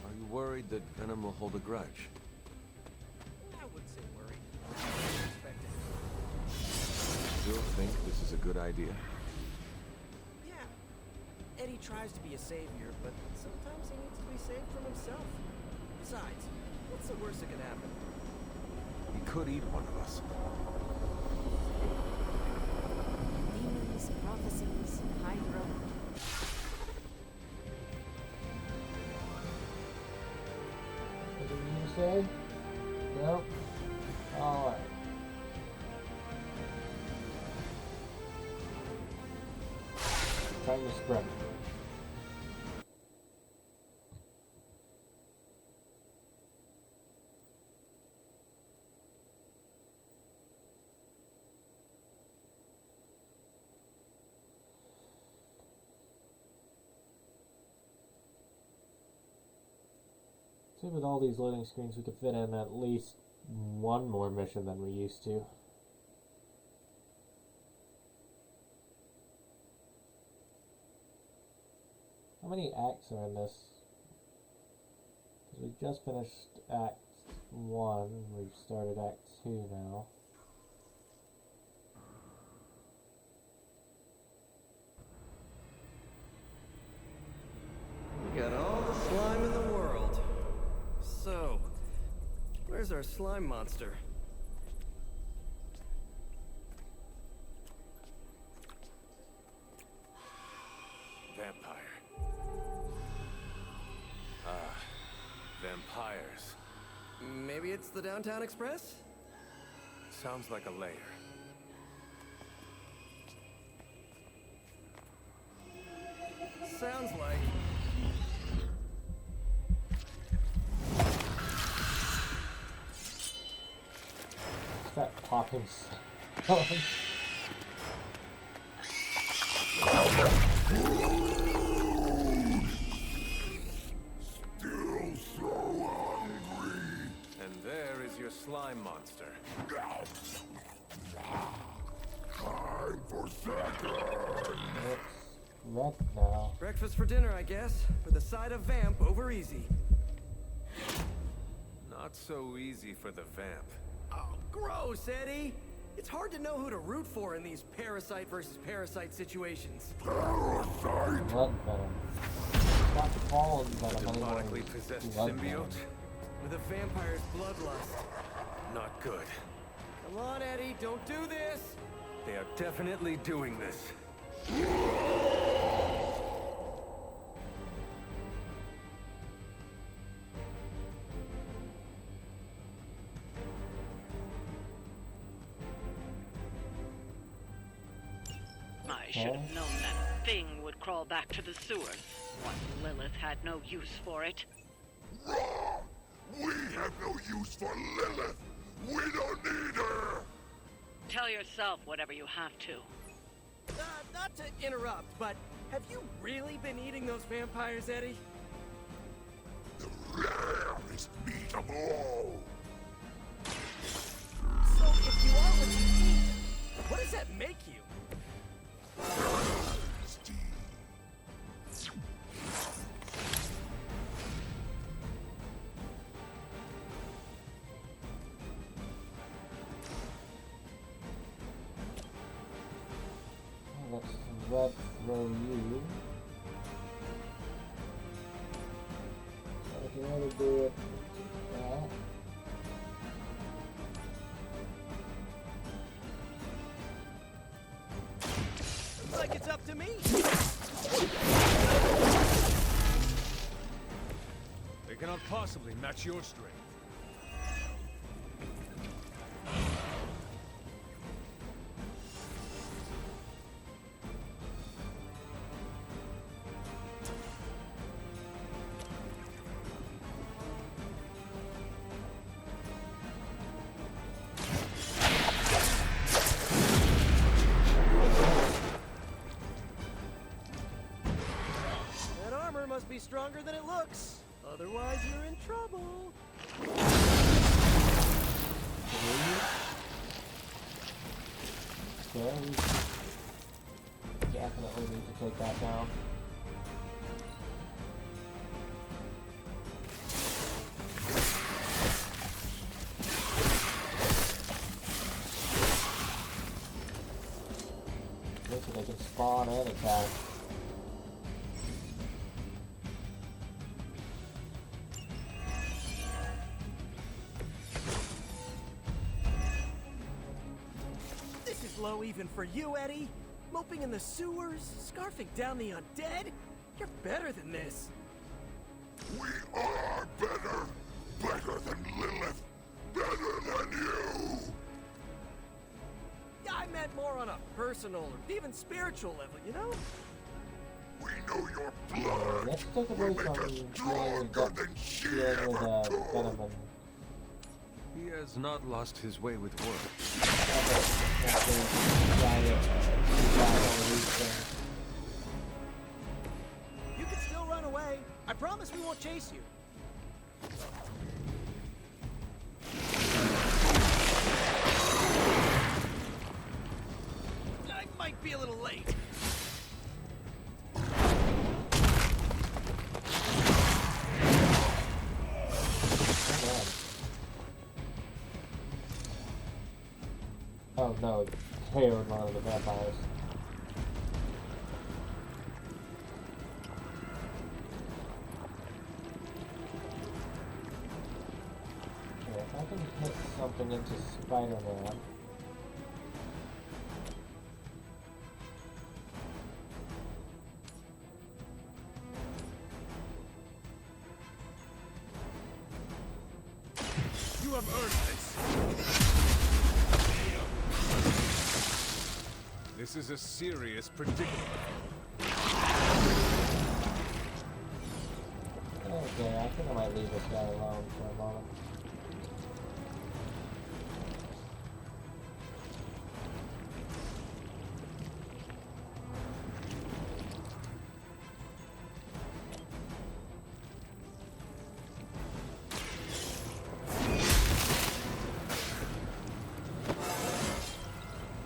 Are you worried that Venom will hold a grudge? I wouldn't say worried. Expected. Still think this is a good idea? Yeah. Eddie tries to be a savior, but sometimes he needs to be saved from himself. Besides, what's the worst that could happen? He could eat one of us. Demons, prophecies, Hydra. What did you say? Nope. Alright. Time to sprint. See, with all these loading screens, we could fit in at least one more mission than we used to. How many acts are in this? Because we just finished Act 1, we've started Act 2 now. We got all the slime in the world. So, where's our slime monster? Vampire. Vampires. Maybe it's the Downtown Express? Sounds like a lair. Sounds like... What's that popping sound? Still so hungry. And there is your slime monster. Time for second. It's red now. Breakfast for dinner, I guess, with a side of vamp over easy. Not so easy for the vamp. Oh, gross, Eddie! It's hard to know who to root for in these parasite versus parasite situations. Parasite? Blood venom. It's not fallen venom anymore. Demonically possessed Blood symbiote? venom. With a vampire's bloodlust. Not good. Come on, Eddie, don't do this! They are definitely doing this. I should have known that thing would crawl back to the sewers. What Lilith had no use for it. Wrong! We have no use for Lilith! We don't need her! Tell yourself whatever you have to. Not to interrupt, but have you really been eating those vampires, Eddie? The rarest meat of all! So if you are what you eat, what does that make you? Let's red throw you. I can only do it now. Looks like it's up to me. They cannot possibly match your strength. That armor must be stronger than it looks. Otherwise, you're in trouble. Okay, we definitely need to take that down. Looks like they can spawn and attack. This is low even for you, Eddie. Moping in the sewers, scarfing down the undead. You're better than this. We are better! Better than Lilith! Better than you! I meant more on a personal or even spiritual level, you know? We know your blood Let's take a break will make from us dealing stronger with than she dealing with ever could! Venom and He has not lost his way with words. You can still run away. I promise we won't chase you. I might be a little late. Oh no, it KO'd one of the vampires. Okay, if I can hit something into Spider-Man. You have earned this. This is a serious predicament. Okay, I think I might leave this guy alone for a moment.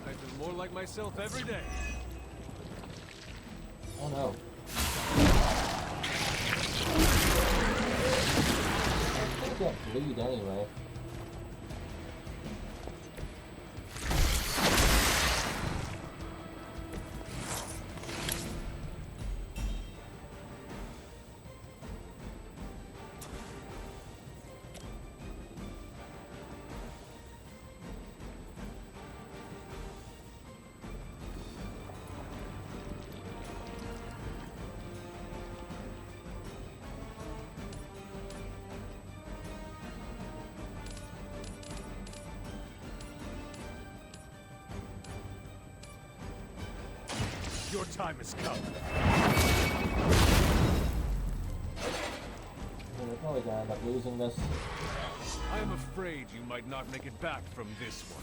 I feel more like myself every day. Oh no. I can't bleed anyway. Your time has come. We're probably gonna end up losing this. I am afraid you might not make it back from this one.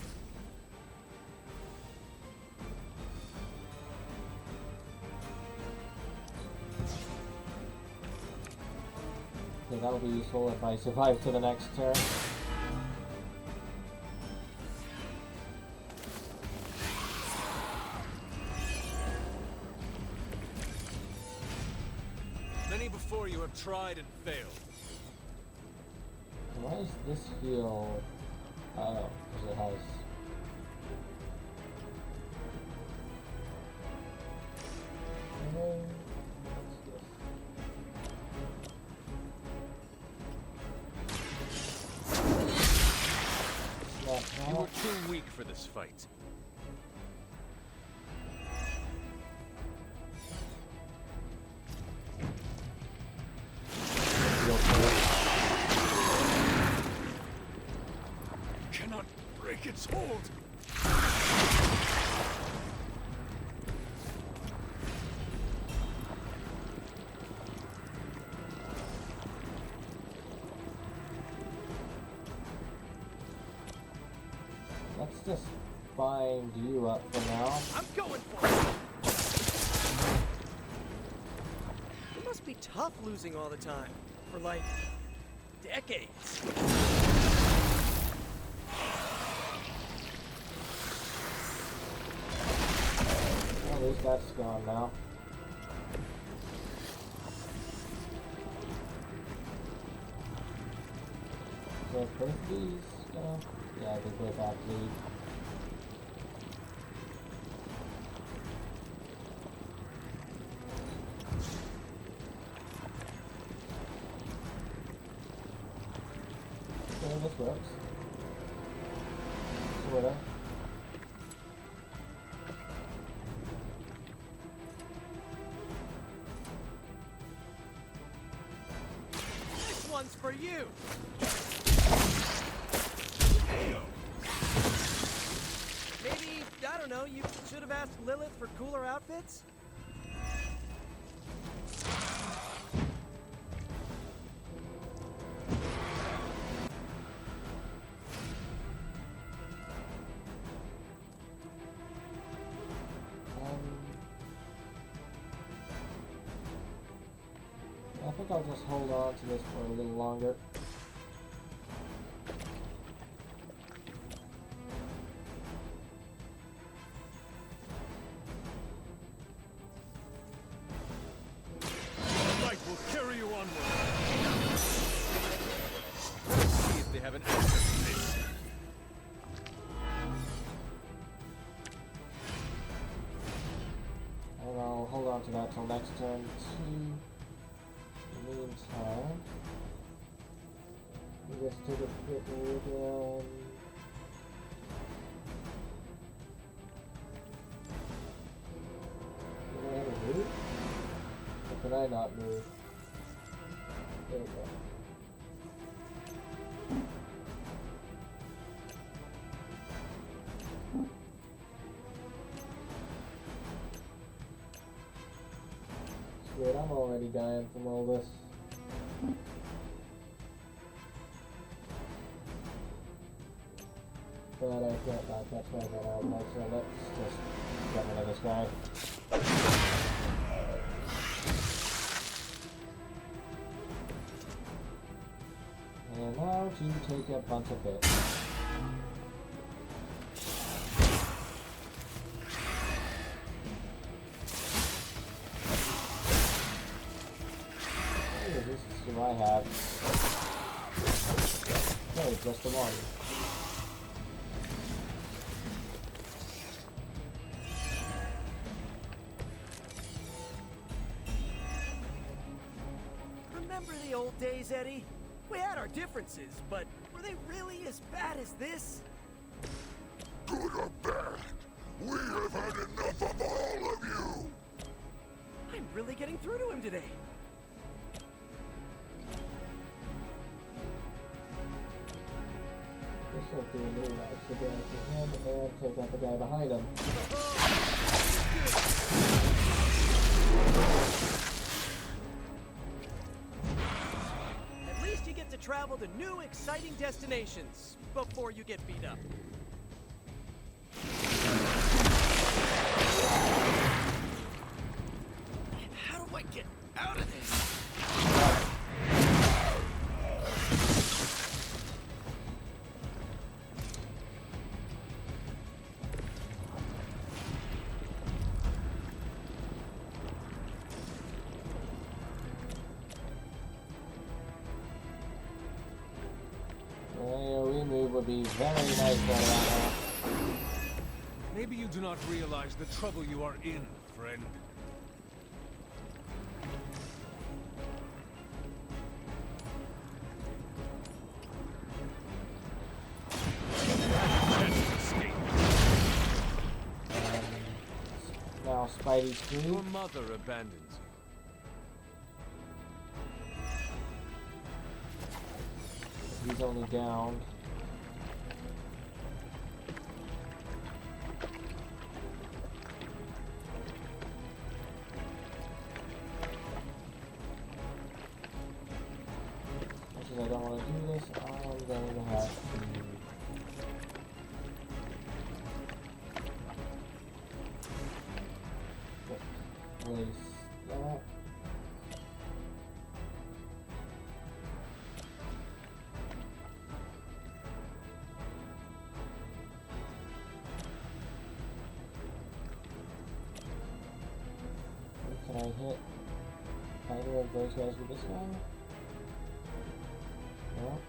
Okay, that'll be useful if I survive to the next turn. Many before you have tried and failed. Why is this heal? Oh, because it has. You were too weak for this fight. Cannot break its hold. Let's just bind you up for now. I'm going for it. It must be tough losing all the time. For like decades. at least that's gone now. So both these gonna... Yeah, they both have lead. Okay, this works. Sorta. This one's for you! Maybe, I don't know, you should have asked Lilith for cooler outfits? I think I'll just hold on to this for a little longer. The light will carry you onward. Let's see if they have an answer to this. And I'll hold on to that till next turn too. In the meantime, we just take a quick look around. Can I have a move? Or can I not move? There we go. Sweet, I'm already dying from all this. But I can't catch my gun out much, so let's just get rid of this guy. And now to take a bunch of hits. Hey, this is what I have. Okay, just the one. Remember the old days, Eddie? We had our differences, but were they really as bad as this? Good or bad, we have had enough of all of you! I'm really getting through to him today. This will be a new match to get to him and take out the guy behind him. At least you get to travel to new, exciting destinations before you get beat up. How do I get out of this? AoE move would be very nice right now. Maybe you do not realize the trouble you are in, friend. Now Spidey's free. Your mother abandons you. He's only down. Much as I don't want to do this, I'm going to have to place that. hit either of those guys with this guy? No.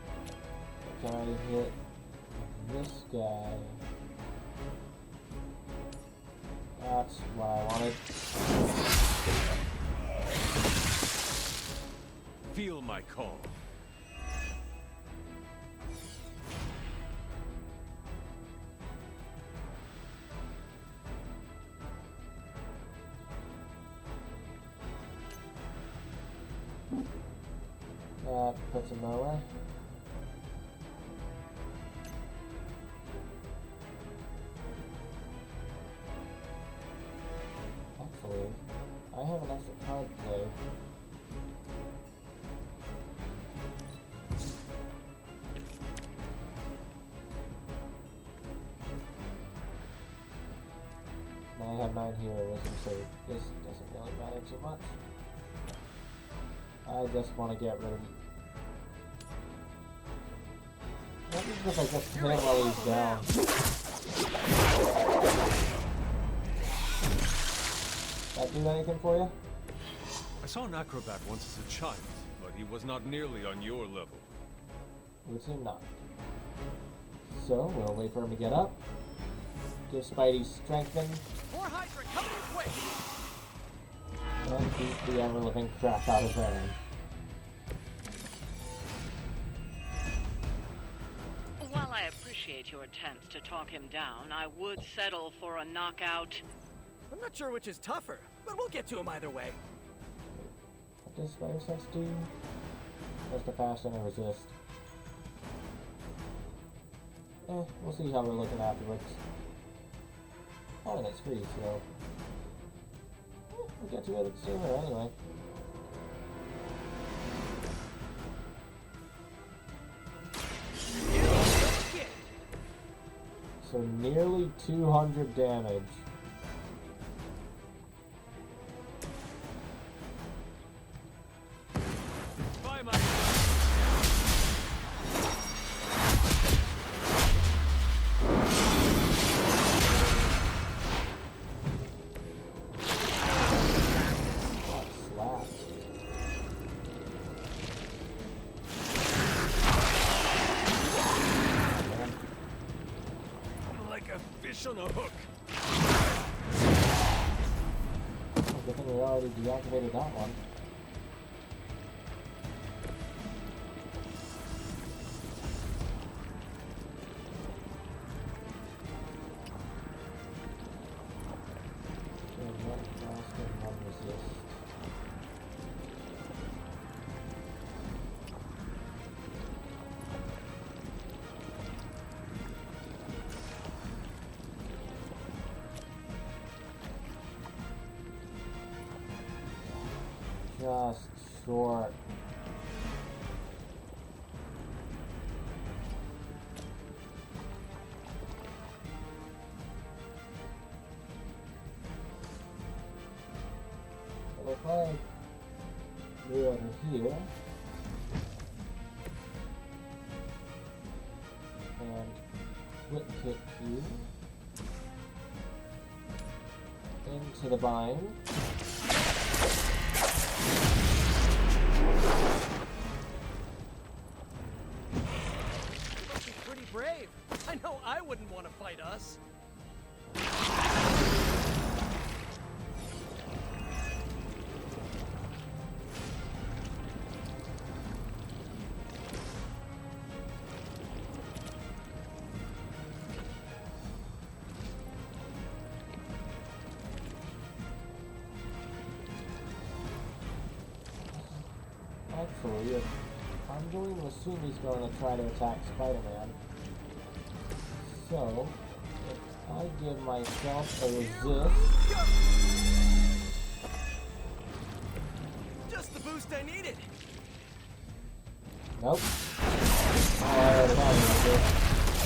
Can I hit this guy? That's what I wanted. Feel my call. That puts him nowhere. Actually, I have an extra card play. I have 9 heroism, so this doesn't really matter too much. I just want to get rid of him. What happens if I just hit him while he's down? That do anything for you? I saw an acrobat once as a child, but he was not nearly on your level. Would seem not. So, we'll wait for him to get up. Give Spidey strengthen. More Hydra coming in quick! And beat the ever-living crap out of Venom. While I appreciate your attempts to talk him down, I would settle for a knockout. I'm not sure which is tougher, but we'll get to him either way. What does Spider Sense do? Just a fast and a resist. We'll see how we're looking afterwards. Oh, and it's free, so... we'll get to it sooner anyway. So nearly 200 damage. Bye, my like a fish on a hook. Good thing we already deactivated that one. Okay, one fast and one resist. Just short. But if I do over here and quick hit you into the bind. You must be pretty brave. I know I wouldn't want to fight us. Actually, I'm going to assume he's going to try to attack Spider-Man. So, if I give myself a resist... Just the boost I needed. Nope. Oh, I already had a resist.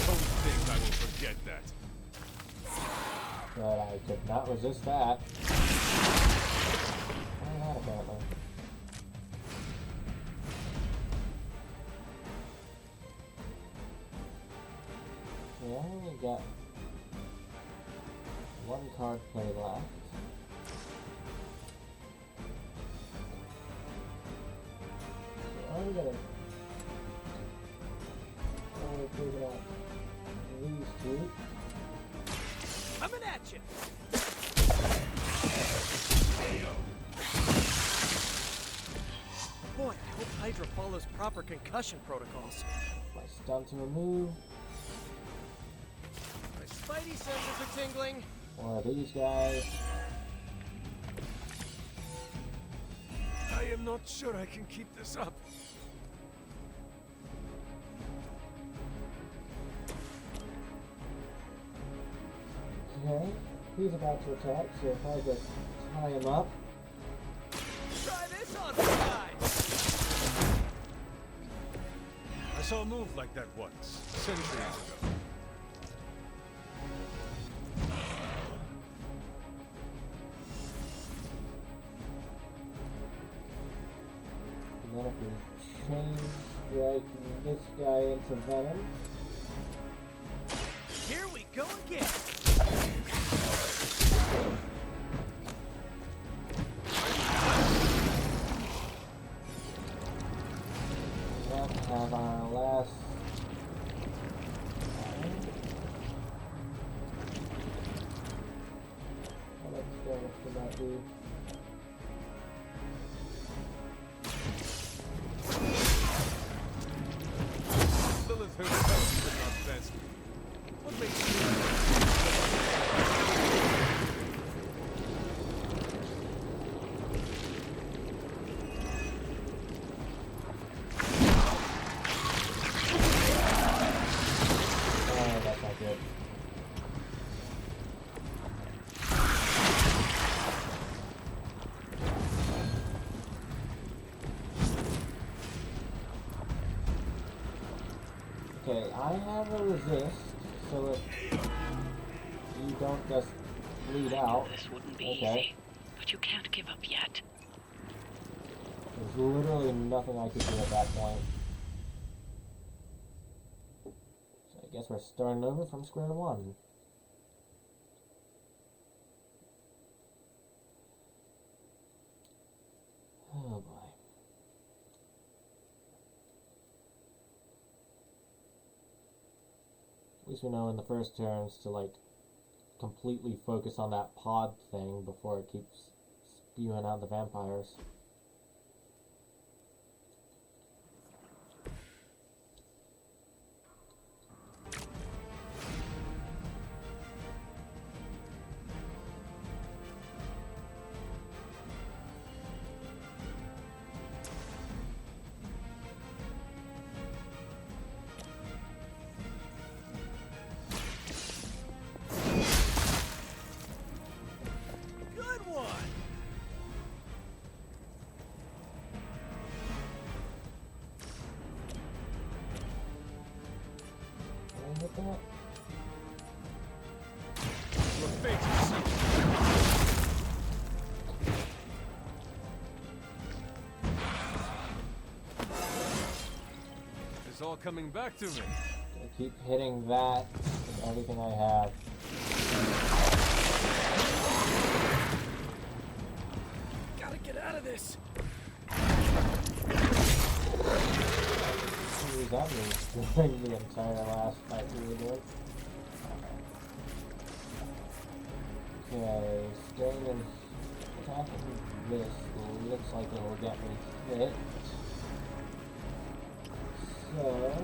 Don't think I will forget that. But I could not resist that. Why not, apparently. I only got one card play left. gonna take out these two. Coming at you! Boy, I hope Hydra follows proper concussion protocols. My stun to remove. My spidey senses are tingling. One of these guys. I am not sure I can keep this up. Okay, he's about to attack, so if I just tie him up. Try this on for size. I saw a move like that once, centuries ago. And then if we change this guy into Venom. Here we go again. Let's have our last. Let's go with that dude. Lilith herself could not best me. What makes you... Oh, that's not good. Okay, I have a resist, so if you don't just bleed out, This wouldn't be okay. easy, but you can't give up yet. There's literally nothing I could do at that point. So I guess we're starting over from square one. Oh boy. At least we know in the first turns to like completely focus on that pod thing before it keeps spewing out the vampires. Good one. Can I hit that? Your fate is sealed. It's all coming back to me. Gonna keep hitting that with everything I have. Gotta get out of this. What does that mean? During the entire last fight we were doing. Okay, staying in attacking this looks like it will get me hit. So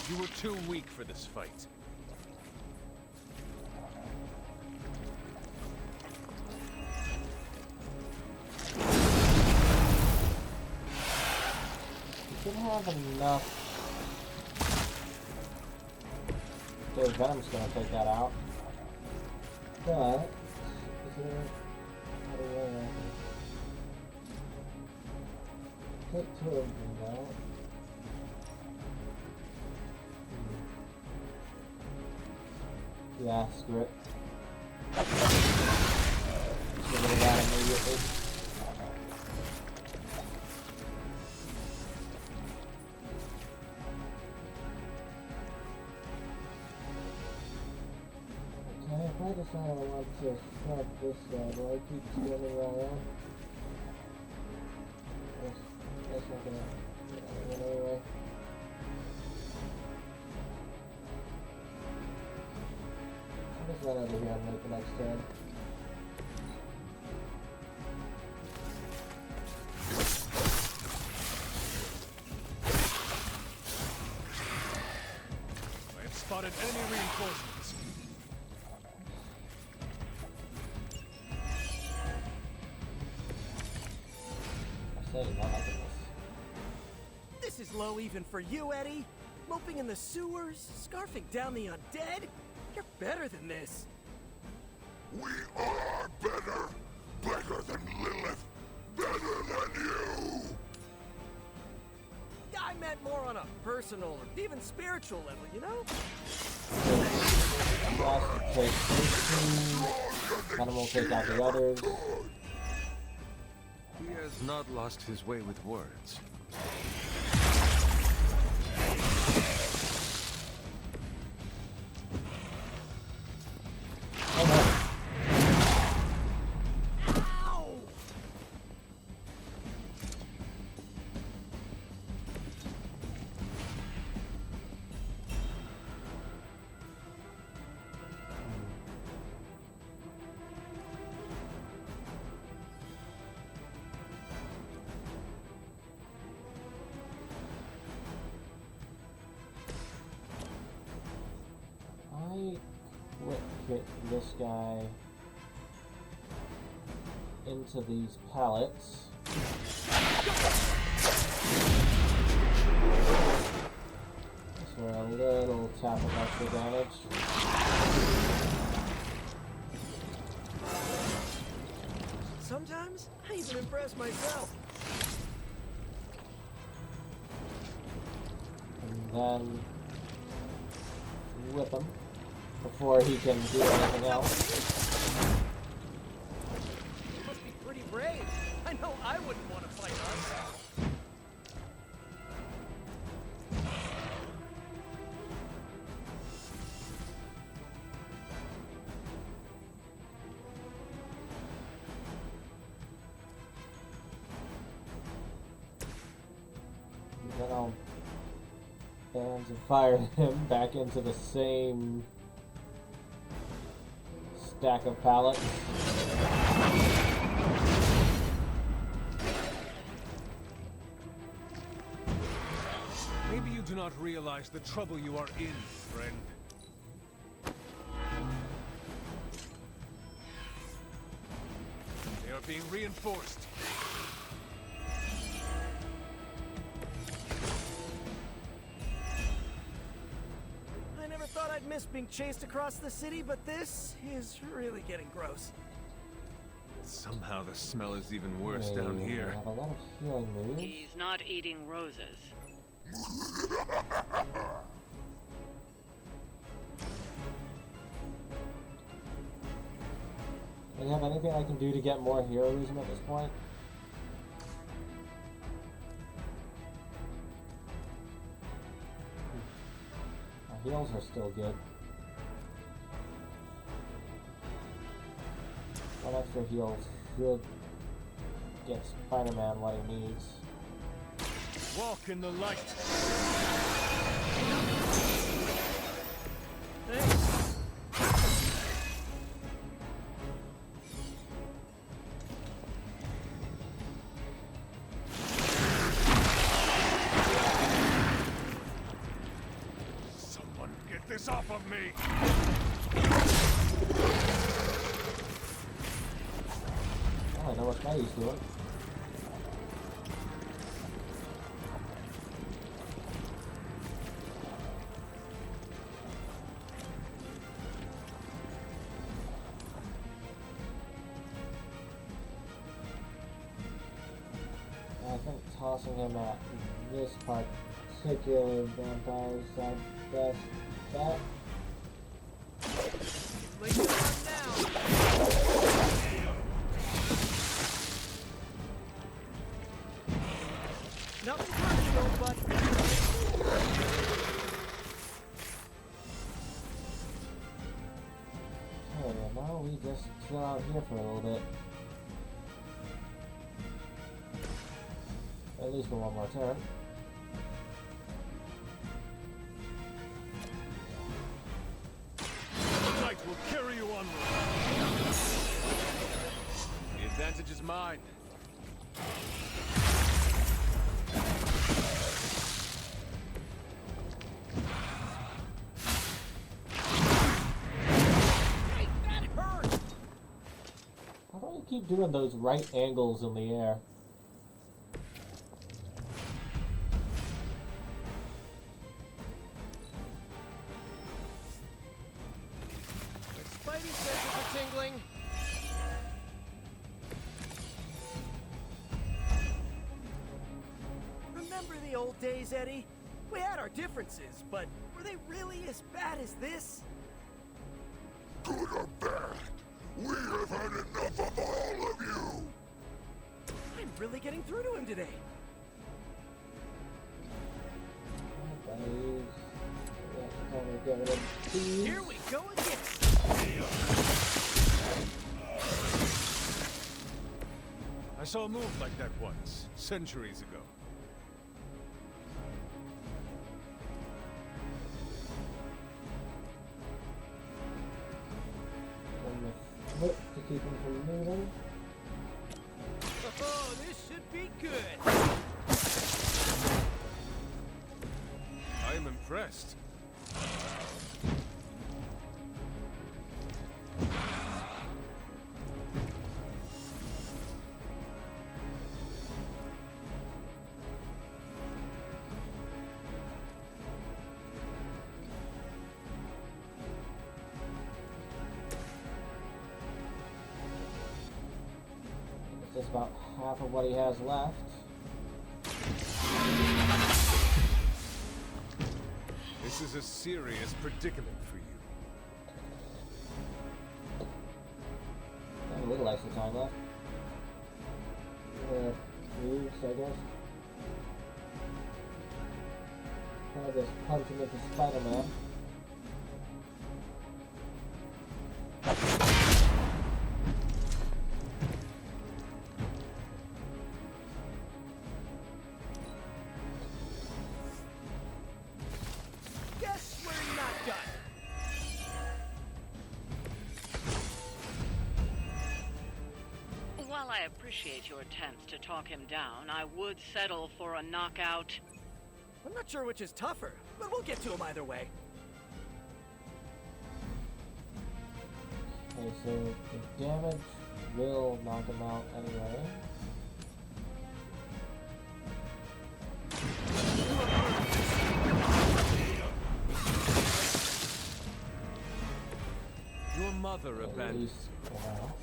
You were too weak for this fight. we should have enough. Okay, Venom's gonna take that out. But is there how do I hit two of them now? Yeah, screw it. Just get rid of that immediately. decide I want to shove this guy. Do I keep standing where I am? That's not gonna get anyway. I'll just run over here and make the next turn. I have spotted enemy reinforcements. I say not like this. This is low even for you, Eddie. Moping in the sewers, scarfing down the undead. You're better than this. We are better! Better than Lilith! Better than you! I meant more on a personal or even spiritual level, you know? Boss will take these two. Venom will take out the others. He has not lost his way with words. Put this guy into these pallets. That's for a little tap of extra damage. Sometimes I even impress myself. And then whip him before he can do anything else. You must be pretty brave. I know I wouldn't want to fight us. Then I'll bands and fire him back into the same stack of pallets. Maybe you do not realize the trouble you are in, friend. They are being reinforced. I never thought I'd miss being chased across the city, but this is really getting gross. Somehow the smell is even worse down here. I have a lot of healing moves. He's not eating roses. Do you have anything I can do to get more heroism at this point? My heals are still good. One extra heal should get Spider-Man what he needs. Walk in the light. Someone get this off of me! Oh, I know what Spidey's doing. I think tossing him at this particular vampire's our best bet. Nothing personal, but Oh, we just chill out here for a little bit? At least for one more turn. The knight will carry you onward. The advantage is mine. How do I keep doing those right angles in the air? Spidey senses are tingling. Remember the old days, Eddie? We had our differences, but were they really as bad as this? Good or bad, we have had enough of all of you! I'm really getting through to him today. Here we go again. I saw a move like that once, centuries ago. Flip to keep him from moving. Oh, this should be good. I am impressed. Just about half of what he has left. This is a serious predicament for you. Got a little extra time left. Moves, I guess. I'll just punch him into Spider-Man. Guess we're not done. While I appreciate your attempts to talk him down, I would settle for a knockout. I'm not sure which is tougher, but we'll get to him either way. Okay, so the damage will knock him out anyway. Your mother At abandoned least for now.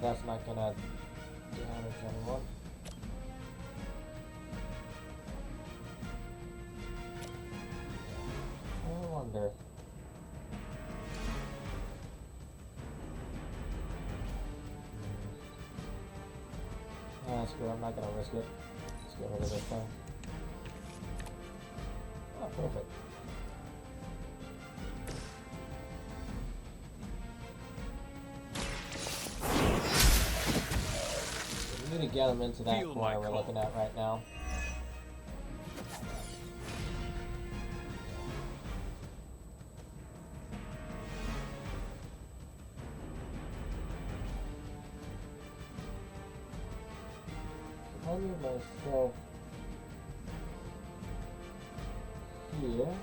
That's not gonna damage anyone. I wonder. Screw it, I'm not gonna risk it. Let's get rid of this thing. Oh, perfect. We need to get him into that Feel corner my we're looking at right now. If I move myself here.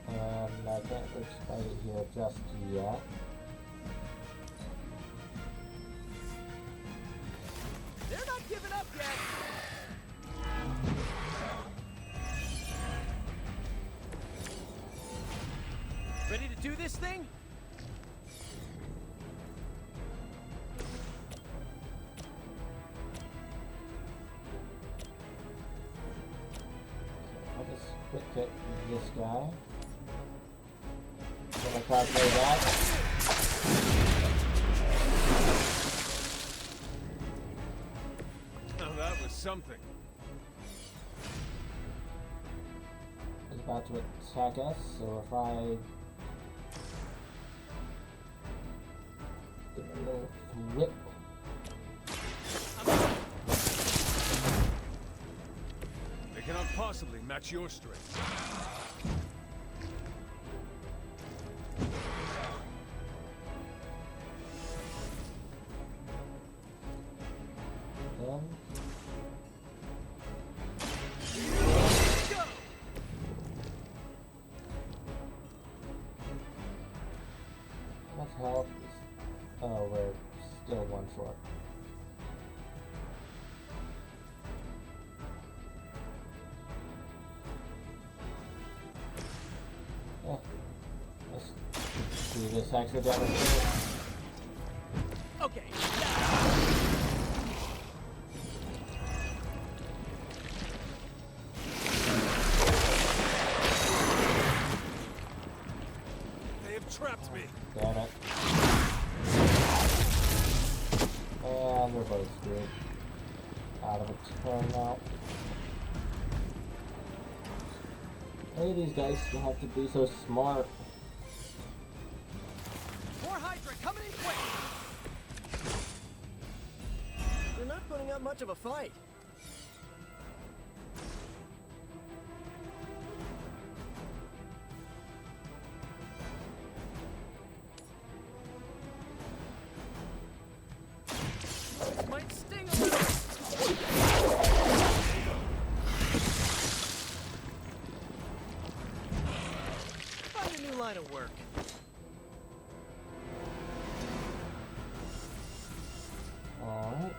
And I can't reach Spidey here just yet. They're not giving up yet. Ready to do this thing? I'll just quick hit this guy. Gonna calculate that. Now that was something. He's about to attack us, so if I give him a little whip. They cannot possibly match your strength. Much health is... Oh, we're still one short. Yeah. Let's do this extra damage here. Okay. They have trapped me. Damn it. And we're both screwed. Out of a turn now. Hey, these guys don't have to be so smart. More Hydra coming in quick! They're not putting up much of a fight. This might sting a little. Find a new line of work. Alright.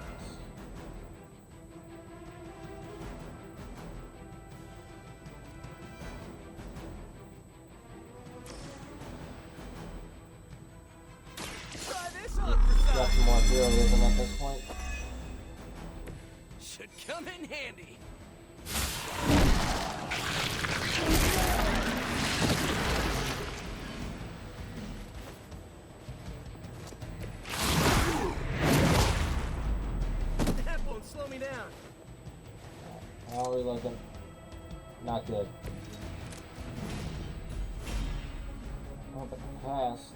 Try this on for Got size. some more heroism at this point. Should come in handy. That won't slow me down. How are we looking? Not good. Oh, but fast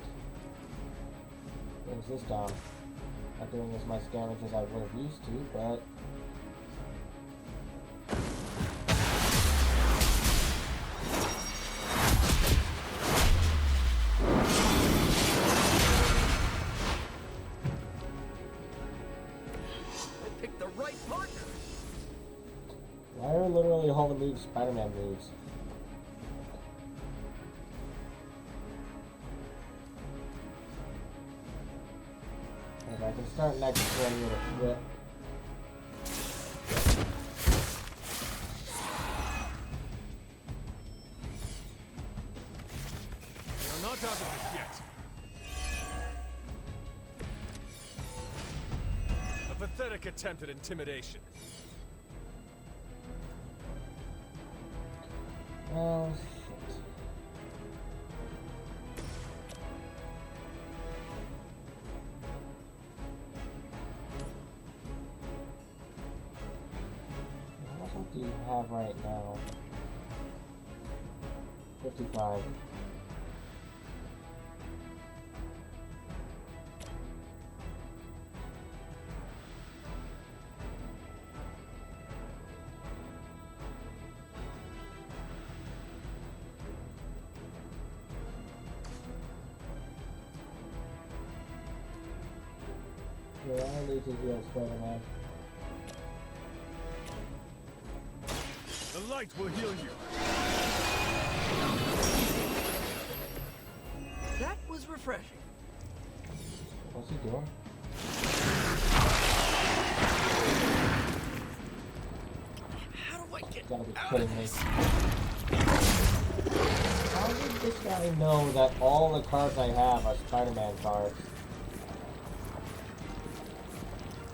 brings this down. Not doing as much damage as I would have used to, but I picked the right partner. why are literally all the moves Spider-Man moves? If I can start next turn with a whip. You're not out of it yet. A pathetic attempt at intimidation. Oh, shit. What do you have right now? 55. Yeah, I need to heal Spider-Man. The light will heal you. That was refreshing. What's he doing? How do I get Gotta be out kidding of me. this? How did this guy know that all the cards I have are Spider-Man cards?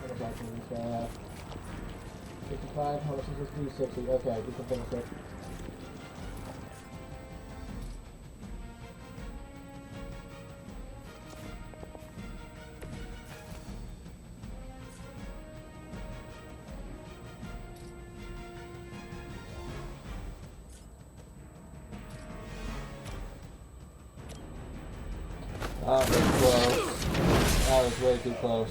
What about these, 55, how much is this? 360. Okay, we can finish it. Pretty close. That was way too close.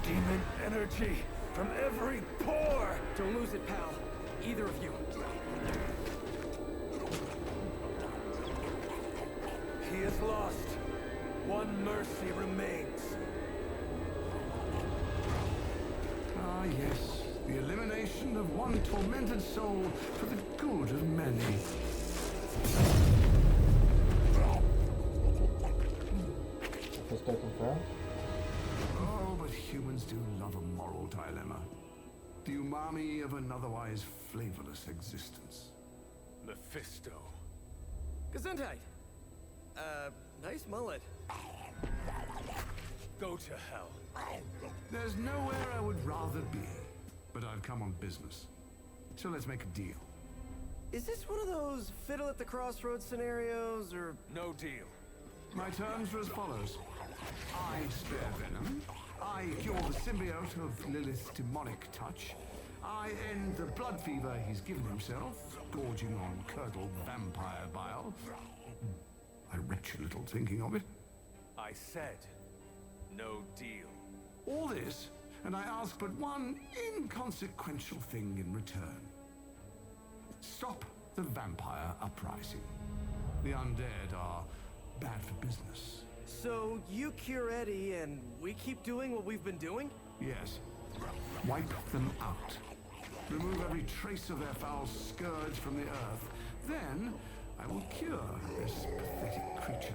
Demon energy from every pore! Don't lose it, pal. Either of you. He is lost. One mercy remains. Ah, yes. The elimination of one tormented soul for the good of many. Mephisto confirmed? Oh, but humans do love a moral dilemma. The umami of an otherwise flavorless existence. Mephisto. Gesundheit. Nice mullet. Go to hell. There's nowhere I would rather be, but I've come on business. So let's make a deal. Is this one of those fiddle at the crossroads scenarios, or... No deal. My terms are as follows. I spare Venom. I cure the symbiote of Lilith's demonic touch. I end the blood fever he's given himself, gorging on curdled vampire bile. I retch a little thinking of it. I said, no deal. All this, and I ask but one inconsequential thing in return. Stop the vampire uprising. The undead are bad for business. So, you cure Eddie, and we keep doing what we've been doing? Yes. Wipe them out. Remove every trace of their foul scourge from the earth. Then, I will cure this pathetic creature.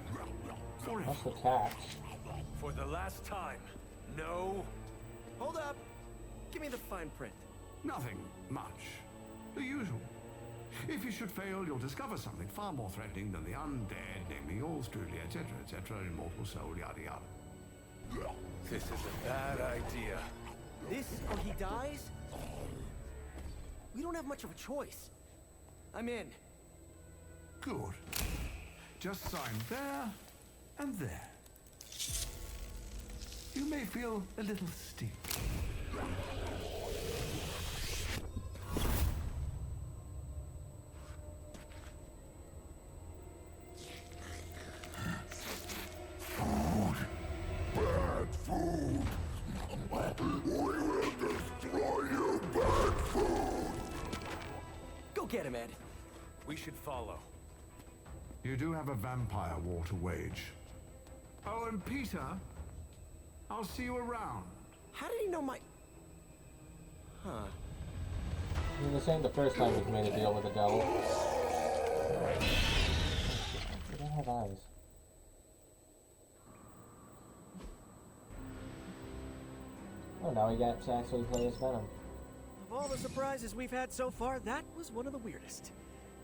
Forever. That's the catch. For the last time, no. Hold up. Give me the fine print. Nothing much. The usual. If you should fail, you'll discover something far more threatening than the undead, namely yours truly, etc., immortal soul, yada yada. This is a bad idea. This, or he dies? We don't have much of a choice. I'm in. Good. Just sign there and there. You may feel a little sting. Bad food! We will destroy you, bad food! Go get him, Ed. We should follow. You do have a vampire war to wage. Oh, and Peter, I'll see you around. How did he know my... Huh. I mean, this ain't the first time we've made a deal with the devil. They don't have eyes. Oh, now he gets to actually play as Venom. Of all the surprises we've had so far, that was one of the weirdest.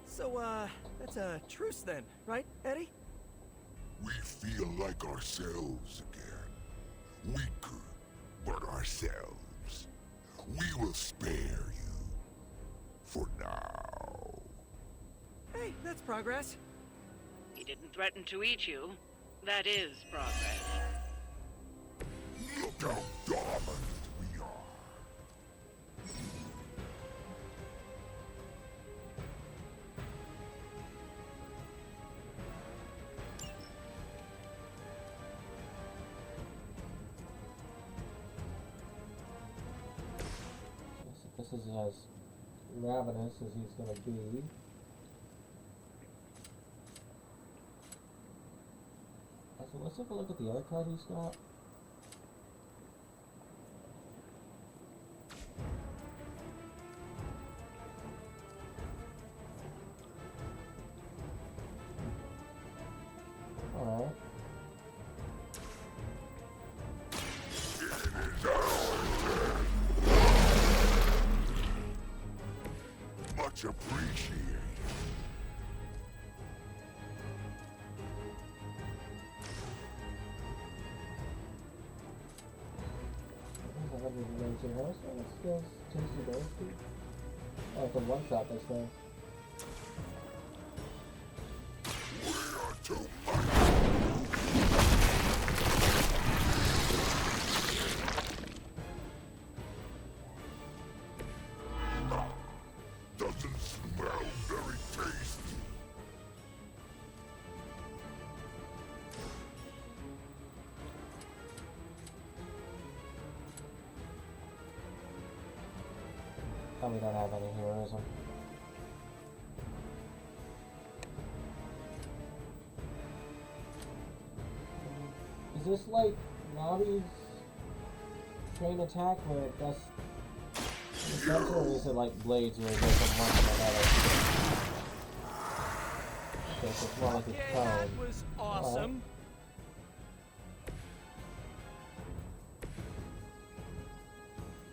So, that's a truce then, right, Eddie? We feel like ourselves again. Weaker, but ourselves. We will spare you. For now. Hey, that's progress. He didn't threaten to eat you. That is progress. Look how dominant we are. This is as ravenous as he's gonna be. So let's take a look at the other card he's got. Alright. Much appreciated. skills? Tasty Roasty? Oh, I can one-shot this thing. Doesn't smell very tasty. Oh, we don't have any heroism. Is this like Navi's train attack where it does the center, or is it like Blades where it goes from one to another? Okay, so it's more like a cone. That was awesome.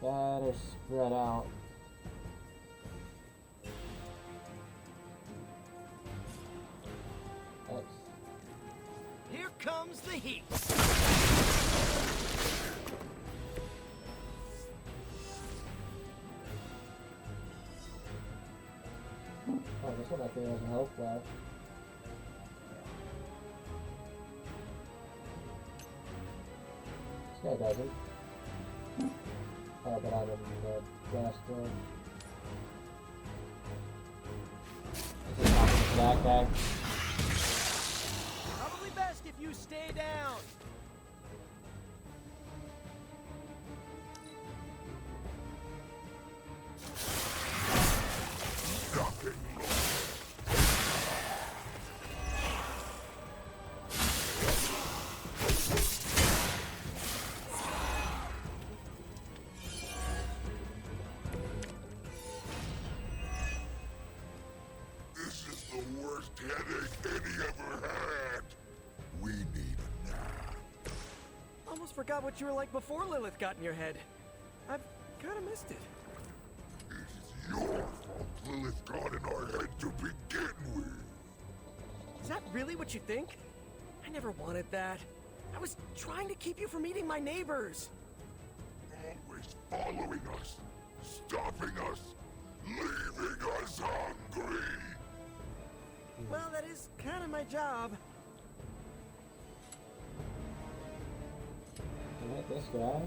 Better spread out. X. Here comes the heat. Oh, this one I think has a health flash. This guy doesn't. Oh, but I'm in the last one. This is happening to that guy. Probably best if you stay down. This is the worst headache Eddie ever had. We need a nap. Almost forgot what you were like before Lilith got in your head. I've kind of missed it. It's your fault Lilith got in our head to begin with. Is that really what you think? I never wanted that. I was trying to keep you from eating my neighbors. Always following us, stopping us, leaving us hungry. Well, that is kind of my job. I like this guy.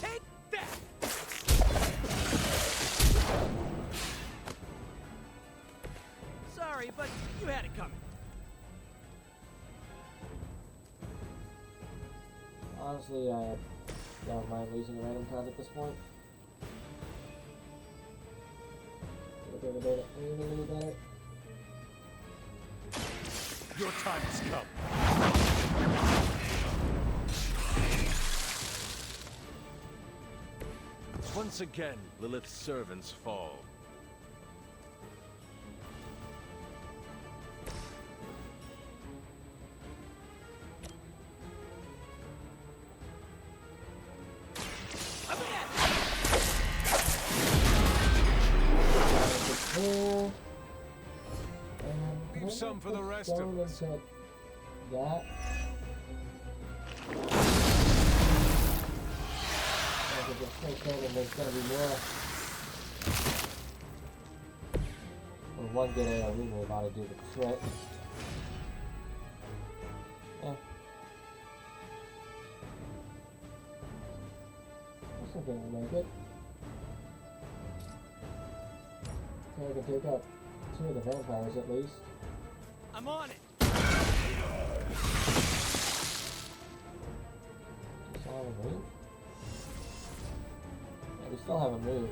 Take that! Sorry, but you had it coming. Honestly, I don't mind losing a random card at this point. A little better. Your time has come. Once again, Lilith's servants fall. Leave some for the rest of us. That. I could just take that and there's gonna be more. With one good AoE move ought to do the trick. That's not gonna make it. Okay, I can take out 2 of the vampires at least. I'm on it. Still have a move? Yeah, we still have a move.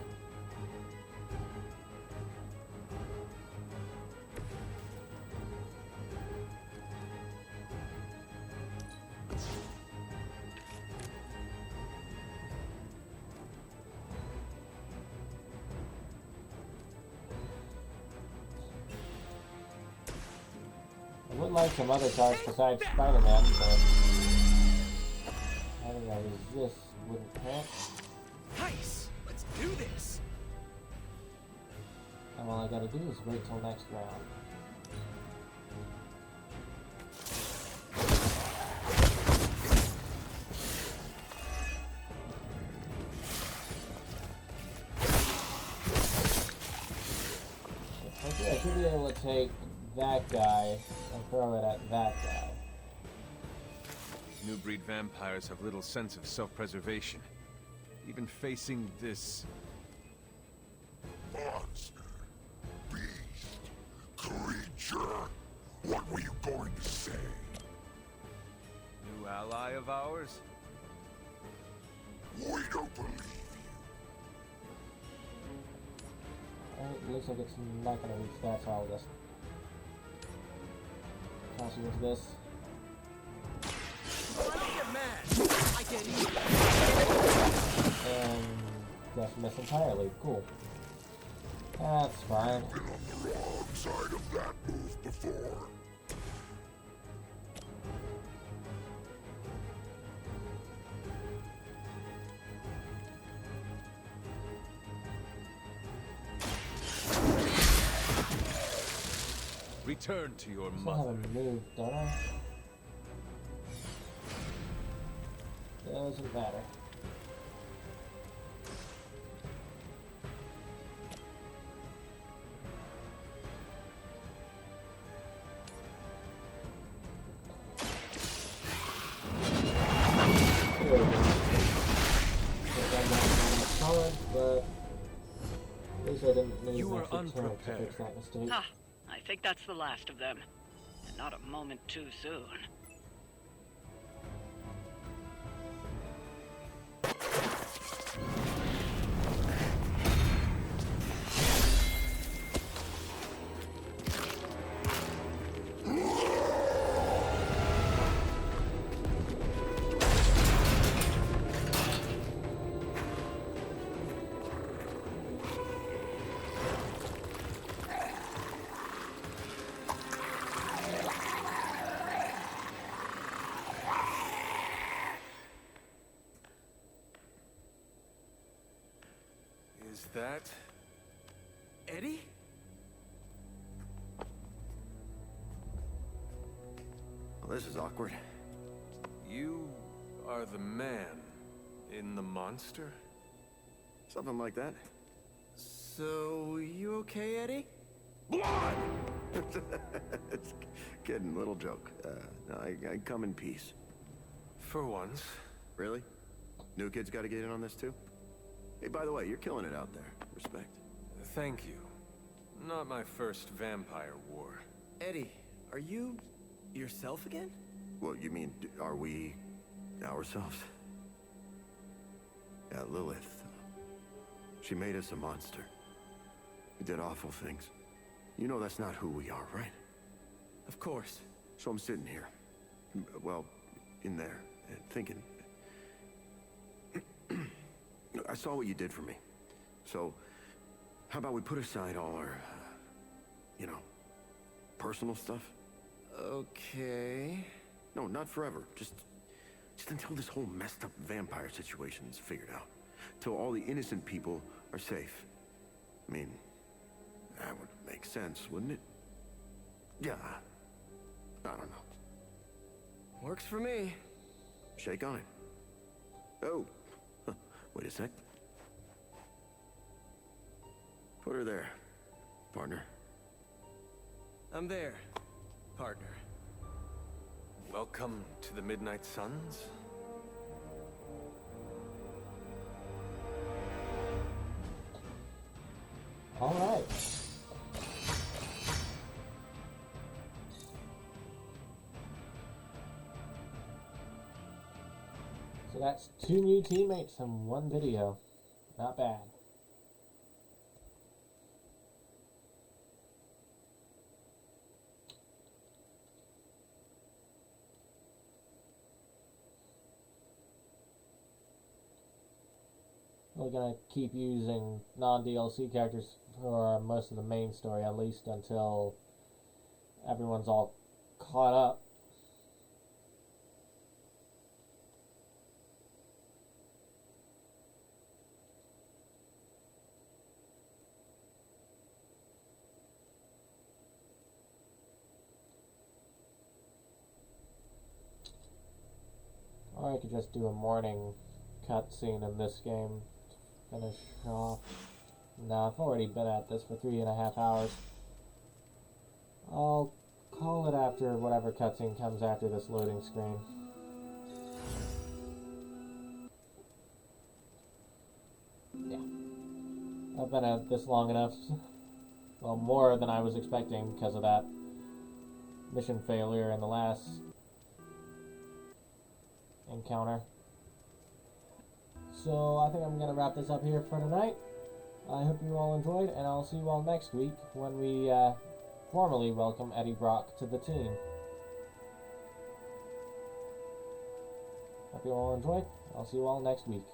I would like some other cards besides Spider-Man, but having a resist wouldn't hurt. Nice! Let's do this! And all I gotta do is wait till next round. take that guy and throw it at that guy. New breed vampires have little sense of self-preservation. Even facing this... Monster, beast, creature, what were you going to say? New ally of ours? We don't believe Alright, it looks like it's not gonna reach that, so I'll just toss you into this. I get eat. And just miss entirely. Cool. That's fine. I've been on the wrong side of that move before. Return to your I mother. haven't moved, don't I? Doesn't matter. But at least I didn't move You are actually turn to unprepared. fix that mistake. Ah, I think that's the last of them. And not a moment too soon. Is that... Eddie? Well, this is awkward. You are the man in the monster? Something like that. So, you okay, Eddie? Blood! It's kidding, little joke. No, I come in peace. For once. Really? New kids gotta get in on this too? Hey, by the way, you're killing it out there. Respect. Thank you. Not my first vampire war. Eddie, are you yourself again? Well, you mean, are we ourselves? Yeah, Lilith. She made us a monster. We did awful things. You know that's not who we are, right? Of course. So I'm sitting here, well, in there, thinking. I saw what you did for me. So, how about we put aside all our, you know, personal stuff? Okay. No, not forever. Just until this whole messed up vampire situation is figured out. Till all the innocent people are safe. I mean, that would make sense, wouldn't it? Yeah. I don't know. Works for me. Shake on it. Oh. Wait a sec. Put her there, partner. I'm there, partner. Welcome to the Midnight Suns? Alright. So that's 2 new teammates in 1 video. Not bad. We're gonna keep using non-DLC characters for most of the main story, at least until everyone's all caught up. Or I could just do a morning cutscene in this game to finish off. Nah, I've already been at this for 3.5 hours. I'll call it after whatever cutscene comes after this loading screen. Yeah. I've been at this long enough. Well, more than I was expecting because of that mission failure in the last encounter. So I think I'm going to wrap this up here for tonight. I hope you all enjoyed, and I'll see you all next week when we formally welcome Eddie Brock to the team. Hope you all enjoyed. I'll see you all next week.